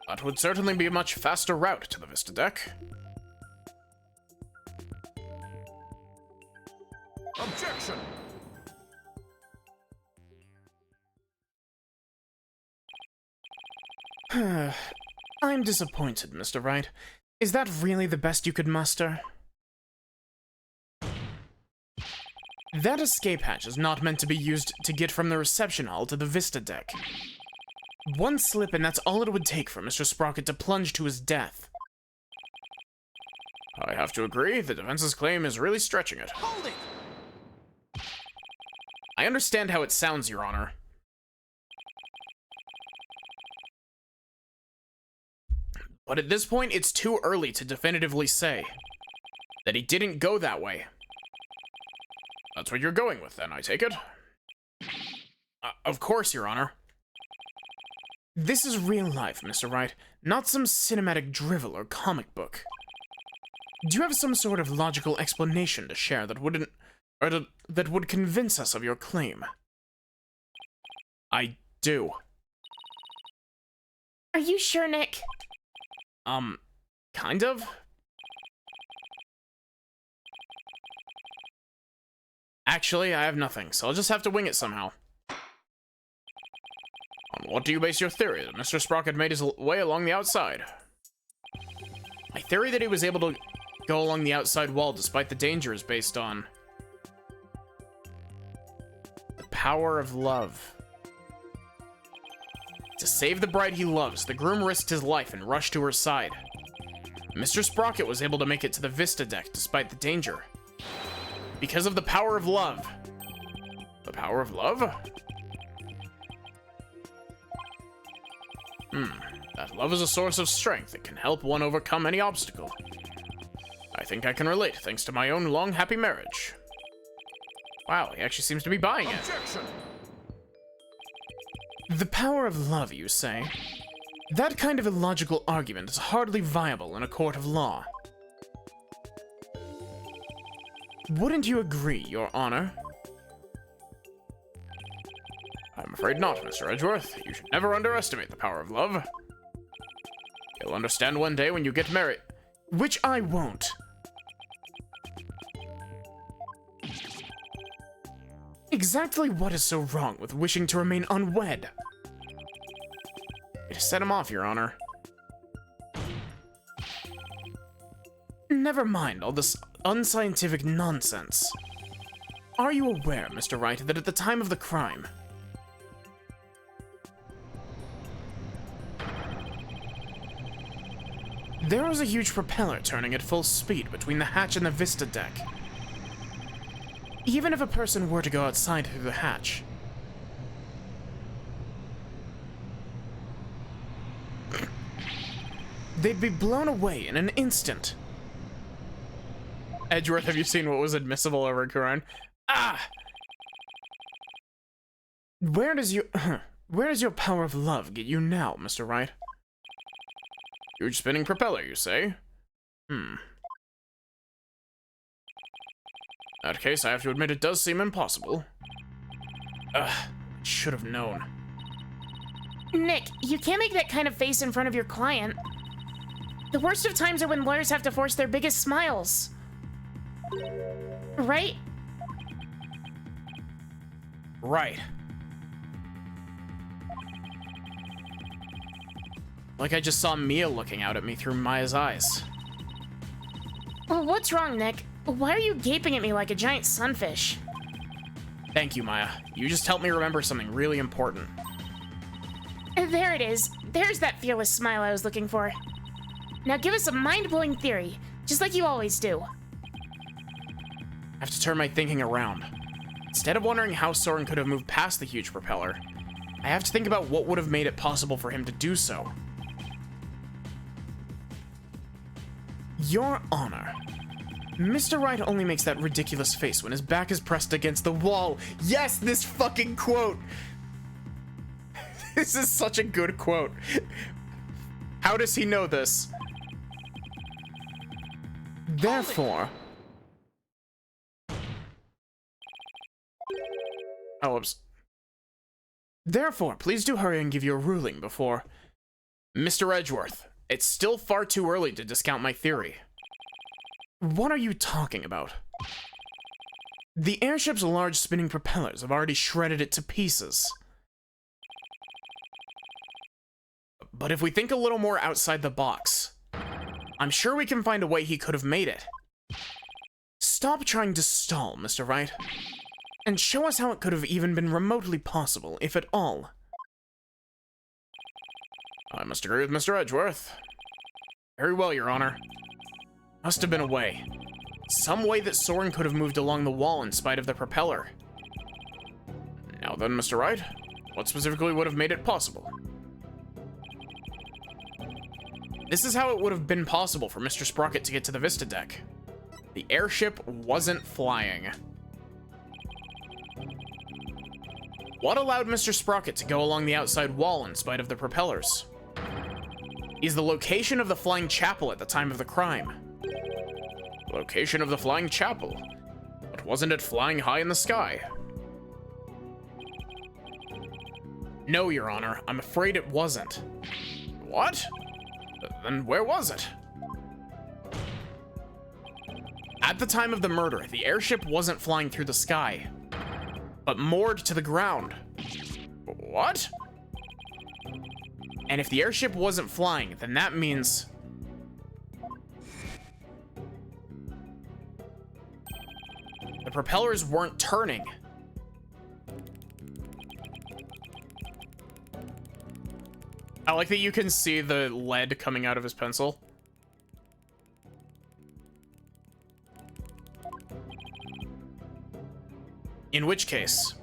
That would certainly be a much faster route to the Vista deck. Objection! I'm disappointed, Mr. Wright. Is that really the best you could muster? That escape hatch is not meant to be used to get from the reception hall to the Vista deck. One slip and that's all it would take for Mr. Sprocket to plunge to his death. I have to agree, the defense's claim is really stretching it. Hold it! I understand how it sounds, Your Honor. But at this point, it's too early to definitively say that he didn't go that way. That's what you're going with, then, I take it? Of course, Your Honor. This is real life, Mr. Wright, not some cinematic drivel or comic book. Do you have some sort of logical explanation to share that that would convince us of your claim? I do. Are you sure, Nick? Kind of? Actually, I have nothing, so I'll just have to wing it somehow. On what do you base your theory that Mr. Sprocket made his way along the outside? My theory that he was able to go along the outside wall despite the danger is based on the power of love. To save the bride he loves, the groom risked his life and rushed to her side. Mr. Sprocket was able to make it to the Vista deck despite the danger. Because of the power of love. The power of love? That love is a source of strength that can help one overcome any obstacle. I think I can relate, thanks to my own long, happy marriage. Wow, he actually seems to be buying it. Objection! The power of love, you say? That kind of illogical argument is hardly viable in a court of law. Wouldn't you agree, Your Honor? I'm afraid not, Mr. Edgeworth. You should never underestimate the power of love. You'll understand one day when you get married. Which I won't. Exactly what is so wrong with wishing to remain unwed? It has set him off, Your Honor. Never mind all this unscientific nonsense. Are you aware, Mr. Wright, that at the time of the crime, there was a huge propeller turning at full speed between the hatch and the Vista deck? Even if a person were to go outside through the hatch, they'd be blown away in an instant. Edgeworth, have you seen what was admissible over Kuran? Ah! Where does your power of love get you now, Mr. Wright? Huge spinning propeller, you say? In that case, I have to admit it does seem impossible. Should have known. Nick, you can't make that kind of face in front of your client. The worst of times are when lawyers have to force their biggest smiles. Right? Right. Like I just saw Mia looking out at me through Maya's eyes. Well, what's wrong, Nick? Why are you gaping at me like a giant sunfish? Thank you, Maya. You just helped me remember something really important. There it is. There's that fearless smile I was looking for. Now give us a mind-blowing theory, just like you always do. I have to turn my thinking around. Instead of wondering how Soren could have moved past the huge propeller, I have to think about what would have made it possible for him to do so. Your Honor, Mr. Wright only makes that ridiculous face when his back is pressed against the wall. Yes, this fucking quote! This is such a good quote. How does he know this? Therefore... Oh, oops. Therefore, please do hurry and give your ruling before... Mr. Edgeworth, it's still far too early to discount my theory. What are you talking about? The airship's large spinning propellers have already shredded it to pieces. But if we think a little more outside the box, I'm sure we can find a way he could have made it. Stop trying to stall, Mr. Wright, and show us how it could have even been remotely possible, if at all. I must agree with Mr. Edgeworth. Very well, Your Honor. Must have been a way. Some way that Soren could have moved along the wall in spite of the propeller. Now then, Mr. Wright, what specifically would have made it possible? This is how it would have been possible for Mr. Sprocket to get to the Vista deck. The airship wasn't flying. What allowed Mr. Sprocket to go along the outside wall in spite of the propellers? Is the location of the flying chapel at the time of the crime. Location of the flying chapel? But wasn't it flying high in the sky? No, Your Honor, I'm afraid it wasn't. What? Then where was it? At the time of the murder, the airship wasn't flying through the sky, but moored to the ground. What? And if the airship wasn't flying, then that means... the propellers weren't turning. I like that you can see the lead coming out of his pencil. In which case...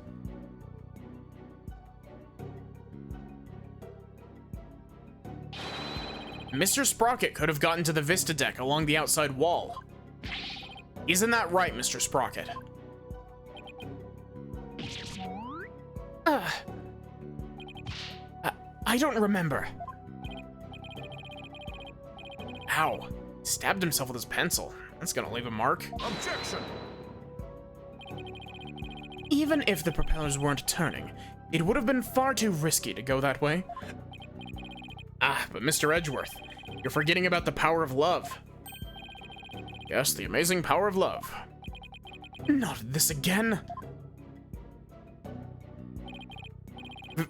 Mr. Sprocket could have gotten to the Vista deck along the outside wall. Isn't that right, Mr. Sprocket? I don't remember. Ow. Stabbed himself with his pencil. That's gonna leave a mark. Objection! Even if the propellers weren't turning, it would have been far too risky to go that way. But Mr. Edgeworth, you're forgetting about the power of love. Yes, the amazing power of love. Not this again.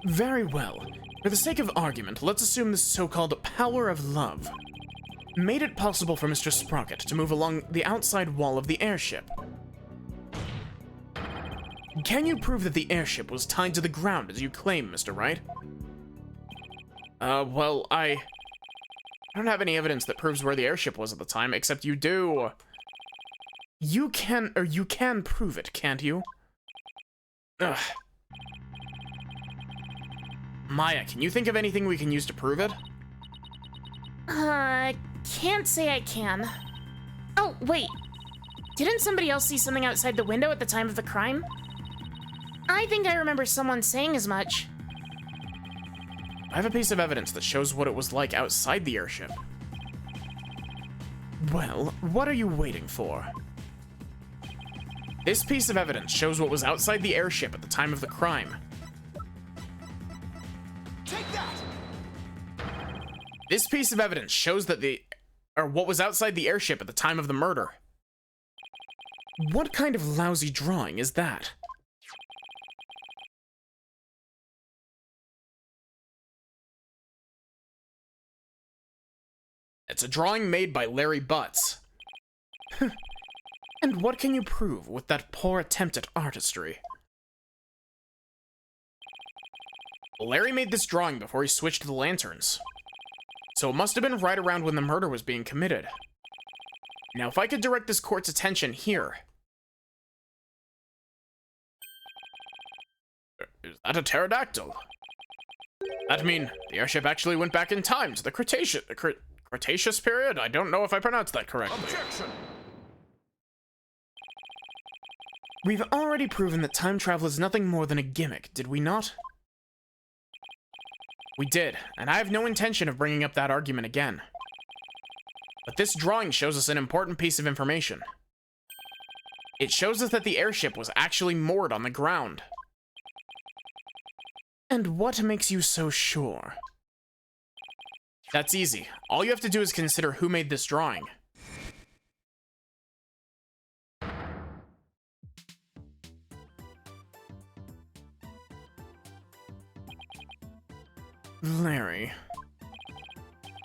Very well. For the sake of argument, let's assume this so-called power of love made it possible for Mr. Sprocket to move along the outside wall of the airship. Can you prove that the airship was tied to the ground as you claim, Mr. Wright? Well, I don't have any evidence that proves where the airship was at the time, except you do. You can prove it, can't you? Ugh. Maya, can you think of anything we can use to prove it? Can't say I can. Oh, wait. Didn't somebody else see something outside the window at the time of the crime? I think I remember someone saying as much. I have a piece of evidence that shows what it was like outside the airship. Well, what are you waiting for? This piece of evidence shows what was outside the airship at the time of the crime. Take that! This piece of evidence shows that what was outside the airship at the time of the murder. What kind of lousy drawing is that? It's a drawing made by Larry Butts. And what can you prove with that poor attempt at artistry? Larry made this drawing before he switched to the lanterns. So it must have been right around when the murder was being committed. Now, if I could direct this court's attention here. Is that a pterodactyl? That'd mean the airship actually went back in time to the Cretaceous period? I don't know if I pronounced that correctly. Objection! We've already proven that time travel is nothing more than a gimmick, did we not? We did, and I have no intention of bringing up that argument again. But this drawing shows us an important piece of information. It shows us that the airship was actually moored on the ground. And what makes you so sure? That's easy. All you have to do is consider who made this drawing. Larry.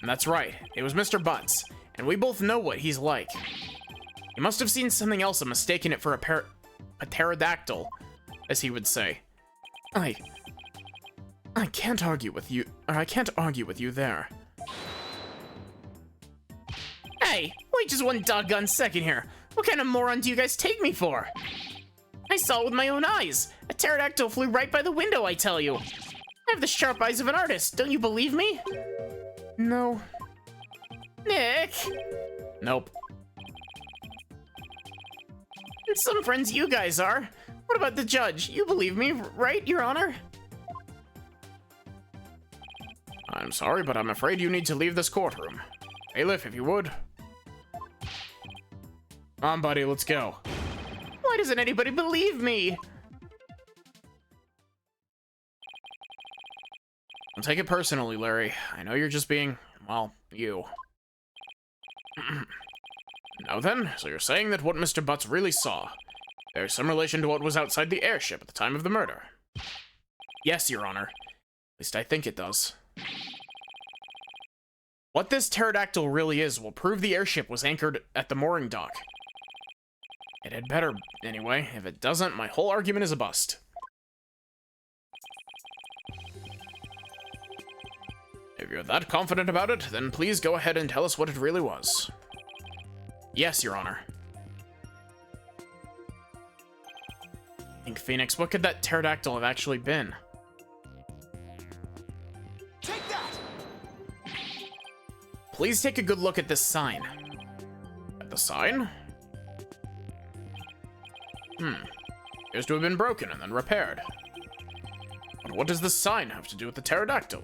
And that's right, it was Mr. Butts, and we both know what he's like. He must have seen something else and mistaken it for a pterodactyl, as he would say. I can't argue with you, or I can't argue with you there. Hey, wait just one doggone second here. What kind of moron do you guys take me for? I saw it with my own eyes. A pterodactyl flew right by the window, I tell you. I have the sharp eyes of an artist, don't you believe me? No. Nick? Nope. And some friends you guys are. What about the judge? You believe me, right, Your Honor? I'm sorry, but I'm afraid you need to leave this courtroom. Bailiff, if you would. Come on, buddy, let's go. Why doesn't anybody believe me? Don't take it personally, Larry. I know you're just being, well, you. Now then, so you're saying that what Mr. Butts really saw, there's some relation to what was outside the airship at the time of the murder? Yes, Your Honor. At least I think it does. What this pterodactyl really is will prove the airship was anchored at the mooring dock. It had better, anyway. If it doesn't, my whole argument is a bust. If you're that confident about it, then please go ahead and tell us what it really was. Yes, Your Honor. Pink Phoenix, what could that pterodactyl have actually been? Take that! Please take a good look at this sign. At the sign? Appears to have been broken and then repaired. But what does this sign have to do with the pterodactyl?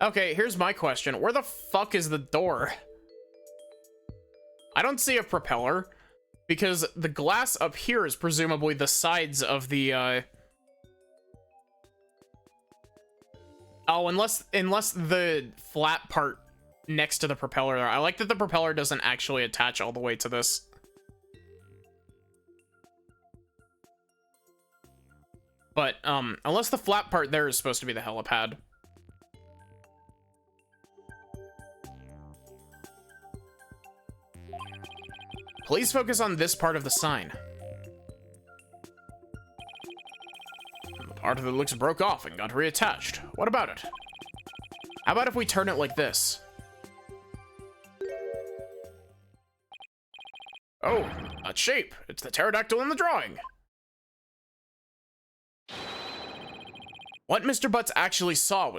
Okay, here's my question. Where the fuck is the door? I don't see a propeller, because the glass up here is presumably the sides of the, Oh, unless the flat part next to the propeller there. I like that the propeller doesn't actually attach all the way to this. But, unless the flat part there is supposed to be the helipad. Please focus on this part of the sign. The part that looks broke off and got reattached. What about it? How about if we turn it like this? Oh, that shape. It's the pterodactyl in the drawing. What Mr. Butts actually saw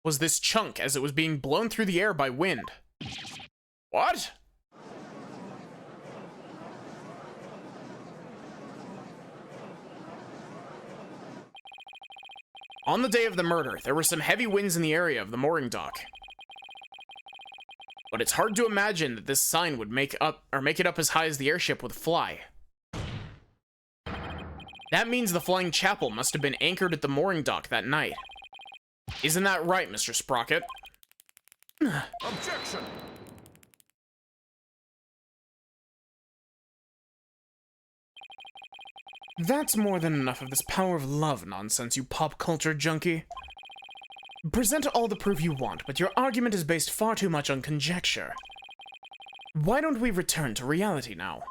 was this chunk as it was being blown through the air by wind. What? On the day of the murder, there were some heavy winds in the area of the mooring dock. But it's hard to imagine that this sign would make it up as high as the airship would fly. That means the flying chapel must have been anchored at the mooring dock that night. Isn't that right, Mr. Sprocket? Objection! That's more than enough of this power of love nonsense, you pop culture junkie. Present all the proof you want, but your argument is based far too much on conjecture. Why don't we return to reality now?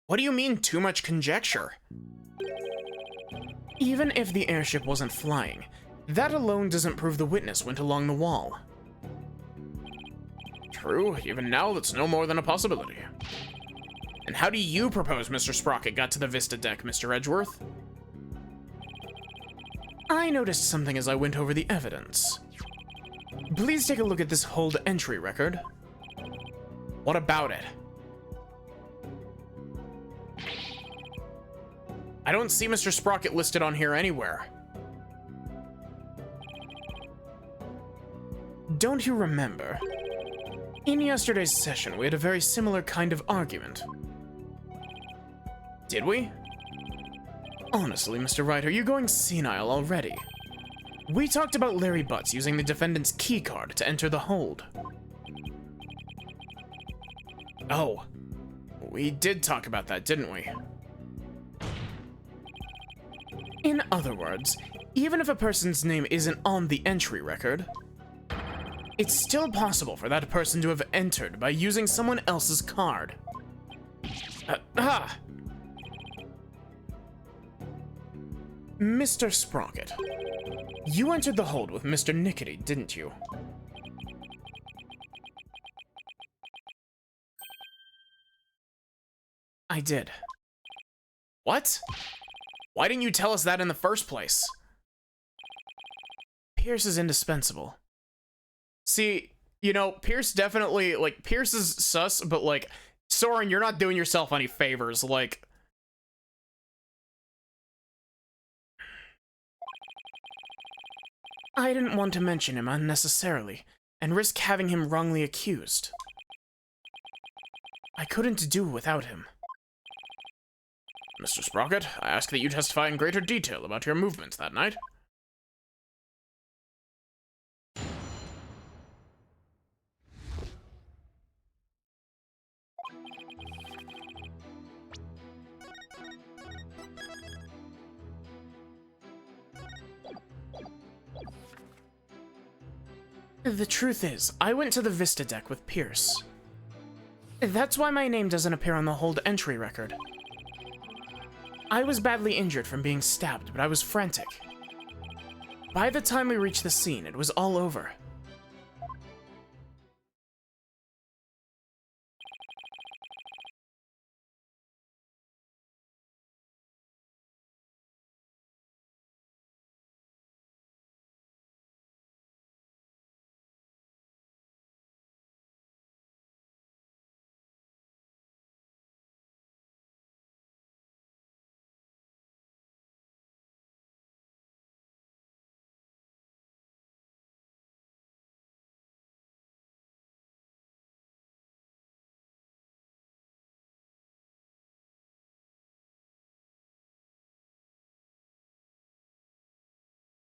What do you mean, too much conjecture? Even if the airship wasn't flying, that alone doesn't prove the witness went along the wall. True, even now that's no more than a possibility. And how do you propose Mr. Sprocket got to the Vista deck, Mr. Edgeworth? I noticed something as I went over the evidence. Please take a look at this hold entry record. What about it? I don't see Mr. Sprocket listed on here anywhere. Don't you remember? In yesterday's session, we had a very similar kind of argument. Did we? Honestly, Mr. Wright, are you going senile already? We talked about Larry Butts using the defendant's keycard to enter the hold. Oh, we did talk about that, didn't we? In other words, even if a person's name isn't on the entry record, it's still possible for that person to have entered by using someone else's card. Mr. Sprocket, you entered the hold with Mr. Nickety, didn't you? I did. What? Why didn't you tell us that in the first place? Pierce is indispensable. See, you know, Pierce definitely, like, Pierce is sus, but, like, Soren, you're not doing yourself any favors, like... I didn't want to mention him unnecessarily, and risk having him wrongly accused. I couldn't do without him. Mr. Sprocket, I ask that you testify in greater detail about your movements that night. The truth is, I went to the Vista deck with Pierce. That's why my name doesn't appear on the hold entry record. I was badly injured from being stabbed, but I was frantic. By the time we reached the scene, it was all over.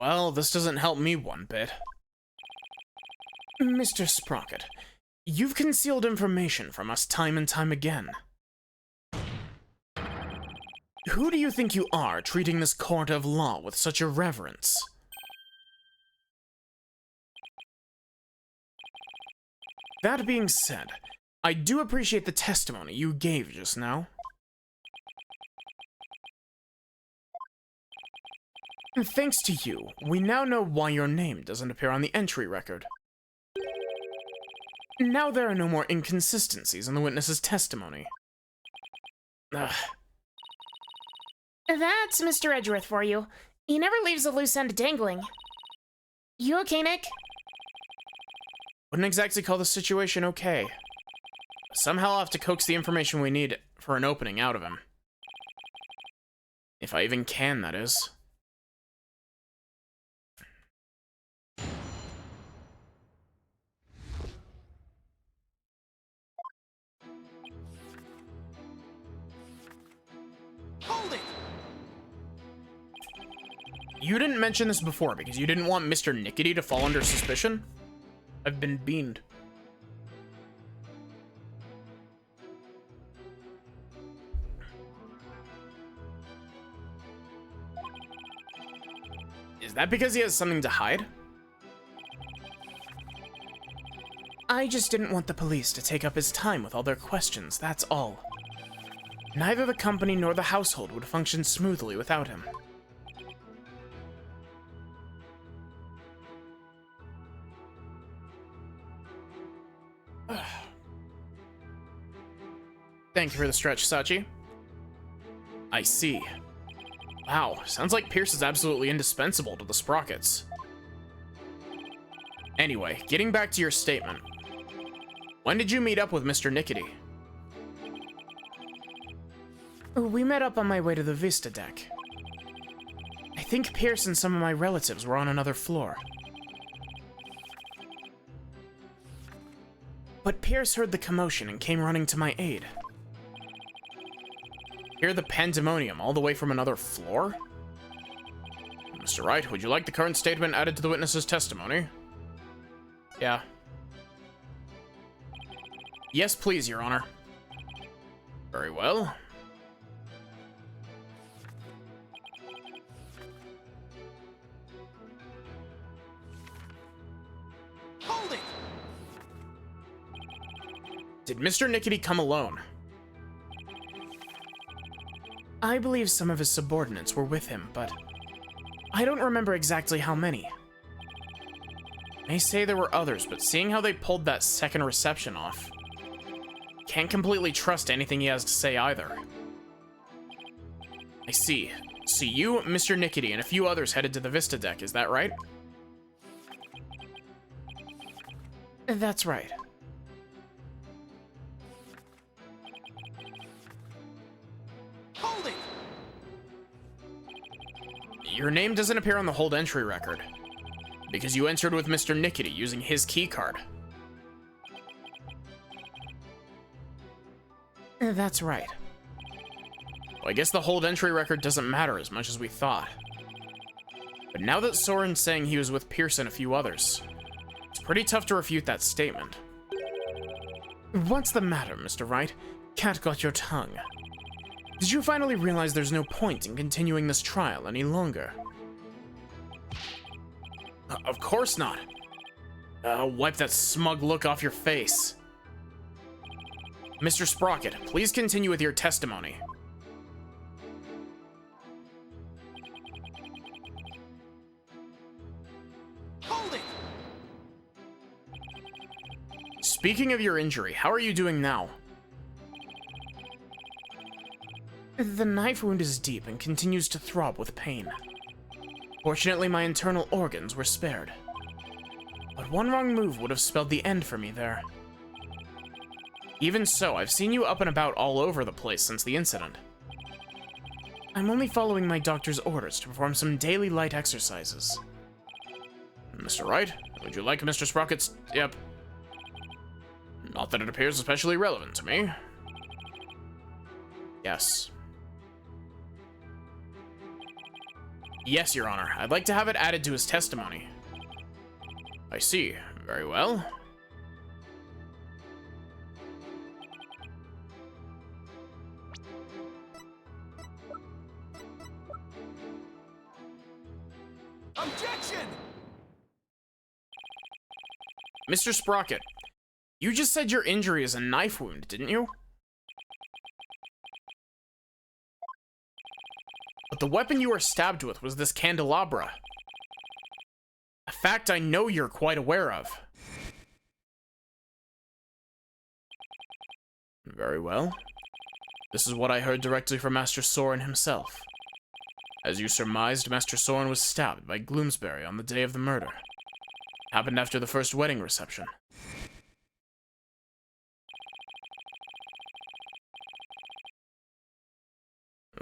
Well, this doesn't help me one bit. Mr. Sprocket, you've concealed information from us time and time again. Who do you think you are, treating this court of law with such irreverence? That being said, I do appreciate the testimony you gave just now. Thanks to you, we now know why your name doesn't appear on the entry record. Now there are no more inconsistencies in the witness's testimony. Ugh. That's Mr. Edgeworth for you. He never leaves a loose end dangling. You okay, Nick? Wouldn't exactly call the situation okay. Somehow I'll have to coax the information we need for an opening out of him. If I even can, that is. Hold it! You didn't mention this before because you didn't want Mr. Nickety to fall under suspicion? I've been beaned. Is that because he has something to hide? I just didn't want the police to take up his time with all their questions, that's all. Neither the company nor the household would function smoothly without him. Thank you for the stretch, Sachi. I see. Wow, sounds like Pierce is absolutely indispensable to the Sprockets. Anyway, getting back to your statement. When did you meet up with Mr. Nickety? We met up on my way to the Vista deck. I think Pierce and some of my relatives were on another floor. But Pierce heard the commotion and came running to my aid. Hear the pandemonium all the way from another floor? Mr. Wright, would you like the current statement added to the witness's testimony? Yeah. Yes, please, Your Honor. Very well. Hold it! Did Mr. Nickety come alone? I believe some of his subordinates were with him, but I don't remember exactly how many. They say there were others, but seeing how they pulled that second reception off, can't completely trust anything he has to say either. I see. So you, Mr. Nickety, and a few others headed to the Vista deck, is that right? That's right. Hold it! Your name doesn't appear on the hold entry record, because you entered with Mr. Nickety using his keycard. That's right. Well, I guess the hold entry record doesn't matter as much as we thought. But now that Soren's saying he was with Pierce and a few others, it's pretty tough to refute that statement. What's the matter, Mr. Wright? Cat got your tongue. Did you finally realize there's no point in continuing this trial any longer? Of course not. Wipe that smug look off your face. Mr. Sprocket, please continue with your testimony. Hold it! Speaking of your injury, how are you doing now? The knife wound is deep and continues to throb with pain. Fortunately, my internal organs were spared. But one wrong move would have spelled the end for me there. Even so, I've seen you up and about all over the place since the incident. I'm only following my doctor's orders to perform some daily light exercises. Mr. Wright, would you like Mr. Sprocket's... Yep. Not that it appears especially relevant to me. Yes. Yes, Your Honor. I'd like to have it added to his testimony. I see. Very well. Objection! Mr. Sprocket, you just said your injury is a knife wound, didn't you? But the weapon you were stabbed with was this candelabra. A fact I know you're quite aware of. Very well. This is what I heard directly from Master Soren himself. As you surmised, Master Soren was stabbed by Gloomsbury on the day of the murder. Happened after the first wedding reception.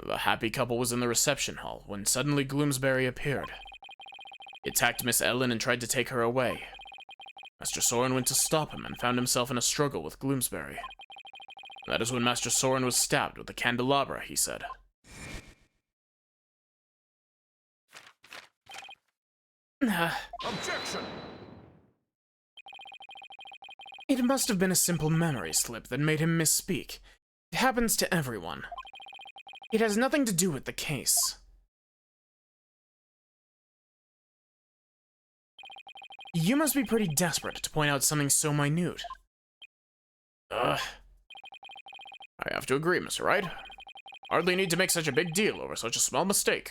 The happy couple was in the reception hall when suddenly Gloomsbury appeared. He attacked Miss Ellen and tried to take her away. Master Soren went to stop him and found himself in a struggle with Gloomsbury. That is when Master Soren was stabbed with a candelabra, he said. Objection! It must have been a simple memory slip that made him misspeak. It happens to everyone. It has nothing to do with the case. You must be pretty desperate to point out something so minute. I have to agree, Mr. Wright. Hardly need to make such a big deal over such a small mistake.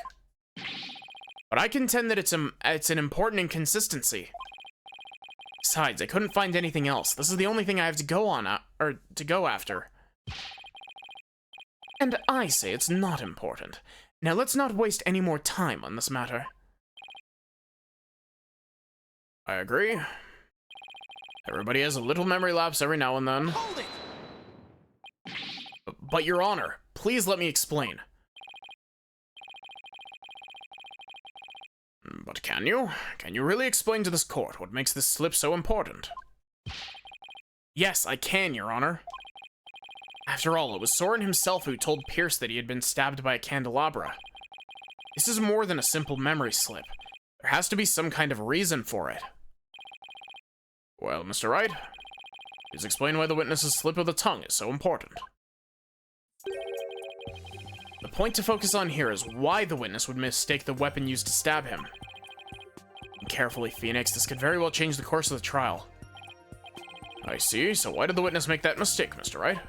But I contend that it's an important inconsistency. Besides, I couldn't find anything else. This is the only thing I have to go on, or to go after. And I say it's not important. Now let's not waste any more time on this matter. I agree. Everybody has a little memory lapse every now and then. Hold it! But Your Honor, please let me explain. But can you? Can you really explain to this court what makes this slip so important? Yes, I can, Your Honor. After all, it was Soren himself who told Pierce that he had been stabbed by a candelabra. This is more than a simple memory slip. There has to be some kind of reason for it. Well, Mr. Wright, please explain why the witness's slip of the tongue is so important. The point to focus on here is why the witness would mistake the weapon used to stab him. And carefully, Phoenix, this could very well change the course of the trial. I see, so why did the witness make that mistake, Mr. Wright?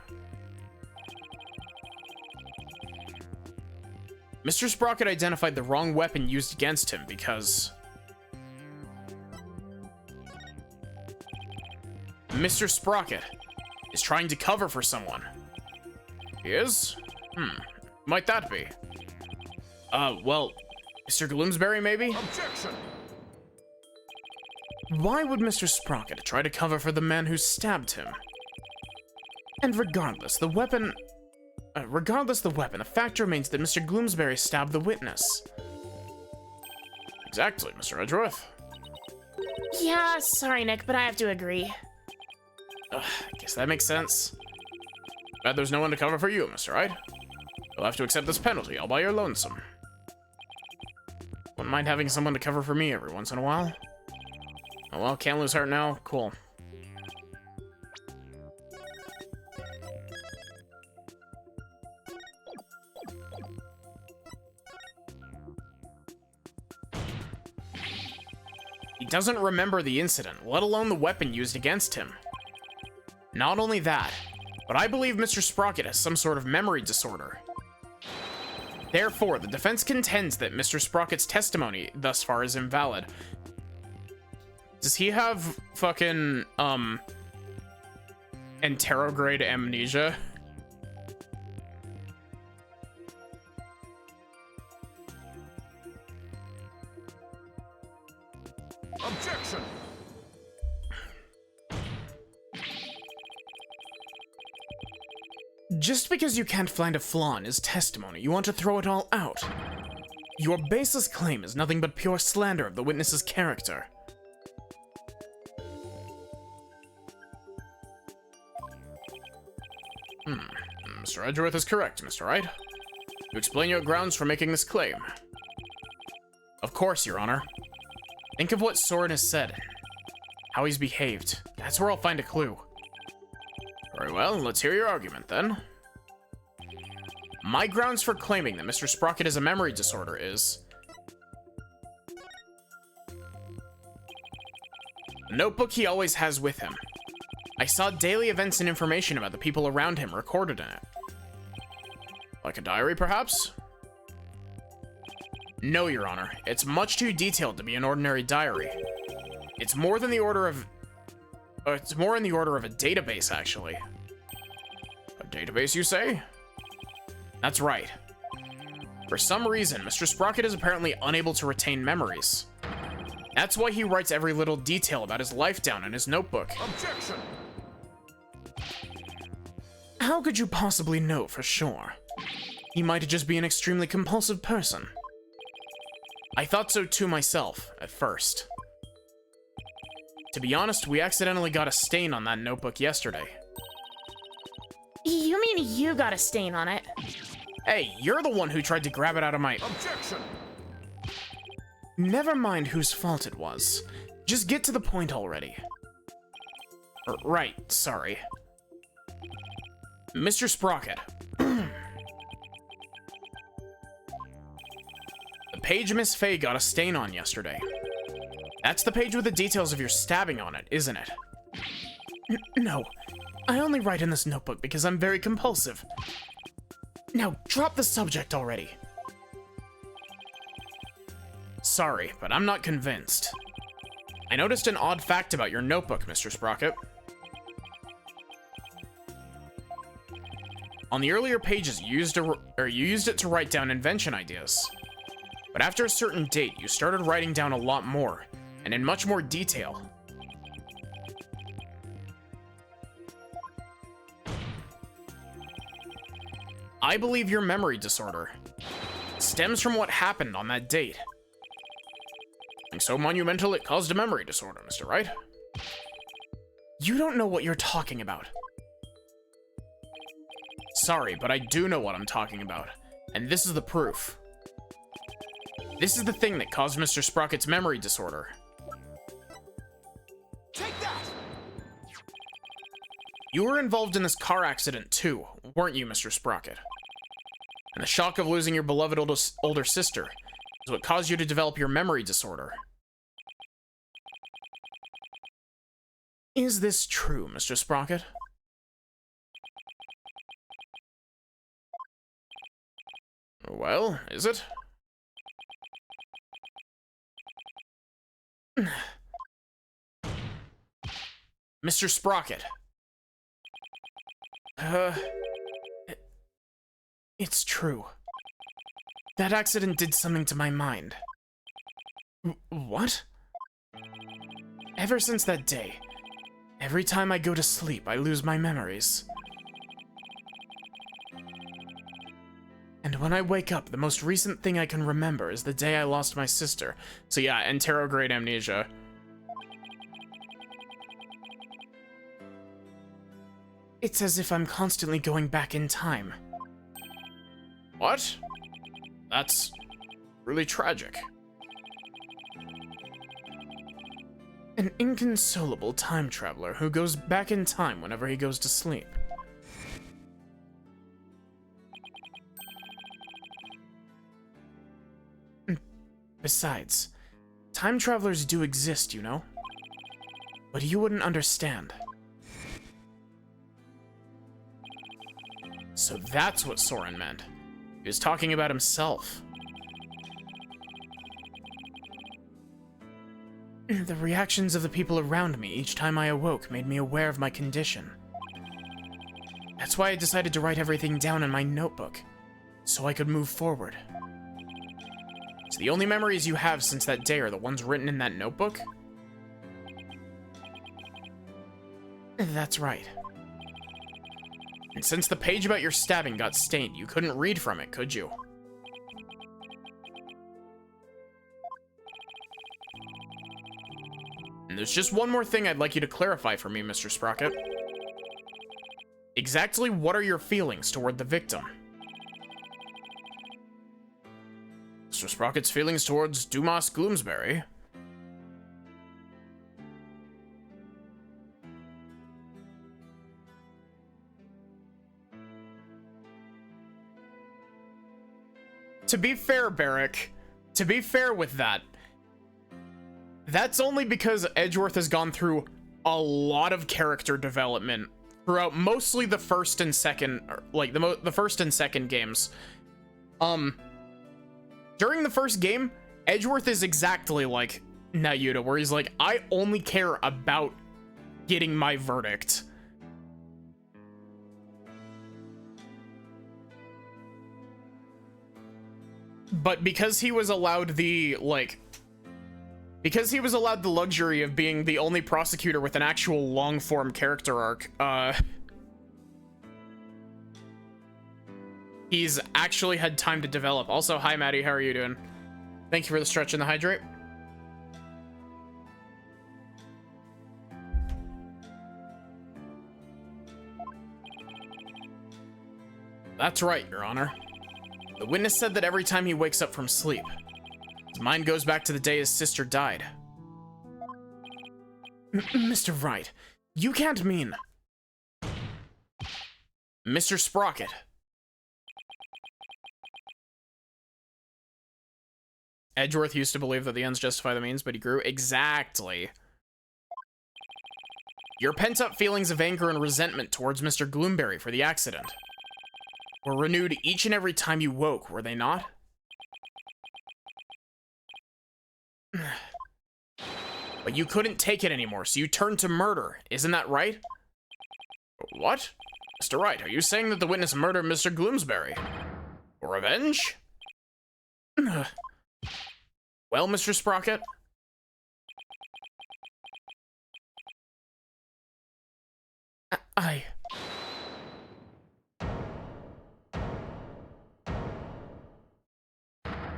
Mr. Sprocket identified the wrong weapon used against him because... Mr. Sprocket is trying to cover for someone. He is? Might that be? Well, Mr. Gloomsbury, maybe? Objection! Why would Mr. Sprocket try to cover for the man who stabbed him? And regardless the weapon, the fact remains that Mr. Gloomsbury stabbed the witness. Exactly, Mr. Edgeworth. Yeah, sorry, Nick, but I have to agree. I guess that makes sense. Glad there's no one to cover for you, Mr. Wright. You'll have to accept this penalty all by your lonesome. Wouldn't mind having someone to cover for me every once in a while. Oh well, can't lose heart now. Cool. He doesn't remember the incident, let alone the weapon used against him. Not only that, but I believe Mr. Sprocket has some sort of memory disorder. Therefore, the defense contends that Mr. Sprocket's testimony thus far is invalid. Does he have fucking, anterograde amnesia? Objection! Just because you can't find a flaw in his testimony, you want to throw it all out. Your baseless claim is nothing but pure slander of the witness's character. Mr. Edgeworth is correct, Mr. Wright. You explain your grounds for making this claim. Of course, Your Honor. Think of what Soren has said. How he's behaved. That's where I'll find a clue. Very well, let's hear your argument then. My grounds for claiming that Mr. Sprocket has a memory disorder is... the notebook he always has with him. I saw daily events and information about the people around him recorded in it. Like a diary, perhaps? No, Your Honor. It's much too detailed to be an ordinary diary. It's more than the order of... it's more in the order of a database, actually. A database, you say? That's right. For some reason, Mr. Sprocket is apparently unable to retain memories. That's why he writes every little detail about his life down in his notebook. Objection! How could you possibly know for sure? he might just be an extremely compulsive person. I thought so too myself, at first. To be honest, we accidentally got a stain on that notebook yesterday. You mean you got a stain on it? Hey, you're the one who tried to grab it out of my— Objection! Never mind whose fault it was. Just get to the point already. Right, sorry. Mr. Sprocket. The page Miss Faye got a stain on yesterday. That's the page with the details of your stabbing on it, isn't it? No. I only write in this notebook because I'm very compulsive. Now, drop the subject already. Sorry, but I'm not convinced. I noticed an odd fact about your notebook, Mr. Sprocket. On the earlier pages, you used it to write down invention ideas. But after a certain date, you started writing down a lot more, and in much more detail. I believe your memory disorder stems from what happened on that date. And so monumental it caused a memory disorder, Mr. Wright. You don't know what you're talking about. Sorry, but I do know what I'm talking about, and this is the proof. This is the thing that caused Mr. Sprocket's memory disorder. Take that! You were involved in this car accident too, weren't you, Mr. Sprocket? And the shock of losing your beloved older sister is what caused you to develop your memory disorder. Is this true, Mr. Sprocket? Well, is it? Mr. Sprocket. It's true. That accident did something to my mind. What? Ever since that day, every time I go to sleep, I lose my memories. And when I wake up, the most recent thing I can remember is the day I lost my sister. So yeah, anterograde amnesia. It's as if I'm constantly going back in time. What? That's really tragic. An inconsolable time traveler who goes back in time whenever he goes to sleep. Besides, time travelers do exist, you know? But you wouldn't understand. So that's what Soren meant. He was talking about himself. The reactions of the people around me each time I awoke made me aware of my condition. That's why I decided to write everything down in my notebook, so I could move forward. So the only memories you have since that day are the ones written in that notebook? That's right. And since the page about your stabbing got stained, you couldn't read from it, could you? And there's just one more thing I'd like you to clarify for me, Mr. Sprocket. Exactly what are your feelings toward the victim? Mr. Sprocket's feelings towards Dumas Gloomsbury? To be fair, Barrick, to be fair with that, that's only because Edgeworth has gone through a lot of character development throughout mostly the first and second, like the first and second games. During the first game, Edgeworth is exactly like Nayuta, where he's like, I only care about getting my verdict. But because he was allowed the, because he was allowed the luxury of being the only prosecutor with an actual long-form character arc, he's actually had time to develop. Also, hi, Maddie. How are you doing? Thank you for the stretch and the hydrate. That's right, Your Honor. The witness said that every time he wakes up from sleep, his mind goes back to the day his sister died. Mr. Wright, you can't mean... Mr. Sprocket. Edgeworth used to believe that the ends justify the means, but he grew. Exactly. Your pent-up feelings of anger and resentment towards Mr. Gloomberry for the accident were renewed each and every time you woke, were they not? But you couldn't take it anymore, so you turned to murder. Isn't that right? What? Mr. Wright, are you saying that the witness murdered Mr. Gloomsbury? Revenge? Well, Mr. Sprocket?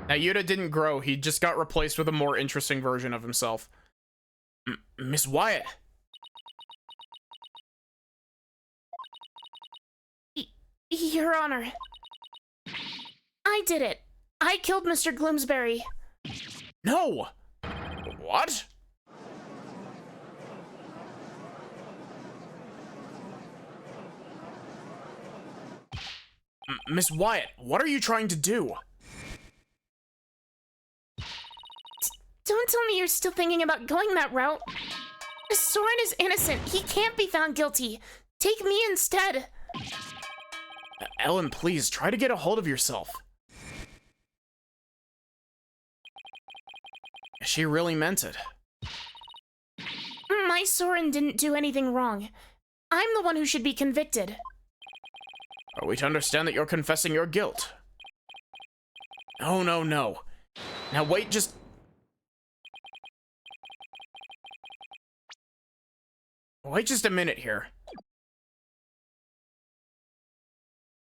Now, Yuta didn't grow. He just got replaced with a more interesting version of himself. Miss Wyatt. Your Honor. I did it. I killed Mr. Gloomsbury. No! What? Miss Wyatt, what are you trying to do? Don't tell me you're still thinking about going that route. Soren is innocent. He can't be found guilty. Take me instead. Ellen, please, try to get a hold of yourself. She really meant it. My Soren didn't do anything wrong. I'm the one who should be convicted. Are we to understand that you're confessing your guilt? Oh, no, no. Now wait, just... Wait just a minute here.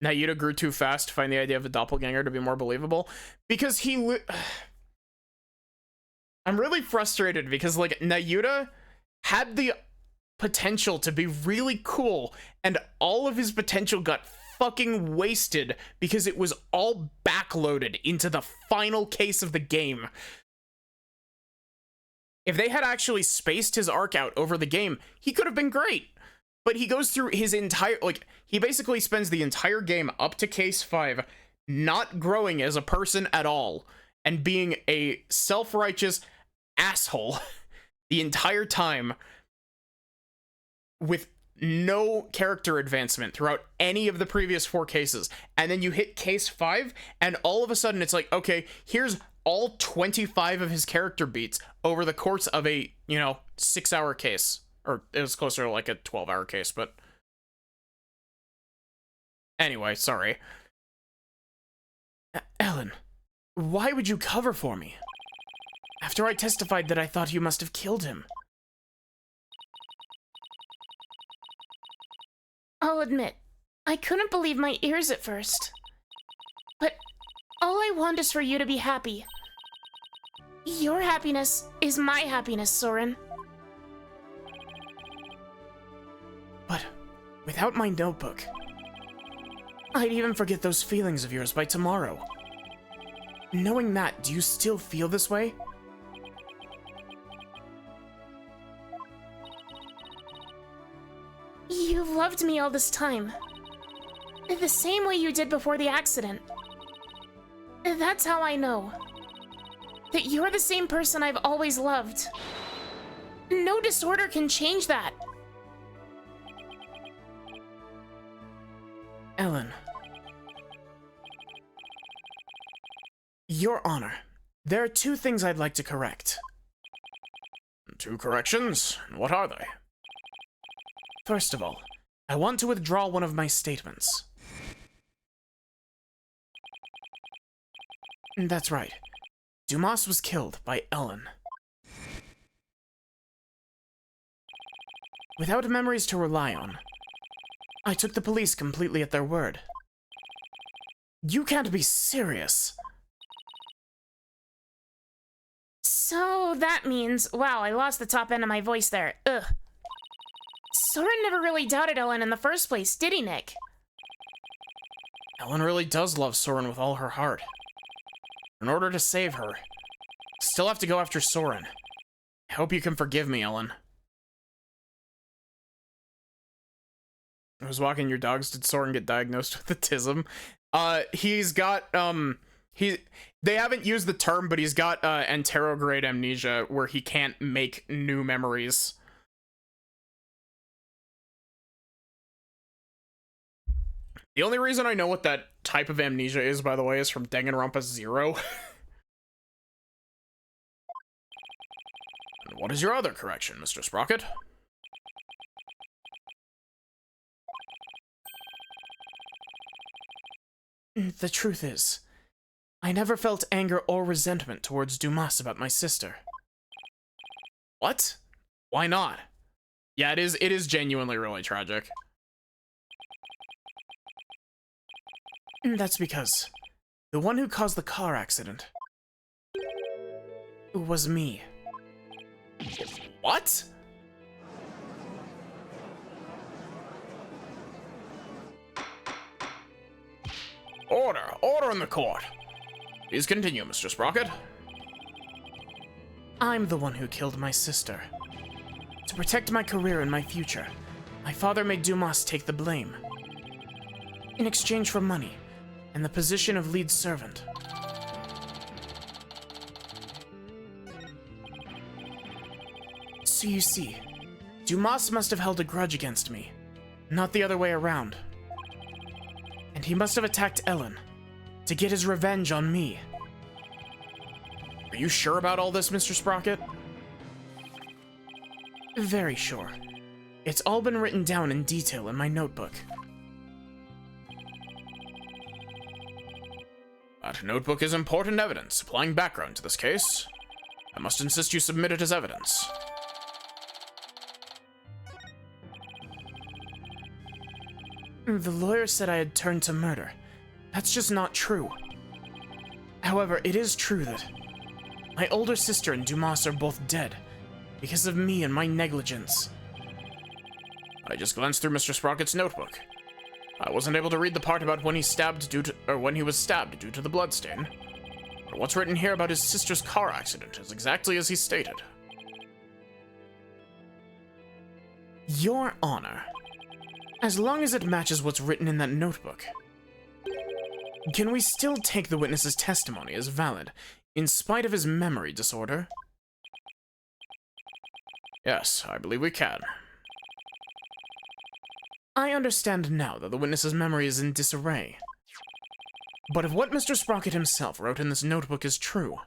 Nayuta grew too fast to find the idea of a doppelganger to be more believable. Because he... I'm really frustrated because, like, Nayuta had the potential to be really cool, and all of his potential got fucking wasted because it was all backloaded into the final case of the game. If they had actually spaced his arc out over the game, he could have been great. But he goes through his entire, like, he basically spends the entire game up to case 5 not growing as a person at all and being a self-righteous asshole the entire time with no character advancement throughout any of the previous 4 cases. And then you hit case 5 and all of a sudden it's like, okay, here's all 25 of his character beats over the course of a, 6-hour case. Or it was closer to like a 12-hour case, but... Anyway, sorry. Ellen, why would you cover for me? After I testified that I thought you must have killed him. I'll admit, I couldn't believe my ears at first. But all I want is for you to be happy. Your happiness is my happiness, Soren. But without my notebook, I'd even forget those feelings of yours by tomorrow. Knowing that, do you still feel this way? You've loved me all this time. The same way you did before the accident. That's how I know. That you're the same person I've always loved. No disorder can change that. Ellen. Your Honor, there are 2 things I'd like to correct. 2 corrections? What are they? First of all, I want to withdraw one of my statements. That's right. Dumas was killed by Ellen. Without memories to rely on, I took the police completely at their word. You can't be serious. So that means, wow, I lost the top end of my voice there. Ugh. Soren never really doubted Ellen in the first place, did he, Nick? Ellen really does love Soren with all her heart. In order to save her, still have to go after Soren. I hope you can forgive me, Ellen. I was walking your dogs. Did Soren get diagnosed with autism? He's got, they haven't used the term, but he's got, anterograde amnesia, where he can't make new memories. The only reason I know what that type of amnesia is, by the way, is from Danganronpa 0. And what is your other correction, Mr. Sprocket? The truth is, I never felt anger or resentment towards Dumas about my sister. What? Why not? Yeah, it is genuinely really tragic. That's because the one who caused the car accident was me. What? Order in the court. Please continue, Mr. Sprocket. I'm the one who killed my sister. To protect my career and my future, my father made Dumas take the blame. In exchange for money and the position of lead servant. So you see, Dumas must have held a grudge against me, not the other way around. And he must have attacked Ellen to get his revenge on me. Are you sure about all this, Mr. Sprocket? Very sure. It's all been written down in detail in my notebook. That notebook is important evidence, supplying background to this case. I must insist you submit it as evidence. The lawyer said I had turned to murder. That's just not true. However, it is true that my older sister and Dumas are both dead because of me and my negligence. I just glanced through Mr. Sprocket's notebook. I wasn't able to read the part about when he was stabbed due to the bloodstain. But what's written here about his sister's car accident is exactly as he stated. Your Honor, as long as it matches what's written in that notebook, can we still take the witness's testimony as valid, in spite of his memory disorder? Yes, I believe we can. I understand now that the witness's memory is in disarray. But if what Mr. Sprocket himself wrote in this notebook is true,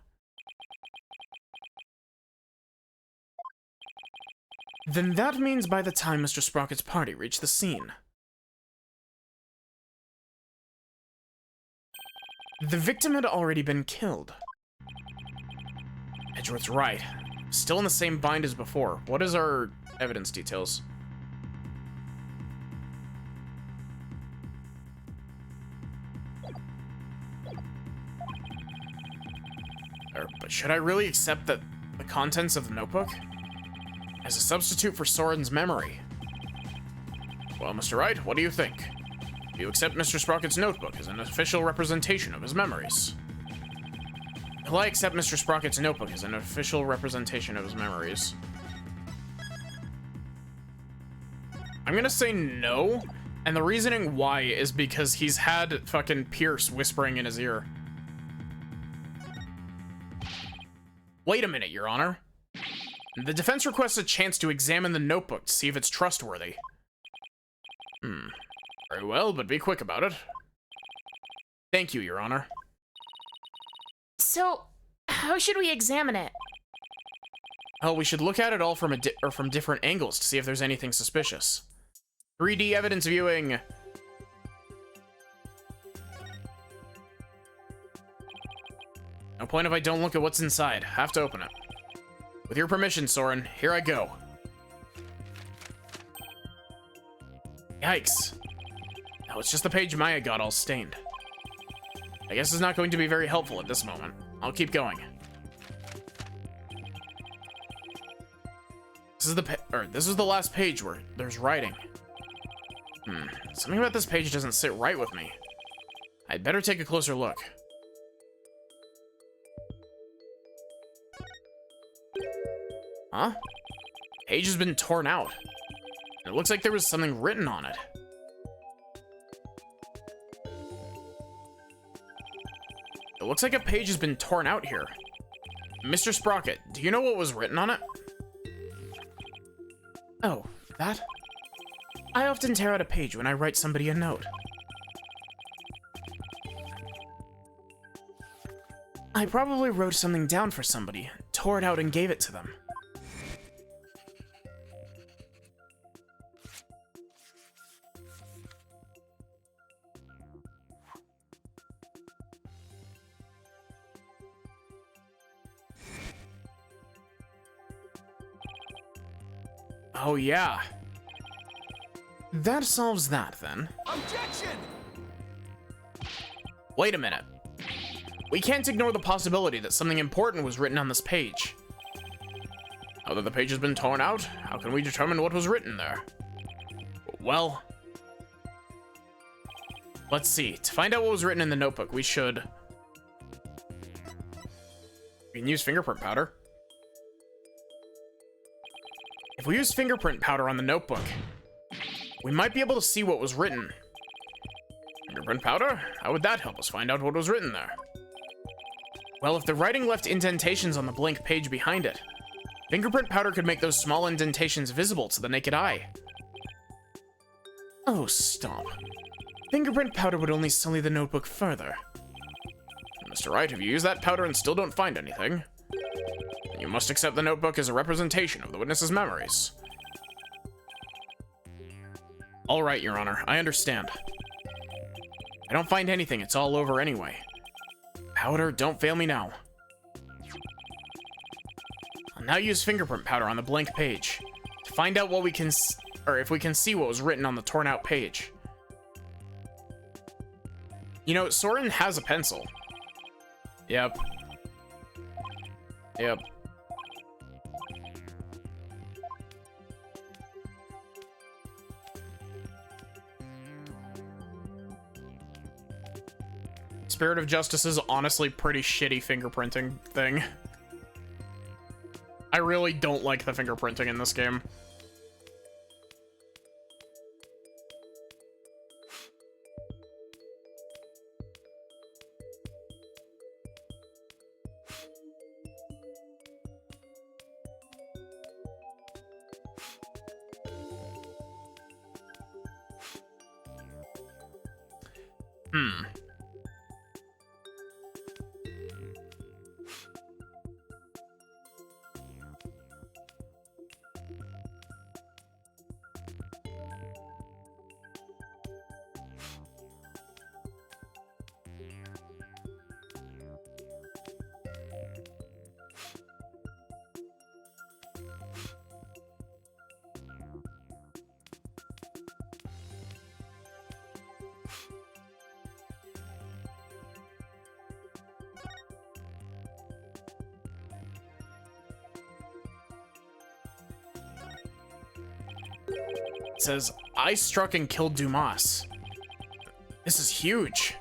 then that means by the time Mr. Sprocket's party reached the scene, the victim had already been killed. Edgeworth's right. Still in the same bind as before. What is our evidence details? But should I really accept that the contents of the notebook as a substitute for Soren's memory? Well, Mr. Wright, what do you think? Do you accept Mr. Sprocket's notebook as an official representation of his memories? Will I accept Mr. Sprocket's notebook as an official representation of his memories? I'm gonna say no, and the reasoning why is because he's had fucking Pierce whispering in his ear. Wait a minute, Your Honor. The defense requests a chance to examine the notebook to see if it's trustworthy. Very well, but be quick about it. Thank you, Your Honor. So, how should we examine it? Well, we should look at it all from from different angles to see if there's anything suspicious. 3D evidence viewing. No point if I don't look at what's inside. Have to open it. With your permission, Soren, here I go. Yikes. Now it's just the page Maya got all stained. I guess it's not going to be very helpful at this moment. I'll keep going. This is the last page where there's writing. Something about this page doesn't sit right with me. I'd better take a closer look. Huh? Page has been torn out. It looks like there was something written on it. It looks like a page has been torn out here. Mr. Sprocket, do you know what was written on it? Oh, that? I often tear out a page when I write somebody a note. I probably wrote something down for somebody, tore it out and gave it to them. Oh yeah. That solves that, then. Objection! Wait a minute. We can't ignore the possibility that something important was written on this page. Now that the page has been torn out, how can we determine what was written there? Well, let's see. To find out what was written in the notebook, we can use fingerprint powder. If we use fingerprint powder on the notebook, we might be able to see what was written. Fingerprint powder? How would that help us find out what was written there? Well, if the writing left indentations on the blank page behind it, fingerprint powder could make those small indentations visible to the naked eye. Oh, stop. Fingerprint powder would only sully the notebook further. Mr. Wright, if you use that powder and still don't find anything, you must accept the notebook as a representation of the witness's memories. All right, Your Honor, I understand. I don't find anything, it's all over anyway. Powder, don't fail me now. I'll now use fingerprint powder on the blank page to find out what we can, if we can see what was written on the torn out page. You know, Soren has a pencil. Yep. Yep. Spirit of Justice is honestly pretty shitty fingerprinting thing. I really don't like the fingerprinting in this game. It says, I struck and killed Dumas. This is huge.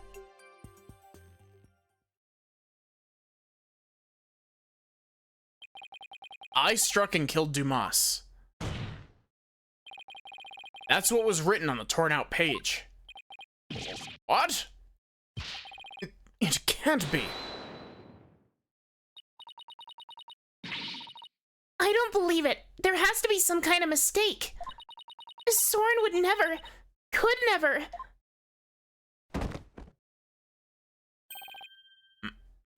I struck and killed Dumas. That's what was written on the torn out page. What? It can't be. I don't believe it. There has to be some kind of mistake. Soren would never, could never.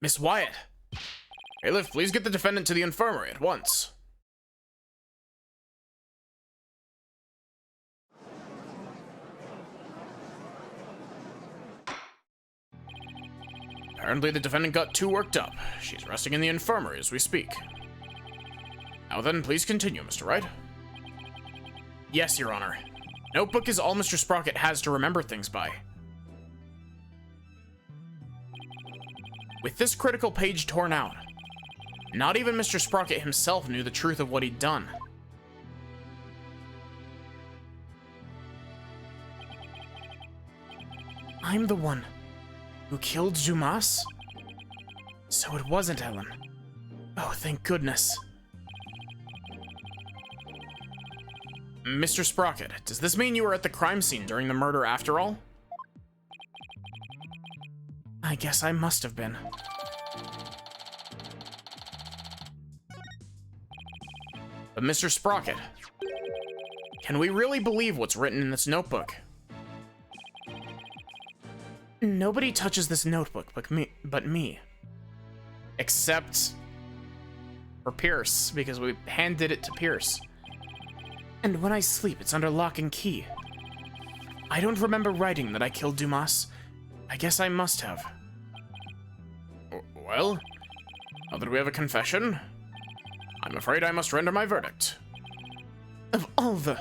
Miss Wyatt. Bailiff, please get the defendant to the infirmary at once. Apparently the defendant got too worked up. She's resting in the infirmary as we speak. Now then, please continue, Mr. Wright. Yes, Your Honor. Notebook is all Mr. Sprocket has to remember things by. With this critical page torn out, not even Mr. Sprocket himself knew the truth of what he'd done. I'm the one who killed Dumas? So it wasn't Ellen. Oh, thank goodness. Mr. Sprocket, does this mean you were at the crime scene during the murder after all? I guess I must have been. But Mr. Sprocket, can we really believe what's written in this notebook? Nobody touches this notebook but me. Except for Pierce, because we handed it to Pierce. And when I sleep, it's under lock and key. I don't remember writing that I killed Dumas. I guess I must have. Well, now that we have a confession, I'm afraid I must render my verdict. Of all the...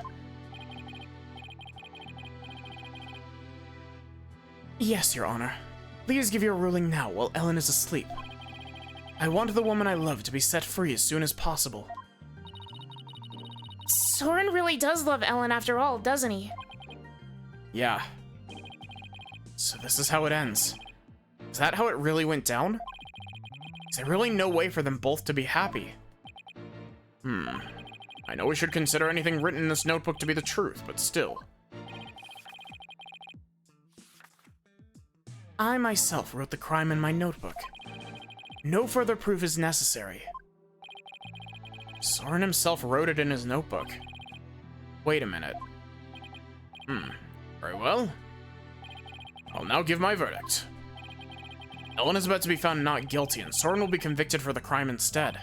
Yes, Your Honor. Please give your ruling now while Ellen is asleep. I want the woman I love to be set free as soon as possible. Soren really does love Ellen after all, doesn't he? Yeah. So this is how it ends. Is that how it really went down? Is there really no way for them both to be happy? I know we should consider anything written in this notebook to be the truth, but still. I myself wrote the crime in my notebook. No further proof is necessary. Soren himself wrote it in his notebook. Wait a minute. Very well. I'll now give my verdict. Ellen is about to be found not guilty, and Soren will be convicted for the crime instead.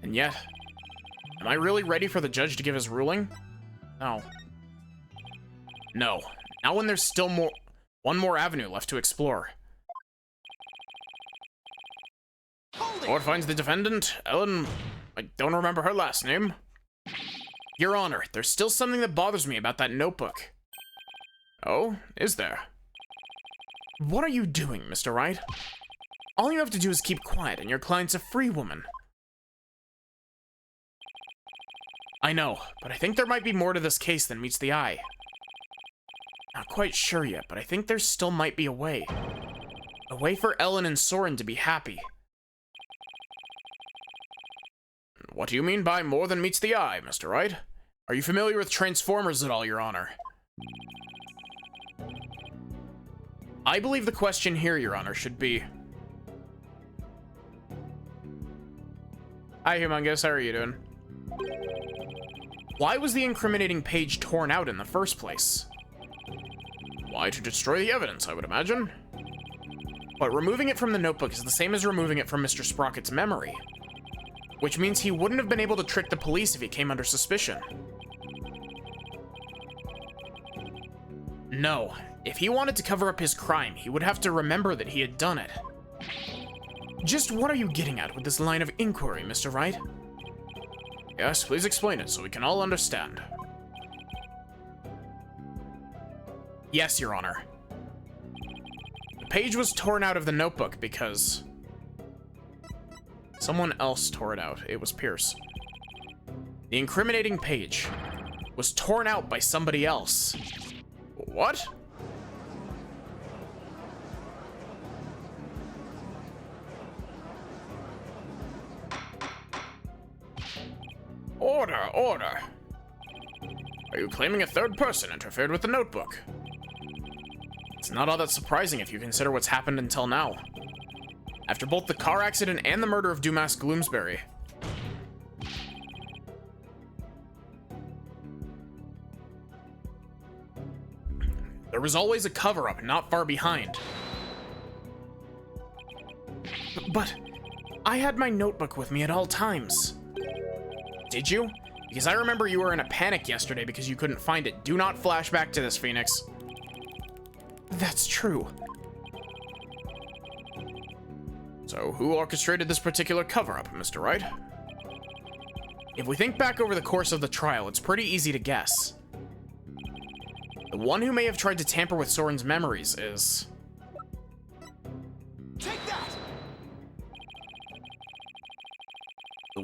And yet, am I really ready for the judge to give his ruling? No. No. Not when there's still one more avenue left to explore. Court finds the defendant, Ellen... I don't remember her last name. Your Honor, there's still something that bothers me about that notebook. Oh, is there? What are you doing, Mr. Wright? All you have to do is keep quiet, and your client's a free woman. I know, but I think there might be more to this case than meets the eye. Not quite sure yet, but I think there still might be a way. A way for Ellen and Soren to be happy. What do you mean by more than meets the eye, Mr. Wright? Are you familiar with Transformers at all, Your Honor? I believe the question here, Your Honor, should be... Hi, Humongous, how are you doing? Why was the incriminating page torn out in the first place? Why, to destroy the evidence, I would imagine. But removing it from the notebook is the same as removing it from Mr. Sprocket's memory. Which means he wouldn't have been able to trick the police if he came under suspicion. No, if he wanted to cover up his crime, he would have to remember that he had done it. Just what are you getting at with this line of inquiry, Mr. Wright? Yes, please explain it so we can all understand. Yes, Your Honor. The page was torn out of the notebook because... someone else tore it out. It was Pierce. The incriminating page was torn out by somebody else. What? Order, order. Are you claiming a third person interfered with the notebook? It's not all that surprising if you consider what's happened until now. After both the car accident and the murder of Dumas Gloomsbury. There was always a cover-up not far behind. But I had my notebook with me at all times. Did you? Because I remember you were in a panic yesterday because you couldn't find it. Do not flash back to this, Phoenix. That's true. So, who orchestrated this particular cover-up, Mr. Wright? If we think back over the course of the trial, it's pretty easy to guess. The one who may have tried to tamper with Soren's memories is... Take that!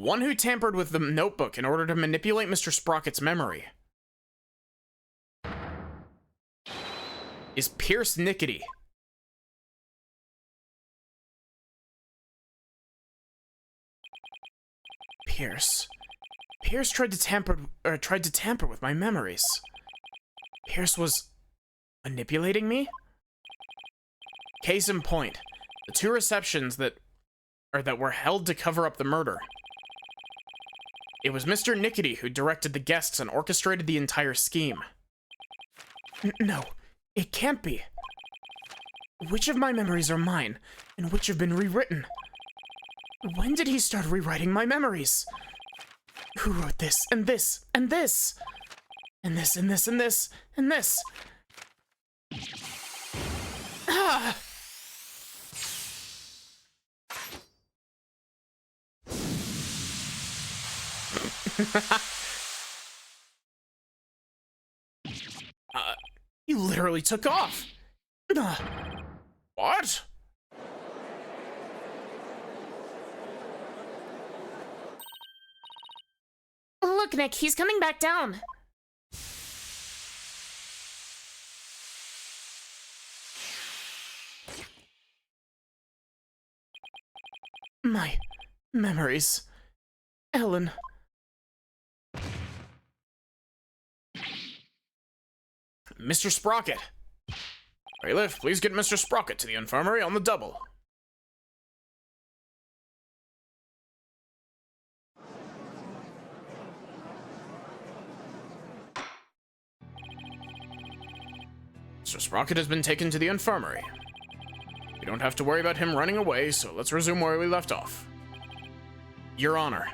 one who tampered with the notebook in order to manipulate Mr. Sprocket's memory is Pierce Nickety. Pierce tried to tamper with my memories. Pierce was manipulating me? Case in point, the two receptions that were held to cover up the murder. It was Mr. Nickety who directed the guests and orchestrated the entire scheme. No, it can't be. Which of my memories are mine, and which have been rewritten? When did he start rewriting my memories? Who wrote this, and this, and this? And this, and this, and this, and this? Ah! He literally took off. What? Look, Nick, he's coming back down. My memories. Ellen. Mr. Sprocket. Bailiff, please get Mr. Sprocket to the infirmary on the double. Mr. Sprocket has been taken to the infirmary. We don't have to worry about him running away, so let's resume where we left off. Your Honor,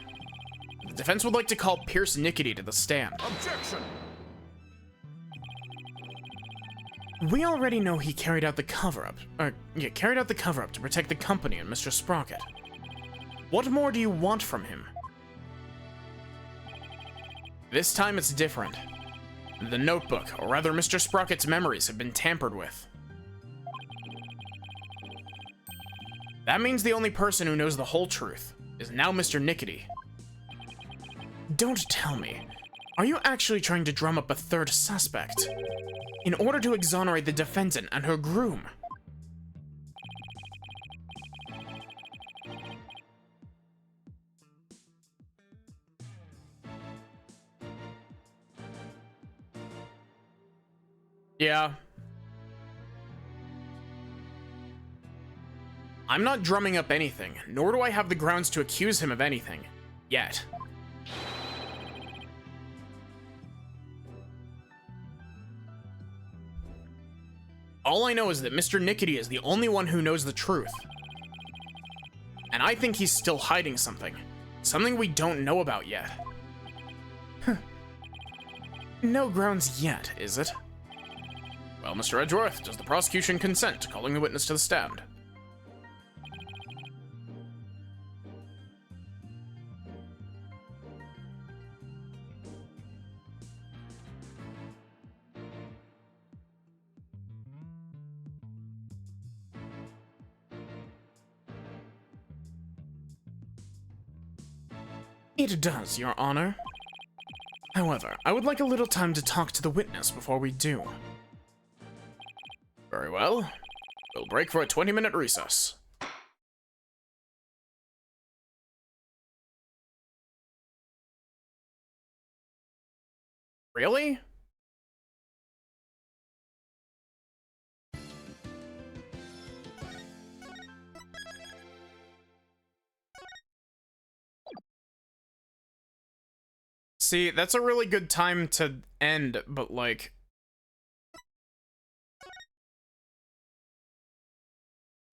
the defense would like to call Pierce Nickety to the stand. Objection! We already know he carried out the cover-up. To protect the company and Mr. Sprocket. What more do you want from him? This time it's different. The notebook, or rather Mr. Sprocket's memories, have been tampered with. That means the only person who knows the whole truth is now Mr. Nickety. Don't tell me. Are you actually trying to drum up a third suspect in order to exonerate the defendant and her groom? Yeah. I'm not drumming up anything, nor do I have the grounds to accuse him of anything. Yet. All I know is that Mr. Nickety is the only one who knows the truth. And I think he's still hiding something. Something we don't know about yet. No grounds yet, is it? Well, Mr. Edgeworth, does the prosecution consent to calling the witness to the stand? It does, Your Honor. However, I would like a little time to talk to the witness before we do. Very well. We'll break for a 20-minute recess. Really? See, that's a really good time to end, but like...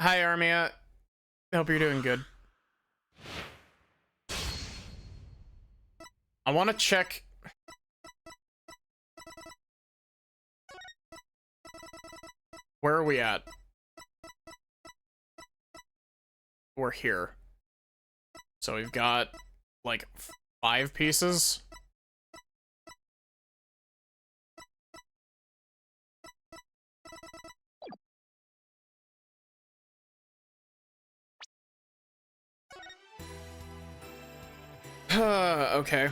Hi, Armia. Hope you're doing good. I want to check... Where are we at? We're here. So we've got, like, 5 pieces. Okay.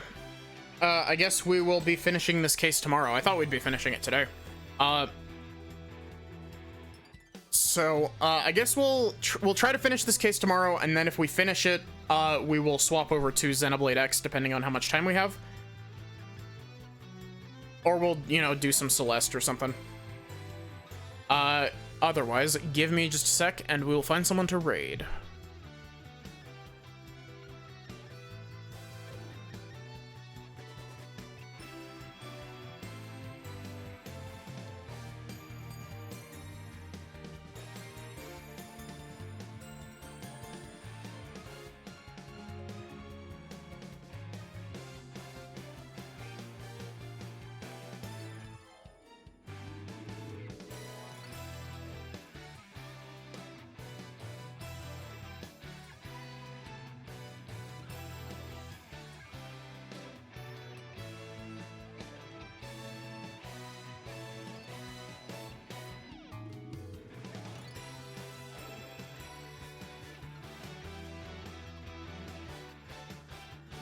I guess we will be finishing this case tomorrow. I thought we'd be finishing it today. I guess we'll try to finish this case tomorrow, and then if we finish it, we will swap over to Xenoblade X, depending on how much time we have. Or we'll, you know, do some Celeste or something. Otherwise, give me just a sec, and we'll find someone to raid.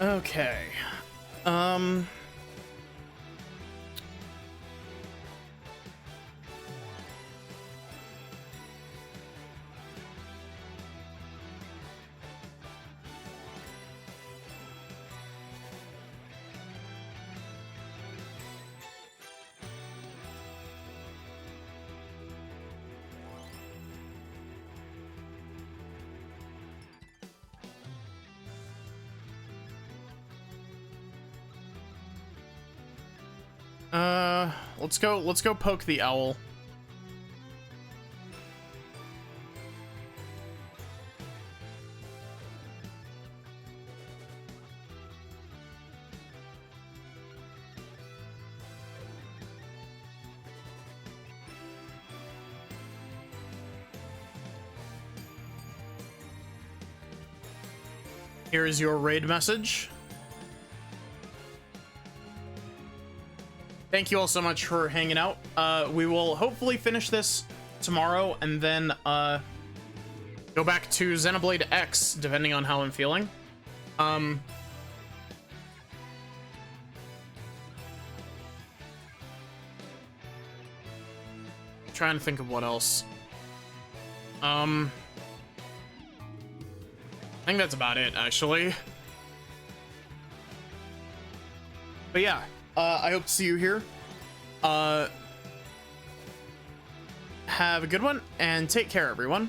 Okay. Let's go poke the owl. Here is your raid message. Thank you all so much for hanging out. We will hopefully finish this tomorrow and then go back to Xenoblade X, depending on how I'm feeling. Trying to think of what else. I think that's about it, actually. But yeah. I hope to see you here. Have a good one, and take care, everyone.